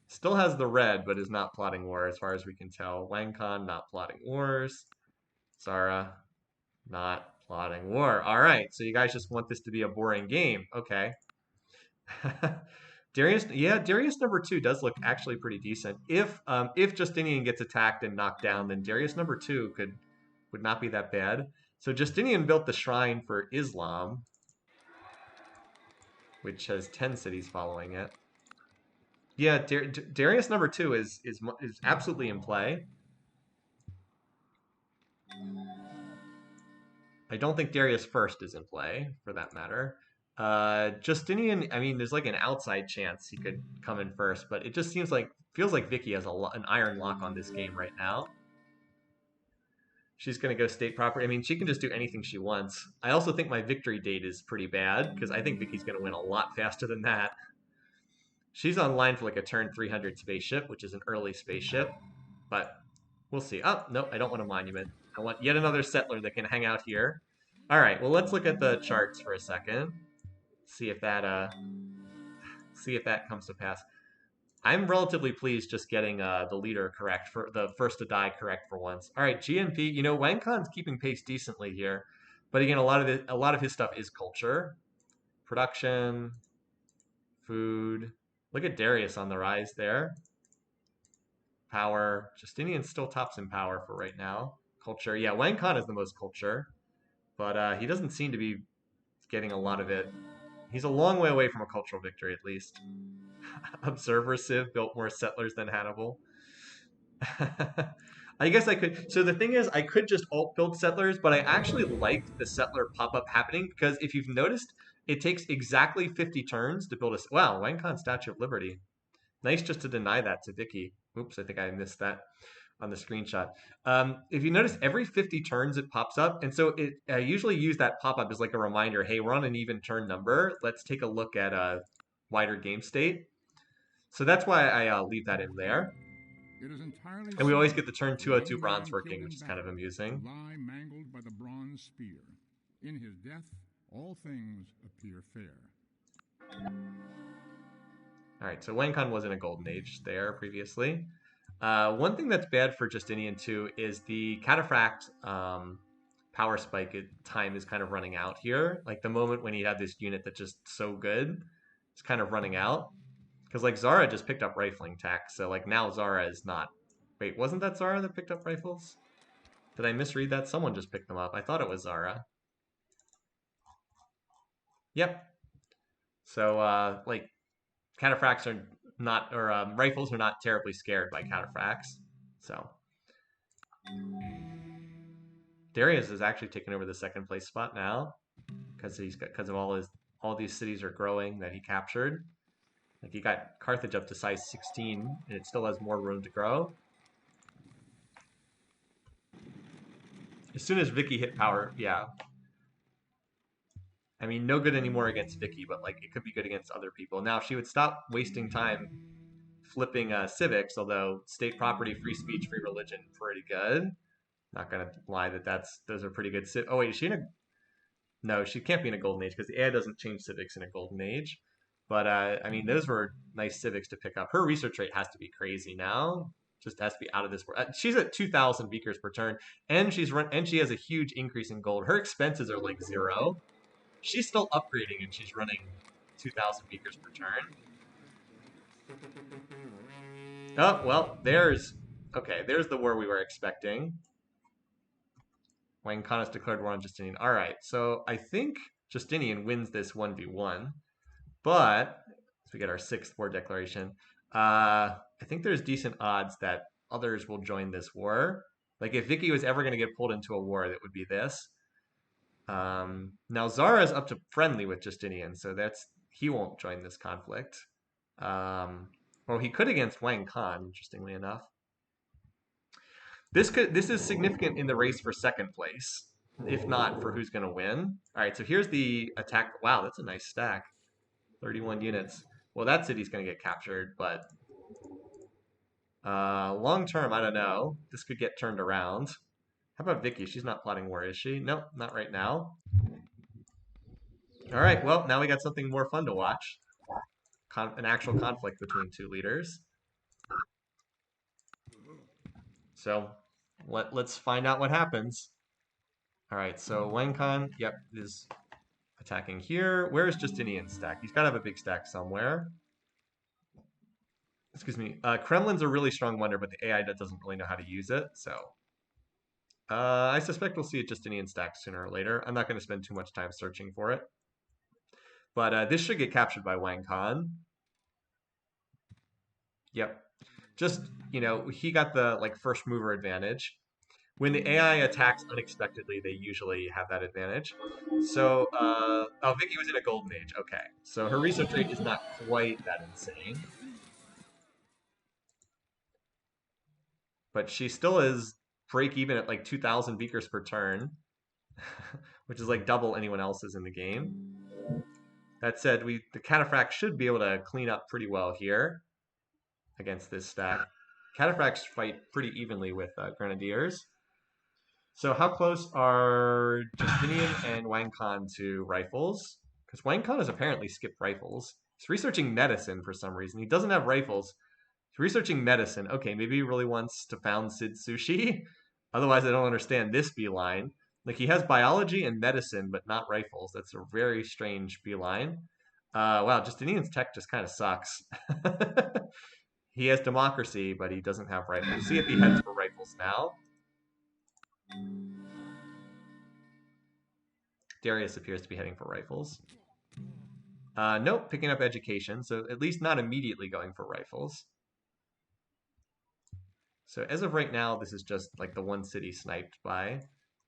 still has the red, but is not plotting war as far as we can tell. Wang Khan not plotting wars. Zara not Plotting war. All right, so you guys just want this to be a boring game. Okay. Darius, yeah, Darius number 2 does look actually pretty decent. If Justinian gets attacked and knocked down, then Darius number 2 would not be that bad. So Justinian built the shrine for Islam, which has 10 cities following it. Yeah, Darius number 2 is absolutely in play. I don't think Darius first is in play, for that matter. Justinian, I mean, there's like an outside chance he could come in first, but it just feels like Vicky has an iron lock on this game right now. She's going to go state property. I mean, she can just do anything she wants. I also think my victory date is pretty bad because I think Vicky's going to win a lot faster than that. She's online for like a turn 300 spaceship, which is an early spaceship, but we'll see. Oh, no, I don't want a monument. I want yet another settler that can hang out here. All right, well, let's look at the charts for a second. See if that comes to pass. I'm relatively pleased just getting the leader correct for the first to die correct for once. All right, GNP. You know, Wang Khan's keeping pace decently here, but again, a lot of his stuff is culture, production, food. Look at Darius on the rise there. Power. Justinian still tops in power for right now. Culture. Yeah, Wang Khan is the most culture, but he doesn't seem to be getting a lot of it. He's a long way away from a cultural victory, at least. Observer Civ built more settlers than Hannibal. I guess I could. So the thing is, I could just alt build settlers, but I actually liked the settler pop up happening because if you've noticed, it takes exactly 50 turns to build a. Wow, Wang Khan Statue of Liberty. Nice just to deny that to Vicky. Oops, I think I missed that on the screenshot. If you notice, every 50 turns it pops up, and so I usually use that pop up as like a reminder. Hey, we're on an even turn number. Let's take a look at a wider game state. So that's why I leave that in there. And we always get the turn 202 bronze working, which is kind of amusing. Lie mangled by the bronze spear. In his death, all things appear fair. All right, so Wang Khan was in a golden age there previously. One thing that's bad for Justinian too is the cataphract power spike time is kind of running out here. Like the moment when he had this unit that's just so good, it's kind of running out. Because like Zara just picked up rifling tech, so like now Zara is not. Wait, wasn't that Zara that picked up rifles? Did I misread that? Someone just picked them up. I thought it was Zara. Yep. So like cataphracts are not, or rifles are not terribly scared by cataphracts. So Darius is actually taking over the second place spot now because of all these cities are growing that he captured. Like he got Carthage up to size 16, and it still has more room to grow. As soon as Vicky hit power, yeah. I mean, no good anymore against Vicky, but like it could be good against other people. Now, if she would stop wasting time flipping civics, although state property, free speech, free religion, pretty good. Not gonna lie those are pretty good. Oh wait, is she in a? No, she can't be in a golden age because the AI doesn't change civics in a golden age. But I mean, those were nice civics to pick up. Her research rate has to be crazy now. Just has to be out of this world. She's at 2,000 beakers per turn, and she has a huge increase in gold. Her expenses are like 0. She's still upgrading, and she's running 2,000 beakers per turn. Oh well, there's the war we were expecting. Wang Khan has declared war on Justinian. All right, so I think Justinian wins this 1v1. But as we get our 6th war declaration, I think there's decent odds that others will join this war. Like if Vicky was ever going to get pulled into a war, that would be this. Now Zara's up to friendly with Justinian, so he won't join this conflict. Well, he could against Wang Khan, interestingly enough. This is significant in the race for second place, if not for who's going to win. All right, so here's the attack. Wow, that's a nice stack. 31 units. Well, that city's going to get captured, but long term, I don't know. This could get turned around. How about Vicky? She's not plotting war, is she? Nope, not right now. All right, well, now we got something more fun to watch. An actual conflict between two leaders. So let's find out what happens. All right, so Wangkon, yep, is attacking here. Where is Justinian's stack? He's got to have a big stack somewhere. Excuse me. Kremlin's a really strong wonder, but the AI doesn't really know how to use it. So I suspect we'll see a Justinian stack sooner or later. I'm not going to spend too much time searching for it. But this should get captured by Wang Khan. Yep. Just, he got the first mover advantage. When the AI attacks unexpectedly, they usually have that advantage. So, oh, Vicky was in a golden age. Okay. So her research rate is not quite that insane. But she still is break even at like 2,000 beakers per turn, which is like double anyone else's in the game. That said, the Cataphract should be able to clean up pretty well here against this stack. Cataphracts fight pretty evenly with Grenadiers. So how close are Justinian and Wang Khan to rifles? Because Wang Khan has apparently skipped rifles. He's researching medicine for some reason. He doesn't have rifles. He's researching medicine. Okay, maybe he really wants to found Sid Sushi. Otherwise, I don't understand this beeline. Like he has biology and medicine, but not rifles. That's a very strange beeline. Wow, Justinian's tech just kind of sucks. He has democracy, but he doesn't have rifles. See if he heads for rifles now. Darius appears to be heading for rifles. Nope, picking up education, so at least not immediately going for rifles. So as of right now, this is just like the one city sniped by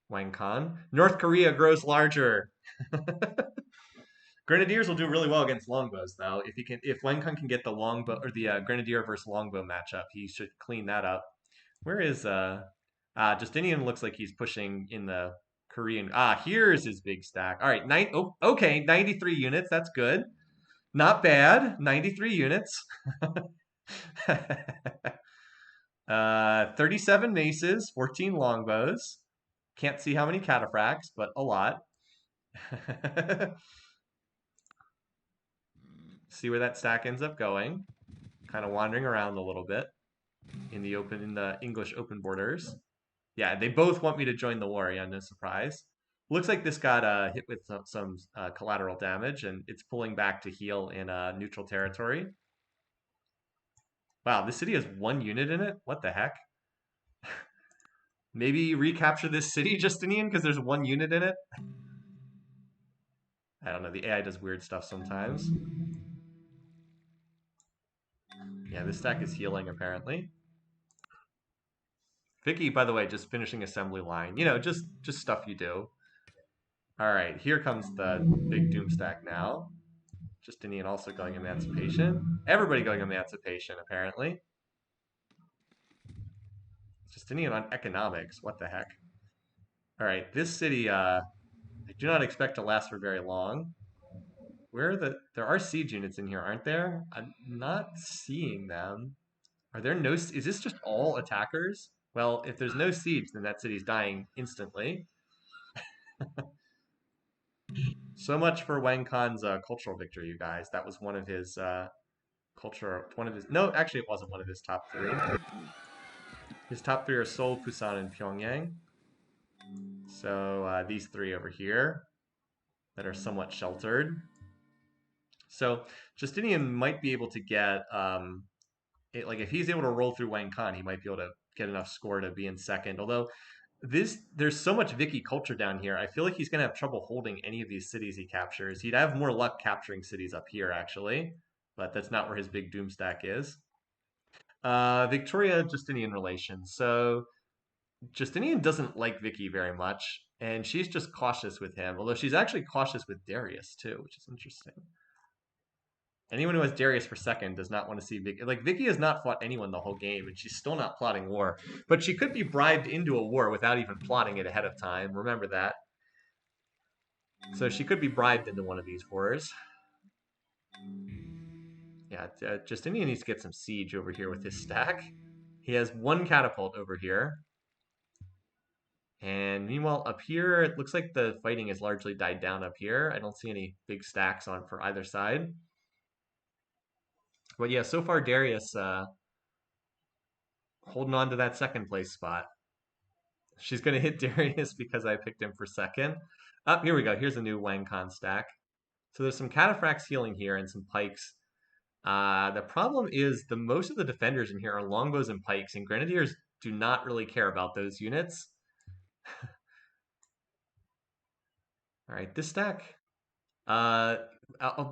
Wang Khan. North Korea grows larger. Grenadiers will do really well against longbows, though. If Wang Khan can get the longbow or the Grenadier versus longbow matchup, he should clean that up. Where is Justinian? Looks like he's pushing in the Korean. Here's his big stack. All right, okay, 93 units. That's good. Not bad. 93 units. 37 maces, 14 longbows. Can't see how many cataphracts, but a lot. See where that stack ends up going. Kind of wandering around a little bit in the English open borders. Yeah, they both want me to join the war. Yeah, no surprise. Looks like this got hit with some collateral damage, and it's pulling back to heal in neutral territory. Wow, this city has one unit in it? What the heck? Maybe recapture this city, Justinian, because there's one unit in it? I don't know. The AI does weird stuff sometimes. Yeah, this stack is healing, apparently. Vicky, by the way, just finishing assembly line. Just stuff you do. All right, here comes the big doom stack now. Justinian also going emancipation. Everybody going emancipation, apparently. Justinian on economics. What the heck? All right, this city, I do not expect to last for very long. There are siege units in here, aren't there? I'm not seeing them. Are there no, is this just all attackers? Well, if there's no siege, then that city's dying instantly. So much for Wang Khan's cultural victory, you guys. That was one of his no, actually it wasn't one of his top three. His top three are Seoul, Busan, and Pyongyang. So these three over here that are somewhat sheltered. So Justinian might be able to get like if he's able to roll through Wang Khan, he might be able to get enough score to be in second. Although there's so much Vicky culture down here, I feel like he's gonna have trouble holding any of these cities he captures. He'd have more luck capturing cities up here actually, but that's not where his big doom stack is. Victoria Justinian relations. So Justinian doesn't like Vicky very much, and she's just cautious with him. Although she's actually cautious with Darius too, which is interesting. Anyone who has Darius for second does not want to see Vicky. Like Vicky has not fought anyone the whole game, and she's still not plotting war. But she could be bribed into a war without even plotting it ahead of time. Remember that. So she could be bribed into one of these wars. Yeah, Justinian needs to get some siege over here with his stack. He has one catapult over here. And meanwhile, up here, it looks like the fighting has largely died down up here. I don't see any big stacks on for either side. But yeah, so far Darius holding on to that second place spot. She's going to hit Darius because I picked him for second. Up here we go. Here's a new Wang Con stack. So there's some cataphracts healing here and some pikes. The problem is the most of the defenders in here are longbows and pikes, and grenadiers do not really care about those units. All right, this stack.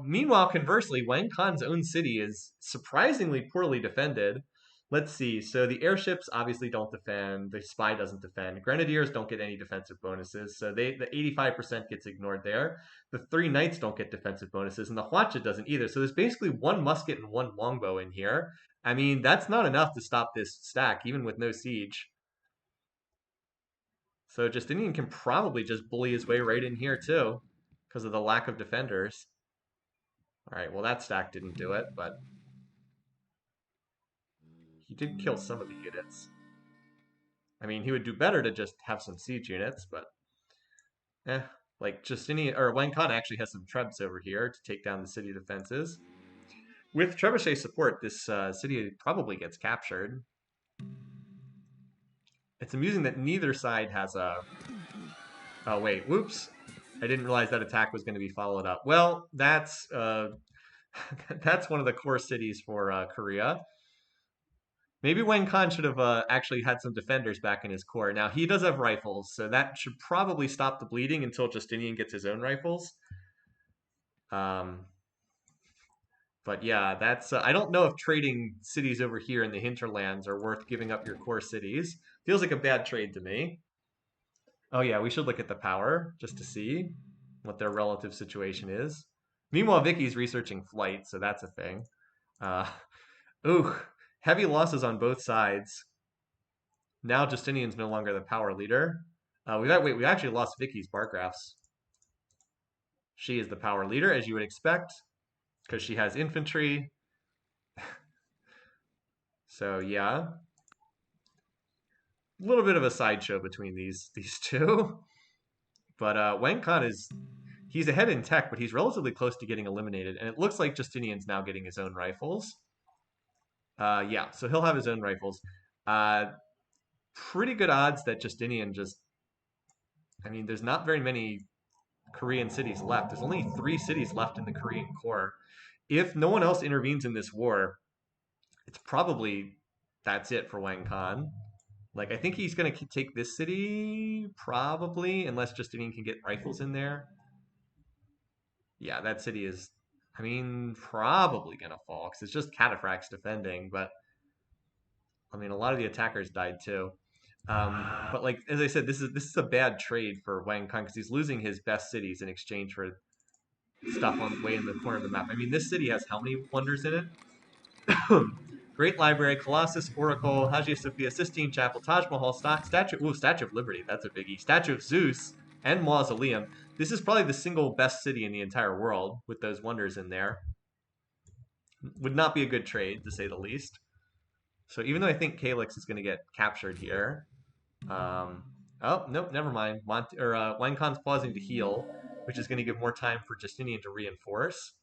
Meanwhile, conversely, Wang Khan's own city is surprisingly poorly defended. Let's see. So the airships obviously don't defend. The spy doesn't defend. Grenadiers don't get any defensive bonuses. So the 85% gets ignored there. The 3 knights don't get defensive bonuses, and the Hwacha doesn't either. So there's basically 1 musket and 1 longbow in here. I mean, that's not enough to stop this stack, even with no siege. So Justinian can probably just bully his way right in here too, because of the lack of defenders. All right, well that stack didn't do it, but he did kill some of the units. I mean, he would do better to just have some siege units, but like Justinian or Wang Khan actually has some trebs over here to take down the city defenses. With trebuchet support, this city probably gets captured. It's amusing that neither side has a. Oh wait, whoops! I didn't realize that attack was going to be followed up. Well, that's that's one of the core cities for Korea. Maybe Wang Khan should have actually had some defenders back in his core. Now, he does have rifles, so that should probably stop the bleeding until Justinian gets his own rifles. But yeah, that's... I don't know if trading cities over here in the hinterlands are worth giving up your core cities. Feels like a bad trade to me. Oh yeah, we should look at the power just to see what their relative situation is. Meanwhile, Vicky's researching flight, so that's a thing. Ooh, heavy losses on both sides. Now Justinian's no longer the power leader. We actually lost Vicky's bar graphs. She is the power leader, as you would expect, because she has infantry. So yeah, a little bit of a sideshow between these two. But Wang Khan he's ahead in tech, but he's relatively close to getting eliminated, and it looks like Justinian's now getting his own rifles. Yeah, so he'll have his own rifles. Pretty good odds that Justinian just... I mean, there's not very many Korean cities left. There's only 3 cities left in the Korean core. If no one else intervenes in this war, it's probably... that's it for Wang Khan. Like, I think he's going to take this city, probably, unless Justinian can get rifles in there. Yeah, that city is, I mean, probably going to fall, because it's just cataphracts defending, but, I mean, a lot of the attackers died too. But like as I said, this is a bad trade for Wang Khan because he's losing his best cities in exchange for stuff on way in the corner of the map. I mean, this city has how many wonders in it? Great Library, Colossus, Oracle, Hagia Sophia, Sistine Chapel, Taj Mahal, Statue of Liberty, that's a biggie, Statue of Zeus, and Mausoleum. This is probably the single best city in the entire world with those wonders in there. Would not be a good trade, to say the least. So even though I think Calyx is going to get captured here, oh, nope, never mind. Wang Khan's pausing to heal, which is going to give more time for Justinian to reinforce.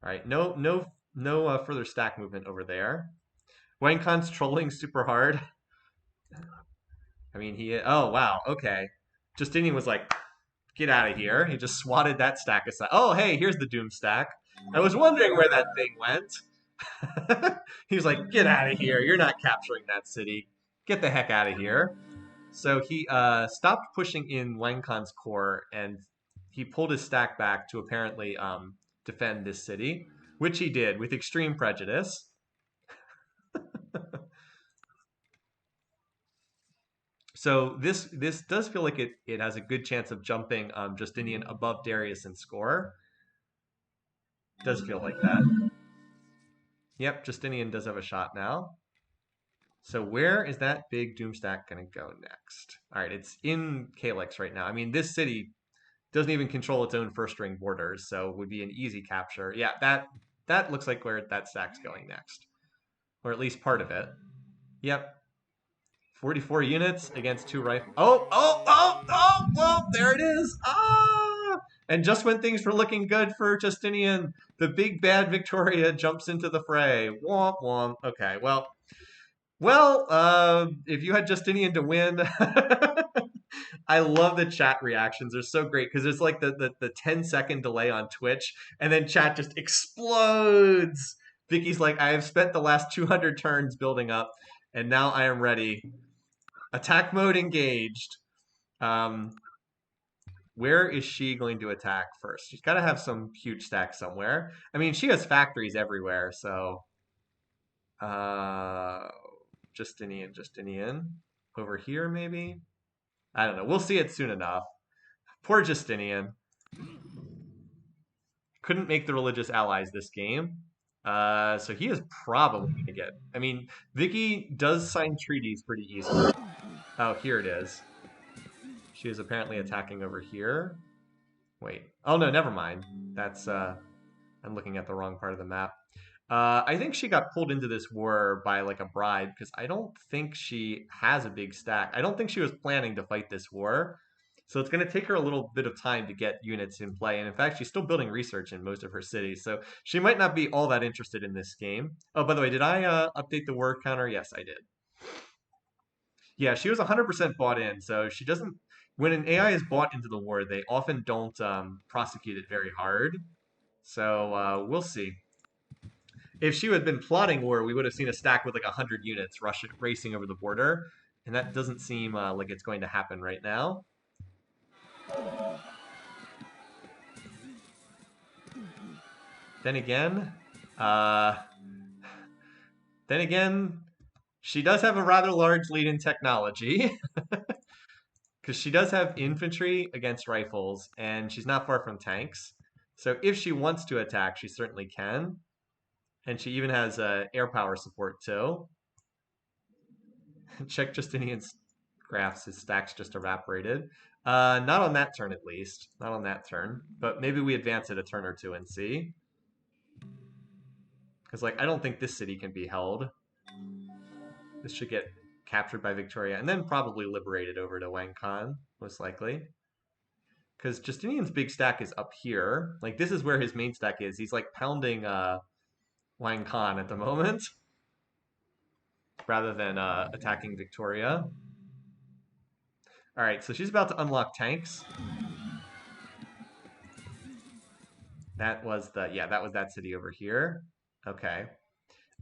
All right, no further stack movement over there. Wang Khan's trolling super hard. I mean, oh, wow, okay. Justinian was like, get out of here. He just swatted that stack aside. Oh, hey, here's the Doom stack. I was wondering where that thing went. He was like, get out of here. You're not capturing that city. Get the heck out of here. So he stopped pushing in Wang Khan's core, and he pulled his stack back to apparently defend this city, which he did with extreme prejudice. So this does feel like it has a good chance of jumping Justinian above Darius in score. Does feel like that. Yep, Justinian does have a shot now. So where is that big Doom stack going to go next? All right, it's in Calyx right now. I mean, this city doesn't even control its own first ring borders, so it would be an easy capture. Yeah, that looks like where that stack's going next. Or at least part of it. Yep. 44 units against 2 rifles. Oh, there it is. Ah! And just when things were looking good for Justinian, the big bad Victoria jumps into the fray. Womp womp. Okay, well, Well, if you had Justinian to win, I love the chat reactions. They're so great because there's like the 10-second delay on Twitch, and then chat just explodes. Vicky's like, I have spent the last 200 turns building up, and now I am ready. Attack mode engaged. Um, where is she going to attack first? She's got to have some huge stack somewhere. I mean, she has factories everywhere, so uh, Justinian. Over here, maybe? I don't know. We'll see it soon enough. Poor Justinian. Couldn't make the religious allies this game. So he is probably going to get. I mean, Vicky does sign treaties pretty easily. Oh, here it is. She is apparently attacking over here. Wait. Oh, no, never mind. That's. I'm looking at the wrong part of the map. I think she got pulled into this war by like a bribe because I don't think she has a big stack. I don't think she was planning to fight this war. So it's going to take her a little bit of time to get units in play. And in fact, she's still building research in most of her cities. So she might not be all that interested in this game. Oh, by the way, did I update the war counter? Yes, I did. Yeah, she was 100% bought in. So she doesn't. When an AI is bought into the war, they often don't prosecute it very hard. So we'll see. If she had been plotting war, we would have seen a stack with like 100 units racing over the border, and that doesn't seem like it's going to happen right now. Then again, uh, then again, she does have a rather large lead in technology because she does have infantry against rifles, and she's not far from tanks. So if she wants to attack, she certainly can, and she even has air power support too. Check Justinian's graphs. His stacks just evaporated. Not on that turn, at least. Not on that turn. But maybe we advance it a turn or two and see. Because, like, I don't think this city can be held. This should get captured by Victoria and then probably liberated over to Wang Khan, most likely. Because Justinian's big stack is up here. Like, this is where his main stack is. He's, like, pounding Wang Khan at the moment rather than attacking Victoria. All right, so she's about to unlock tanks. That was that was that city over here. Okay.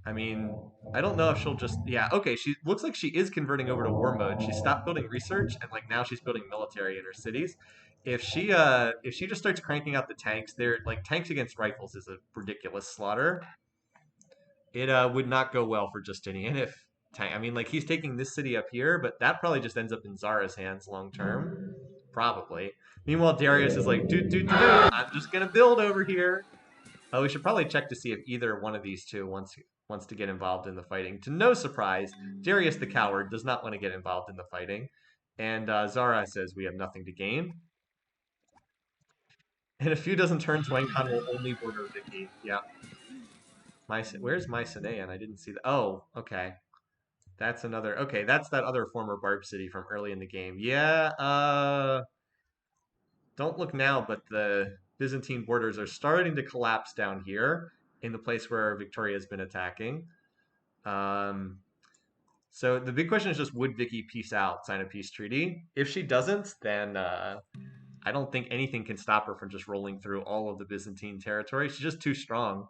I mean, I don't know if she'll just okay, she looks like she is converting over to war mode. She stopped building research and like now she's building military in her cities. If she just starts cranking out the tanks, they're like tanks against rifles is a ridiculous slaughter. It would not go well for Justinian if tank I mean like he's taking this city up here, but that probably just ends up in Zara's hands long term. Probably. Meanwhile, Darius is like, dude, I'm just gonna build over here. We should probably check to see if either one of these two wants to get involved in the fighting. To no surprise, Darius the coward does not want to get involved in the fighting, and Zara says we have nothing to gain. In a few dozen turns, Wang Khan will only border Vicky. Yeah. Where's my Sedan? I didn't see that. Oh, okay. That's another. Okay, that's that other former Barb city from early in the game. Yeah. Don't look now, but the Byzantine borders are starting to collapse down here in the place where Victoria has been attacking. So the big question is just would Vicky peace out, sign a peace treaty? If she doesn't, then I don't think anything can stop her from just rolling through all of the Byzantine territory. She's just too strong.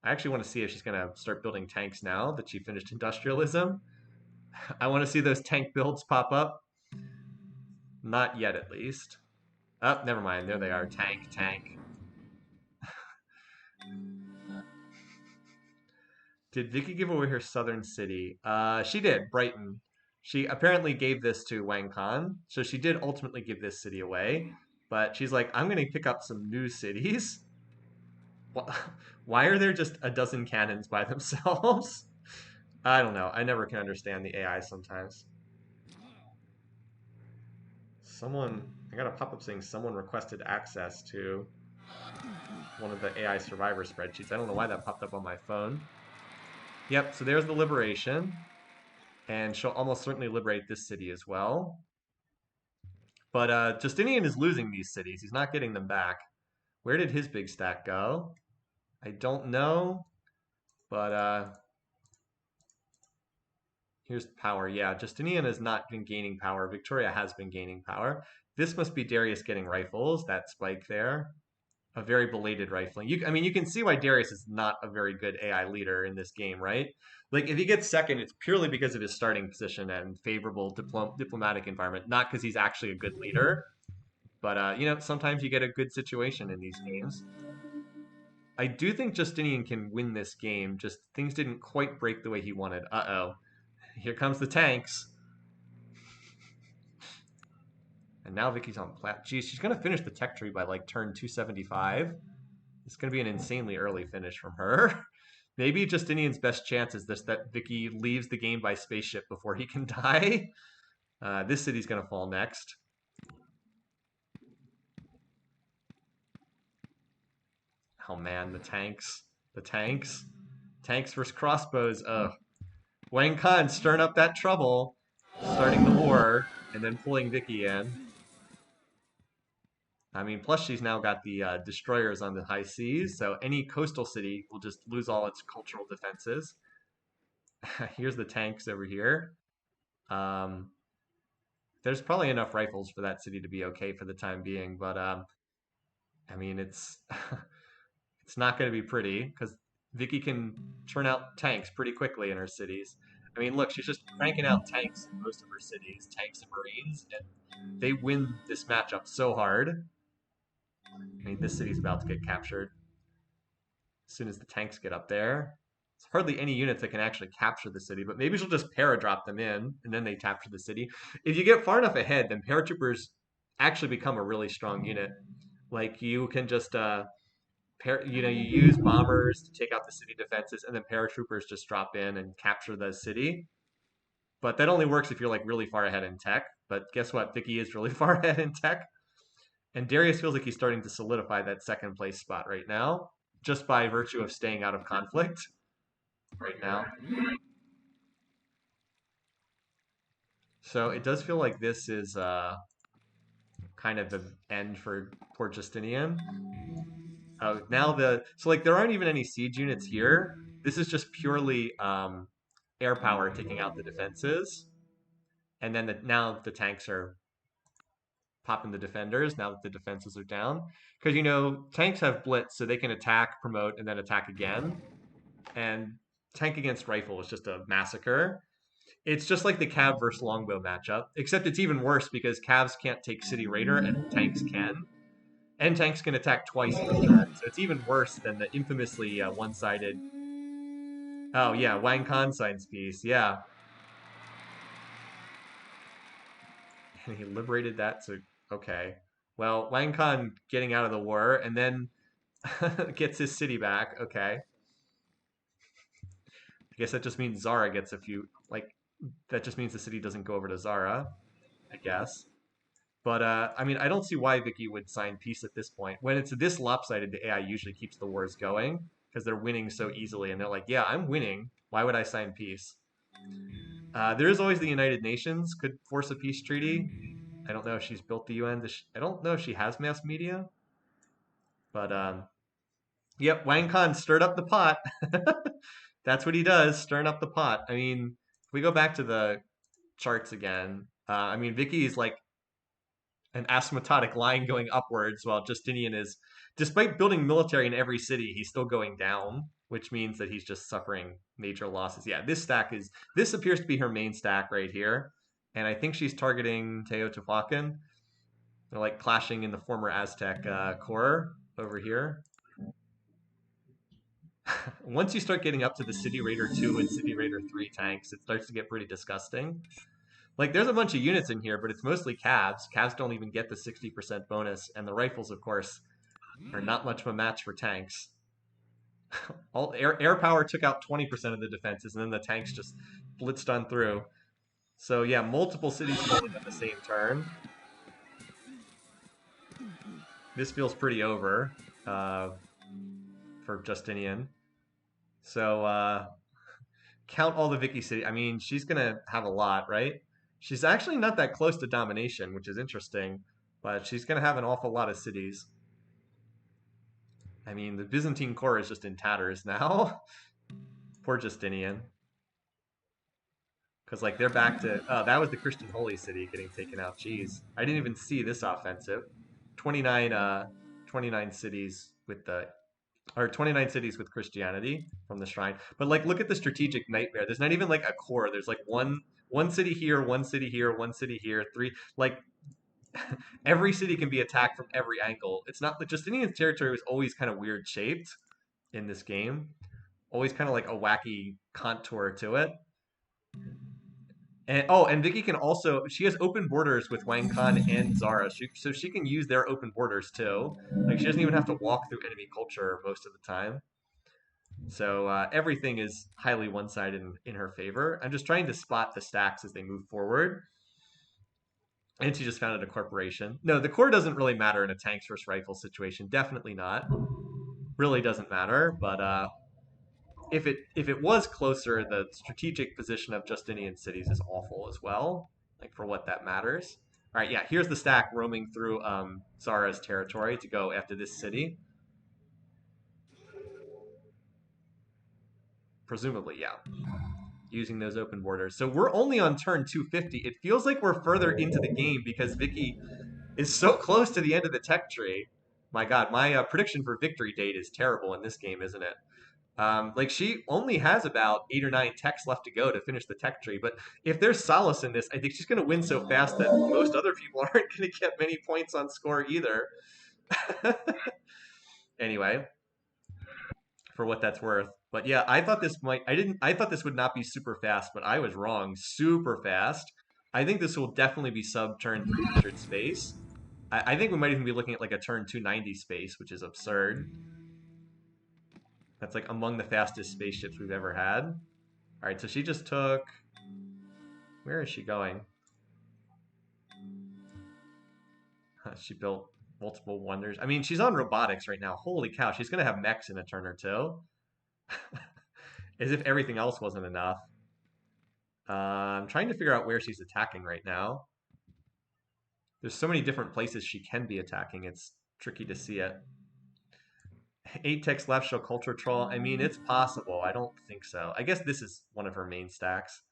I actually want to see if she's going to start building tanks now that she finished industrialism. I want to see those tank builds pop up. Not yet, at least. Oh, never mind. There they are. Tank. Did Vicky give away her southern city? She did, Brighton. She apparently gave this to Wang Khan, so she did ultimately give this city away. But she's like, I'm going to pick up some new cities. Why are there just a dozen cannons by themselves? I don't know. I never can understand the AI sometimes. I got a pop up saying someone requested access to one of the AI survivor spreadsheets. I don't know why that popped up on my phone. Yep, so there's the liberation. And she'll almost certainly liberate this city as well. But Justinian is losing these cities. He's not getting them back. Where did his big stack go? I don't know. But Here's power. Yeah, Justinian has not been gaining power. Victoria has been gaining power. This must be Darius getting rifles. That spike there. A very belated rifling. I mean, you can see why Darius is not a very good AI leader in this game, right? Like, if he gets second, it's purely because of his starting position and favorable diplomatic environment, not because he's actually a good leader. But, sometimes you get a good situation in these games. I do think Justinian can win this game, just things didn't quite break the way he wanted. Uh-oh. Here comes the tanks. And now Vicky's on plat. Geez, she's going to finish the tech tree by like turn 275. It's going to be an insanely early finish from her. Maybe Justinian's best chance is this that Vicky leaves the game by spaceship before he can die. This city's going to fall next. Oh man, the tanks. The tanks. Tanks versus crossbows. Ugh. Wang Khan stirring up that trouble, starting the war, and then pulling Vicky in. I mean, plus she's now got the destroyers on the high seas, so any coastal city will just lose all its cultural defenses. Here's the tanks over here. Um, there's probably enough rifles for that city to be okay for the time being, but I mean, it's it's not going to be pretty because Vicky can turn out tanks pretty quickly in her cities. I mean, look, she's just cranking out tanks in most of her cities, tanks and marines, and they win this matchup so hard. I mean, this city's about to get captured as soon as the tanks get up there. There's hardly any units that can actually capture the city, but maybe she'll just paradrop them in and then they capture the city. If you get far enough ahead, then paratroopers actually become a really strong unit. Like you can just you use bombers to take out the city defenses, and then paratroopers just drop in and capture the city. But that only works if you're like really far ahead in tech. But guess what? Vicky is really far ahead in tech. And Darius feels like he's starting to solidify that second place spot right now, just by virtue of staying out of conflict right now. So it does feel like this is kind of the end for poor Justinian. So like there aren't even any siege units here. This is just purely air power taking out the defenses, and then now the tanks are popping the defenders now that the defenses are down. Because tanks have blitz, so they can attack, promote, and then attack again. And tank against rifle is just a massacre. It's just like the Cav versus Longbow matchup, except it's even worse because Cavs can't take City Raider and tanks can. And tanks can attack twice per turn, so it's even worse than the infamously one-sided. Oh yeah, Wang Khan signs peace. Yeah, and he liberated that. So okay, well Wang Khan getting out of the war and then gets his city back. Okay, I guess that just means Zara gets a few. Like that just means the city doesn't go over to Zara. I guess. But I mean, I don't see why Vicky would sign peace at this point. When it's this lopsided, the AI usually keeps the wars going because they're winning so easily, and they're like, "Yeah, I'm winning. Why would I sign peace?" There is always the United Nations could force a peace treaty. I don't know if she's built the UN. I don't know if she has mass media, but yep, Wang Khan stirred up the pot. That's what he does, stirring up the pot. I mean, if we go back to the charts again, I mean, Vicky is like an asymptotic line going upwards, while Justinian is, despite building military in every city, he's still going down, which means that he's just suffering major losses. Yeah, this appears to be her main stack right here, and I think she's targeting Teotihuacan. They're like clashing in the former Aztec core over here. Once you start getting up to the City Raider 2 and City Raider 3 tanks, it starts to get pretty disgusting. Like, there's a bunch of units in here, but it's mostly Cavs. Cavs don't even get the 60% bonus, and the rifles, of course, are not much of a match for tanks. All air power took out 20% of the defenses, and then the tanks just blitzed on through. So yeah, multiple cities falling at the same turn. This feels pretty over for Justinian. So count all the Vicky city. I mean, she's gonna have a lot, right? She's actually not that close to domination, which is interesting, but she's gonna have an awful lot of cities. I mean, the Byzantine core is just in tatters now. Poor Justinian. because like they're back to oh, that was the Christian Holy City getting taken out. Jeez, I didn't even see this offensive. 29 29 cities with the or 29 cities with Christianity from the shrine. But like look at the strategic nightmare. There's not even like a core. There's like one city here, one city here, one city here, three like every city can be attacked from every angle. It's not Justinian's territory was always kind of weird shaped in this game. Always kind of like a wacky contour to it. And oh, and Vicky can also she has open borders with Wang Khan and Zara, so she can use their open borders too. Like she doesn't even have to walk through enemy culture most of the time. So everything is highly one-sided in her favor. I'm just trying to spot the stacks as they move forward. And she just founded a corporation. No, the core doesn't really matter in a tanks versus rifle situation. Definitely not. Really doesn't matter. But if it was closer, the strategic position of Justinian cities is awful as well. Like for what that matters. All right, yeah. Here's the stack roaming through Zara's territory to go after this city. Presumably, yeah. Using those open borders. So we're only on turn 250. It feels like we're further into the game because Vicky is so close to the end of the tech tree. My God, my prediction for victory date is terrible in this game, isn't it? Like she only has about 8 or 9 techs left to go to finish the tech tree. But if there's solace in this, I think she's going to win so fast that most other people aren't going to get many points on score either. Anyway, for what that's worth. But yeah, I thought this might. I thought this would not be super fast, but I was wrong. Super fast. I think this will definitely be sub turn 300 space. I think we might even be looking at like a turn 290 space, which is absurd. That's like among the fastest spaceships we've ever had. All right, so she just took. Where is she going? She built multiple wonders. I mean, she's on robotics right now. Holy cow, she's gonna have mechs in a turn or two. As if everything else wasn't enough. I'm trying to figure out where she's attacking right now. There's so many different places she can be attacking. It's tricky to see it. 8 techs left show culture troll. I mean, it's possible. I don't think so. I guess this is one of her main stacks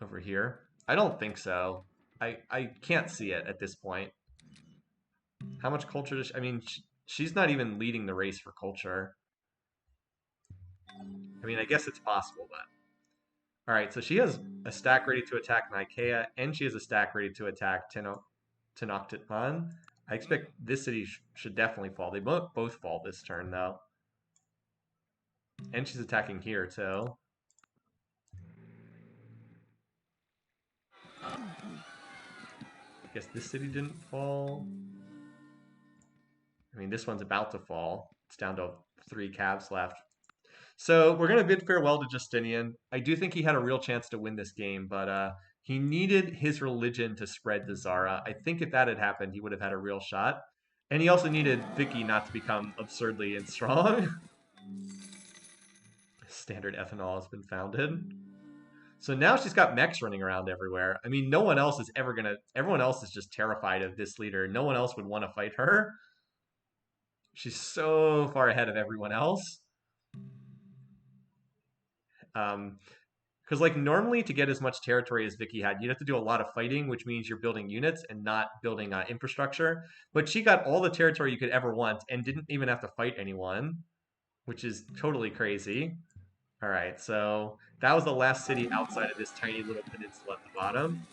over here. I don't think so. I can't see it at this point. How much culture does she, I mean, she's not even leading the race for culture. I mean, I guess it's possible, but. All right, so she has a stack ready to attack Nikea, and she has a stack ready to attack Tenochtitlan. I expect this city should definitely fall. They both fall this turn, though. And she's attacking here, too. I guess this city didn't fall. I mean, this one's about to fall. It's down to 3 cabs left. So we're going to bid farewell to Justinian. I do think he had a real chance to win this game, but he needed his religion to spread to Zara. I think if that had happened, he would have had a real shot. And he also needed Vicky not to become absurdly and strong. Standard ethanol has been founded. So now she's got mechs running around everywhere. I mean, no one else is ever going to... Everyone else is just terrified of this leader. No one else would want to fight her. She's so far ahead of everyone else. Because like normally to get as much territory as Vicky had, you'd have to do a lot of fighting, which means you're building units and not building infrastructure. But she got all the territory you could ever want and didn't even have to fight anyone, which is totally crazy. All right, so that was the last city outside of this tiny little peninsula at the bottom.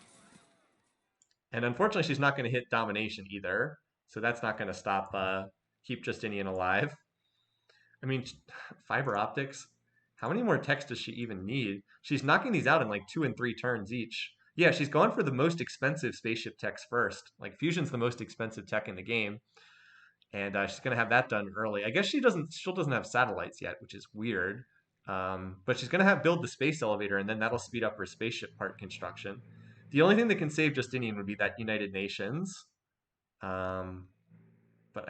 And unfortunately, she's not going to hit domination either. So that's not going to stop keep Justinian alive. I mean, fiber optics. How many more techs does she even need? She's knocking these out in like 2 and 3 turns each. Yeah, she's gone for the most expensive spaceship techs first. Like Fusion's the most expensive tech in the game, and she's gonna have that done early. I guess she still doesn't have satellites yet, which is weird. But she's gonna have build the space elevator, and then that'll speed up her spaceship part construction. The only thing that can save Justinian would be that United Nations. But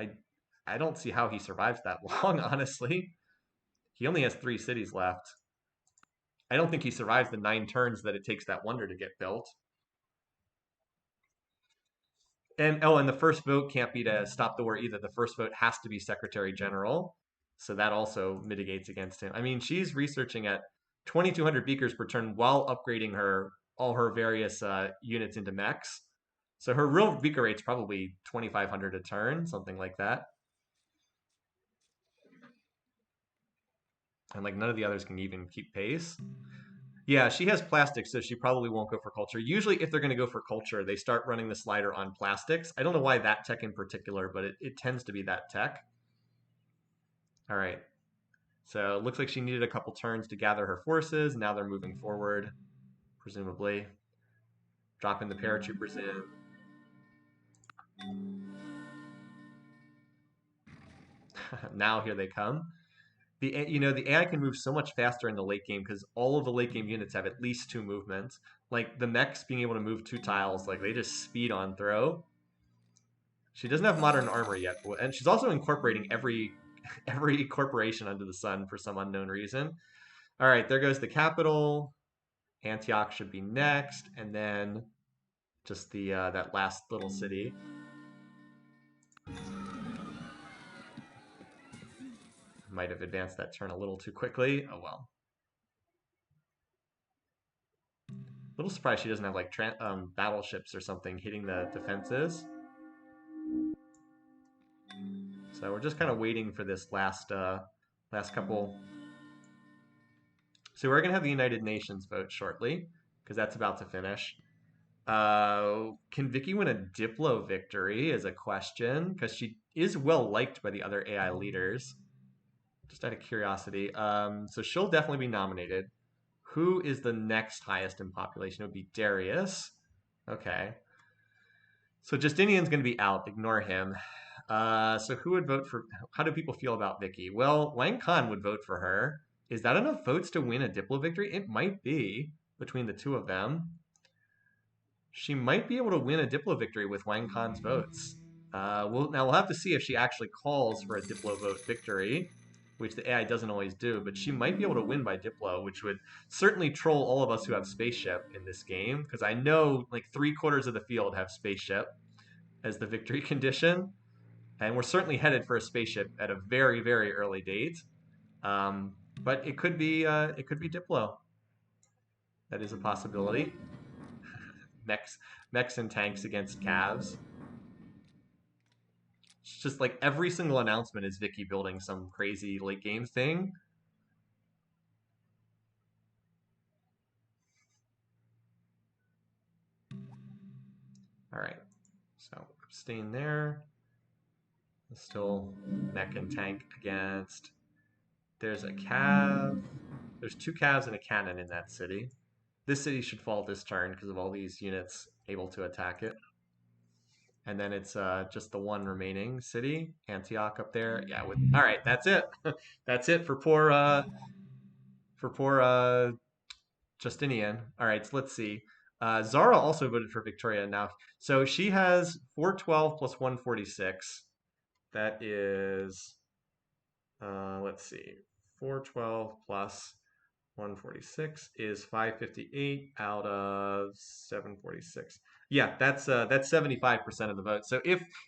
I don't see how he survives that long, honestly. He only has 3 cities left. I don't think he survives the 9 turns that it takes that wonder to get built. And the first vote can't be to stop the war either. The first vote has to be Secretary General. So that also mitigates against him. I mean, she's researching at 2,200 beakers per turn while upgrading all her various units into mechs. So her real beaker rate's probably 2,500 a turn, something like that. And like none of the others can even keep pace. Yeah, she has plastics, so she probably won't go for culture. Usually, if they're going to go for culture, they start running the slider on plastics. I don't know why that tech in particular, but it tends to be that tech. All right. So it looks like she needed a couple turns to gather her forces. Now they're moving forward, presumably. Dropping the paratroopers in. Now here they come. The AI can move so much faster in the late game because all of the late game units have at least 2 movements. Like the mechs being able to move 2 tiles, like they just speed on throw. She doesn't have modern armor yet, and she's also incorporating every corporation under the sun for some unknown reason. All right, there goes the capital. Antioch should be next, and then just the that last little city. Might have advanced that turn a little too quickly. Oh well. A little surprised she doesn't have like battleships or something hitting the defenses. So we're just kind of waiting for this last couple. So we're gonna have the United Nations vote shortly because that's about to finish. Can Vicky win a Diplo victory is a question because she is well liked by the other AI leaders. Just out of curiosity. So she'll definitely be nominated. Who is the next highest in population? It would be Darius. Okay. So Justinian's going to be out. Ignore him. So who would vote for? How do people feel about Vicky? Well, Wang Khan would vote for her. Is that enough votes to win a Diplo victory? It might be between the two of them. She might be able to win a Diplo victory with Wang Khan's votes. We'll have to see if she actually calls for a Diplo vote victory, which the AI doesn't always do. But she might be able to win by Diplo, which would certainly troll all of us who have spaceship in this game, because I know like 3/4 of the field have spaceship as the victory condition, and we're certainly headed for a spaceship at a very very early date. But it could be Diplo. That is a possibility. Mechs and tanks against calves. It's just like every single announcement is Vicky building some crazy late game thing. All right, so staying there. Still mech and tank against. There's a cav. There's 2 calves and a cannon in that city. This city should fall this turn because of all these units able to attack it. And then it's just the one remaining city, Antioch up there. Yeah. All right, that's it. That's it for poor Justinian. All right, so let's see. Zara also voted for Victoria now. So she has 412 plus 146. That is, let's see, 412 plus 146 is 558 out of 746. Yeah, that's 75% of the vote. So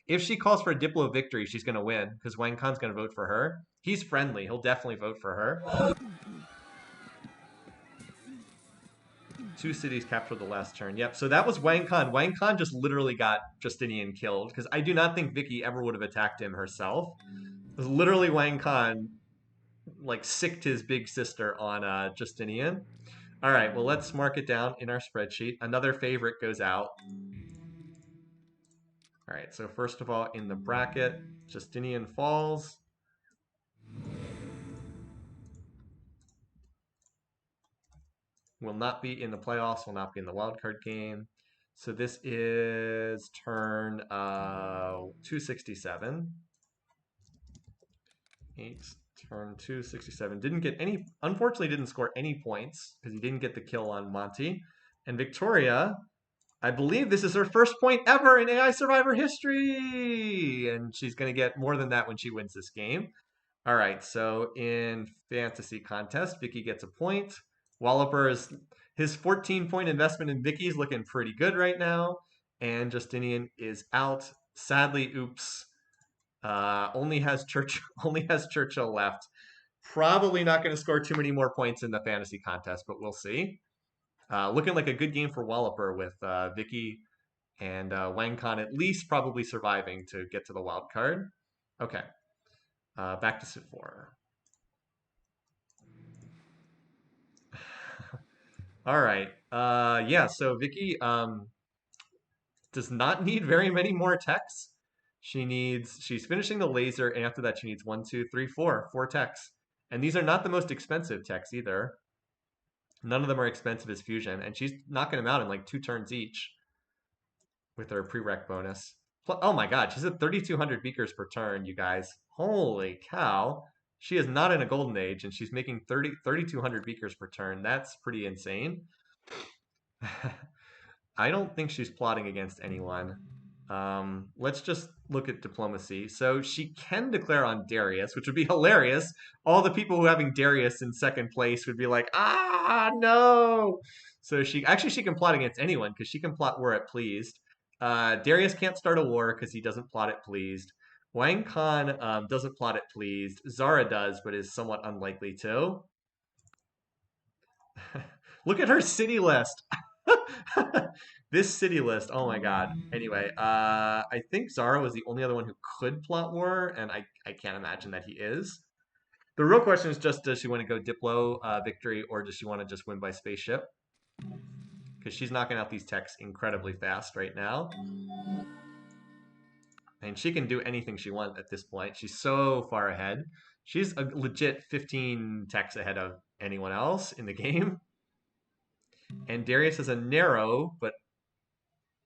if she calls for a Diplo victory, she's going to win because Wang Khan's going to vote for her. He's friendly. He'll definitely vote for her. 2 cities captured the last turn. Yep. So that was Wang Khan. Wang Khan just literally got Justinian killed because I do not think Vicky ever would have attacked him herself. It was literally Wang Khan like sicked his big sister on Justinian. All right, well, let's mark it down in our spreadsheet. Another favorite goes out. All right, so first of all, in the bracket, Justinian falls. Will not be in the playoffs, will not be in the wildcard game. So this is turn 267. 8, turn 267. Didn't get any, unfortunately didn't score any points because he didn't get the kill on Monty. And Victoria, I believe this is her first point ever in AI Survivor history. And she's going to get more than that when she wins this game. All right, so in fantasy contest, Vicky gets a point. His 14-point investment in Vicky is looking pretty good right now. And Justinian is out. Sadly, oops. Only has Churchill left. Probably not going to score too many more points in the fantasy contest, but we'll see. Looking like a good game for Walloper with Vicky and Wang Kan at least probably surviving to get to the wild card. Okay, back to Civ4. All right. Yeah, so Vicky does not need very many more techs. She's finishing the laser, and after that she needs one, two, three, four techs. And these are not the most expensive techs either. None of them are expensive as fusion, and she's knocking them out in like 2 turns each with her prereq bonus. Oh my god, she's at 3,200 beakers per turn, you guys. Holy cow. She is not in a golden age, and she's making 3,200 beakers per turn. That's pretty insane. I don't think she's plotting against anyone. Let's just look at diplomacy. So she can declare on Darius, which would be hilarious. All the people who are having Darius in second place would be like, ah, no. So she can plot against anyone because she can plot war at pleased. Darius can't start a war because he doesn't plot at pleased. Wang Kan doesn't plot at pleased. Zara does, but is somewhat unlikely to. Look at her city list. This city list, oh my god. Anyway, I think Zara was the only other one who could plot war, and I can't imagine that he is. The real question is just, does she want to go Diplo victory, or does she want to just win by spaceship? Because she's knocking out these techs incredibly fast right now. And she can do anything she wants at this point. She's so far ahead. She's a legit 15 techs ahead of anyone else in the game. And Darius is a narrow, but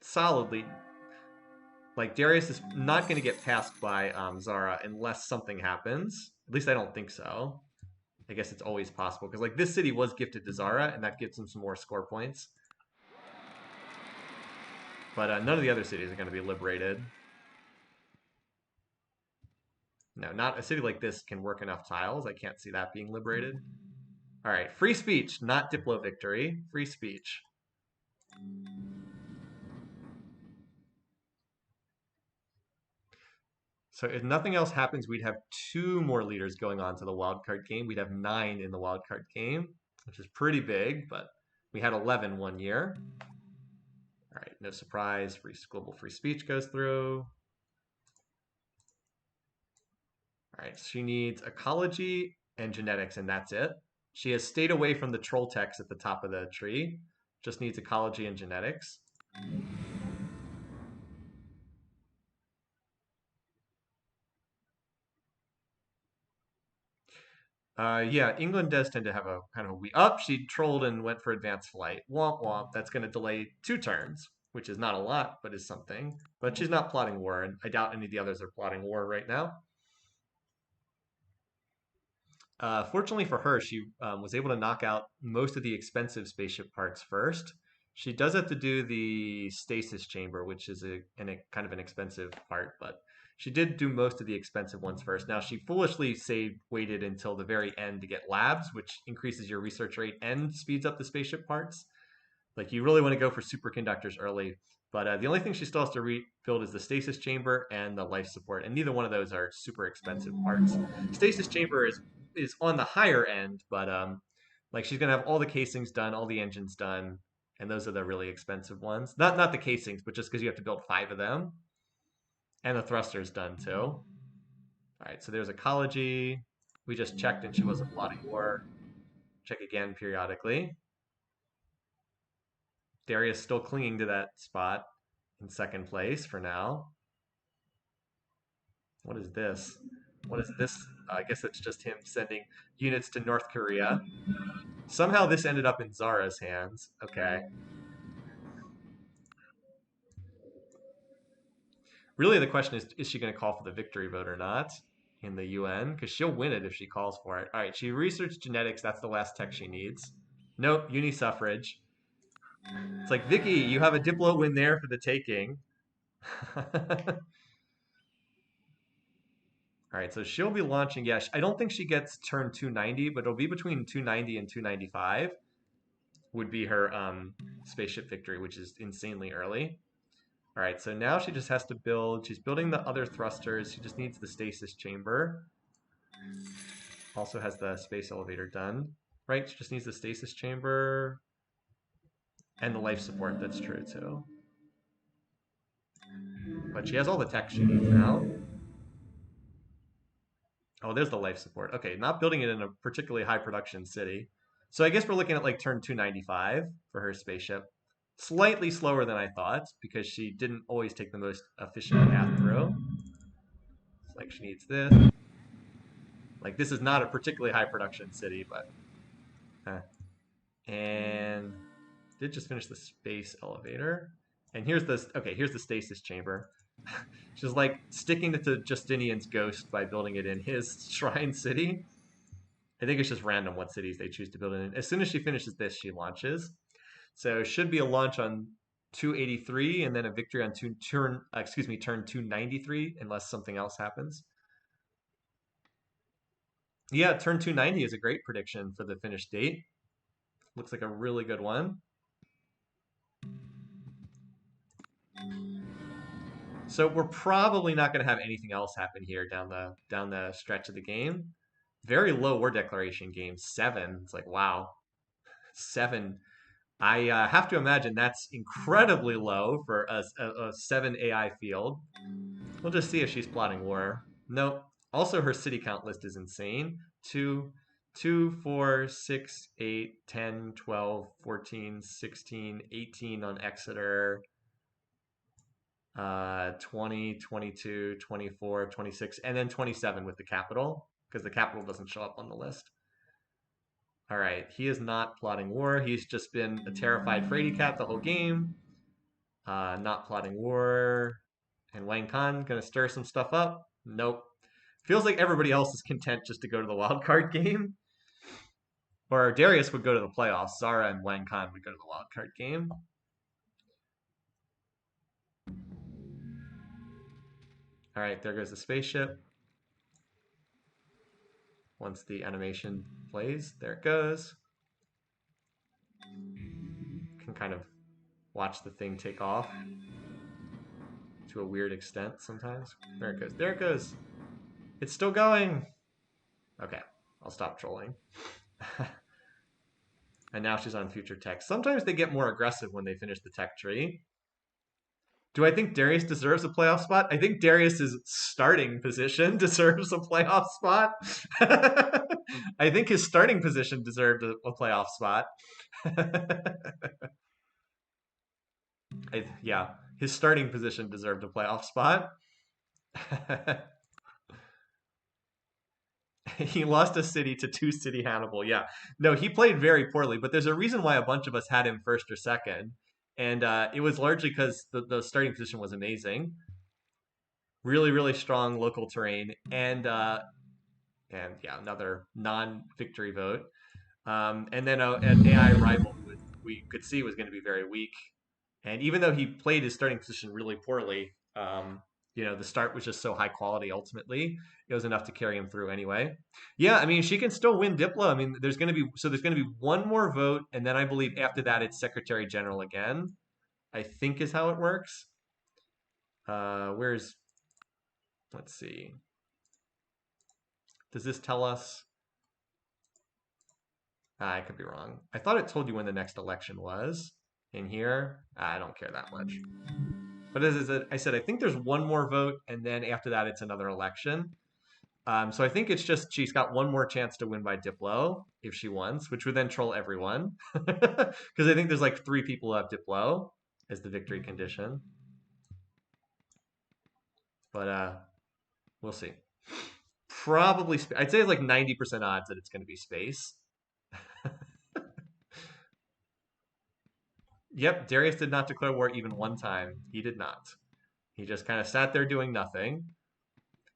solidly, like Darius is not going to get passed by Zara unless something happens. At least I don't think so. I guess it's always possible because like this city was gifted to Zara, and that gives him some more score points. But none of the other cities are going to be liberated. No, not a city like this can work enough tiles. I can't see that being liberated. All right, free speech, not Diplo victory. Free speech. So if nothing else happens, we'd have 2 more leaders going on to the wildcard game. We'd have 9 in the wildcard game, which is pretty big, but we had 11 one year. All right, no surprise. Global free speech goes through. All right, she needs ecology and genetics, and that's it. She has stayed away from the troll text at the top of the tree. Just needs ecology and genetics. Yeah, England does tend to have a kind of a weak. She trolled and went for advanced flight. Womp womp. That's going to delay 2 turns, which is not a lot, but is something. But she's not plotting war, and I doubt any of the others are plotting war right now. Fortunately for her, she was able to knock out most of the expensive spaceship parts first. She does have to do the stasis chamber, which is a kind of an expensive part, but she did do most of the expensive ones first. Now, she foolishly waited until the very end to get labs, which increases your research rate and speeds up the spaceship parts. Like, you really want to go for superconductors early. But the only thing she still has to rebuild is the stasis chamber and the life support, and neither one of those are super expensive parts. Stasis chamber is on the higher end, but like she's gonna have all the casings done, all the engines done, and those are the really expensive ones. Not the casings, but just because you have to build 5 of them, and the thrusters done too. All right, so there's ecology. We just checked, and she wasn't plotting war. Check again periodically. Darius still clinging to that spot in second place for now. What is this? What is this? I guess it's just him sending units to North Korea. Somehow this ended up in Zara's hands. Okay. Really, the question is she going to call for the victory vote or not in the UN? Because she'll win it if she calls for it. All right, she researched genetics. That's the last tech she needs. Nope, uni suffrage. It's like, Vicky, you have a Diplo win there for the taking. All right, so she'll be launching. Yeah, I don't think she gets turn 290, but it'll be between 290 and 295 would be her spaceship victory, which is insanely early. All right, so now she just has to build. She's building the other thrusters. She just needs the stasis chamber. Also has the space elevator done. Right, she just needs the stasis chamber and the life support. That's true too. But she has all the tech she needs now. Oh, there's the life support. Okay, not building it in a particularly high production city. So I guess we're looking at like turn 295 for her spaceship. Slightly slower than I thought because she didn't always take the most efficient path through. It's like she needs this. Like this is not a particularly high production city, but and did just finish the space elevator. And here's this. Okay, here's the stasis chamber. She's like sticking to Justinian's ghost by building it in his shrine city. I think it's just random what cities they choose to build it in. As soon as she finishes this, she launches. So should be a launch on 283 and then a victory on turn 293 unless something else happens. Yeah, turn 290 is a great prediction for the finish date. Looks like a really good one. So we're probably not going to have anything else happen here down the stretch of the game. Very low war declaration game 7. It's like wow, 7. I have to imagine that's incredibly low for a 7 AI field. We'll just see if she's plotting war. Nope. Also, her city count list is insane. 2, 2, 4, 6, 8, 10, 12, 14, 16, 18 on Exeter, 20, 22, 24, 26, and then 27 with the capital, because the capital doesn't show up on the list. All right, he is not plotting war. He's just been a terrified fraidy cat the whole game. Not plotting war. And Wang Kan gonna stir some stuff up? Nope. Feels like everybody else is content just to go to the wild card game. Or Darius would go to the playoffs. Zara and Wang Kan would go to the wild card game. All right, there goes the spaceship. Once the animation plays, there it goes. Can kind of watch the thing take off to a weird extent sometimes. There it goes. There it goes. It's still going. Okay, I'll stop trolling. And now she's on future tech. Sometimes they get more aggressive when they finish the tech tree. Do I think Darius deserves a playoff spot? I think Darius's starting position deserves a playoff spot. I think his starting position deserved a playoff spot. Yeah, his starting position deserved a playoff spot. He lost a city to 2 city Hannibal. Yeah. No, he played very poorly, but there's a reason why a bunch of us had him first or second. And it was largely because the starting position was amazing. Really, really strong local terrain. And yeah, another non-victory vote. And then an AI rival who we could see was going to be very weak. And even though he played his starting position really poorly, the start was just so high quality ultimately. It was enough to carry him through anyway. Yeah, I mean, she can still win Diplo. I mean, there's going to be one more vote, and then I believe after that it's Secretary General again. I think is how it works. Let's see. Does this tell us? I could be wrong. I thought it told you when the next election was in here. I don't care that much. But as I said, I think there's one more vote, and then after that, it's another election. So I think it's just she's got one more chance to win by Diplo if she wants, which would then troll everyone. Because I think there's like 3 people who have Diplo as the victory condition. But we'll see. Probably, I'd say it's like 90% odds that it's going to be space. Yep, Darius did not declare war even one time. He did not. He just kind of sat there doing nothing.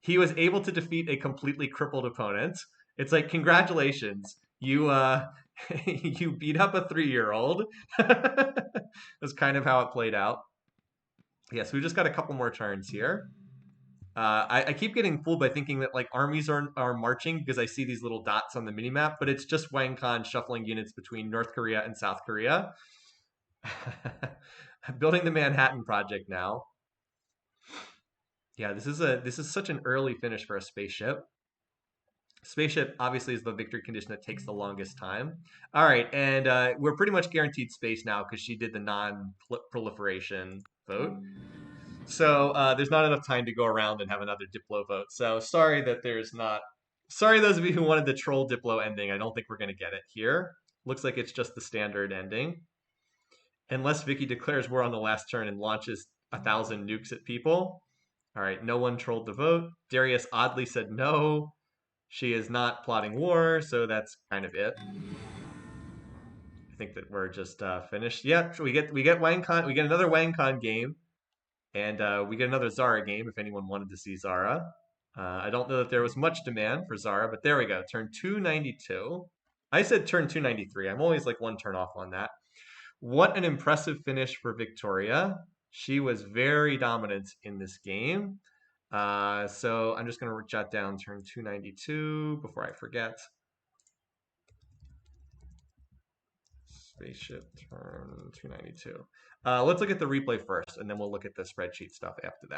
He was able to defeat a completely crippled opponent. It's like, congratulations, you you beat up a 3-year-old. That's kind of how it played out. Yes, we just got a couple more turns here. I keep getting fooled by thinking that like armies are marching because I see these little dots on the minimap, but it's just Wang Kan shuffling units between North Korea and South Korea. Building the Manhattan Project now. Yeah, this is such an early finish for a spaceship. Spaceship obviously is the victory condition that takes the longest time. All right, and we're pretty much guaranteed space now because she did the non-proliferation vote. So there's not enough time to go around and have another Diplo vote. So sorry that there's not. Sorry, those of you who wanted the troll Diplo ending. I don't think we're going to get it here. Looks like it's just the standard ending. Unless Vicky declares war on the last turn and launches 1,000 nukes at people. All right, no one trolled the vote. Darius oddly said no. She is not plotting war, so that's kind of it. I think that we're just finished. Yeah, we get WangCon, we get another WangCon game, and we get another Zara game if anyone wanted to see Zara. I don't know that there was much demand for Zara, but there we go. Turn 292. I said turn 293. I'm always like one turn off on that. What an impressive finish for Victoria. She was very dominant in this game. So I'm just going to jot down turn 292 before I forget. Spaceship turn 292. Let's look at the replay first, and then we'll look at the spreadsheet stuff after that.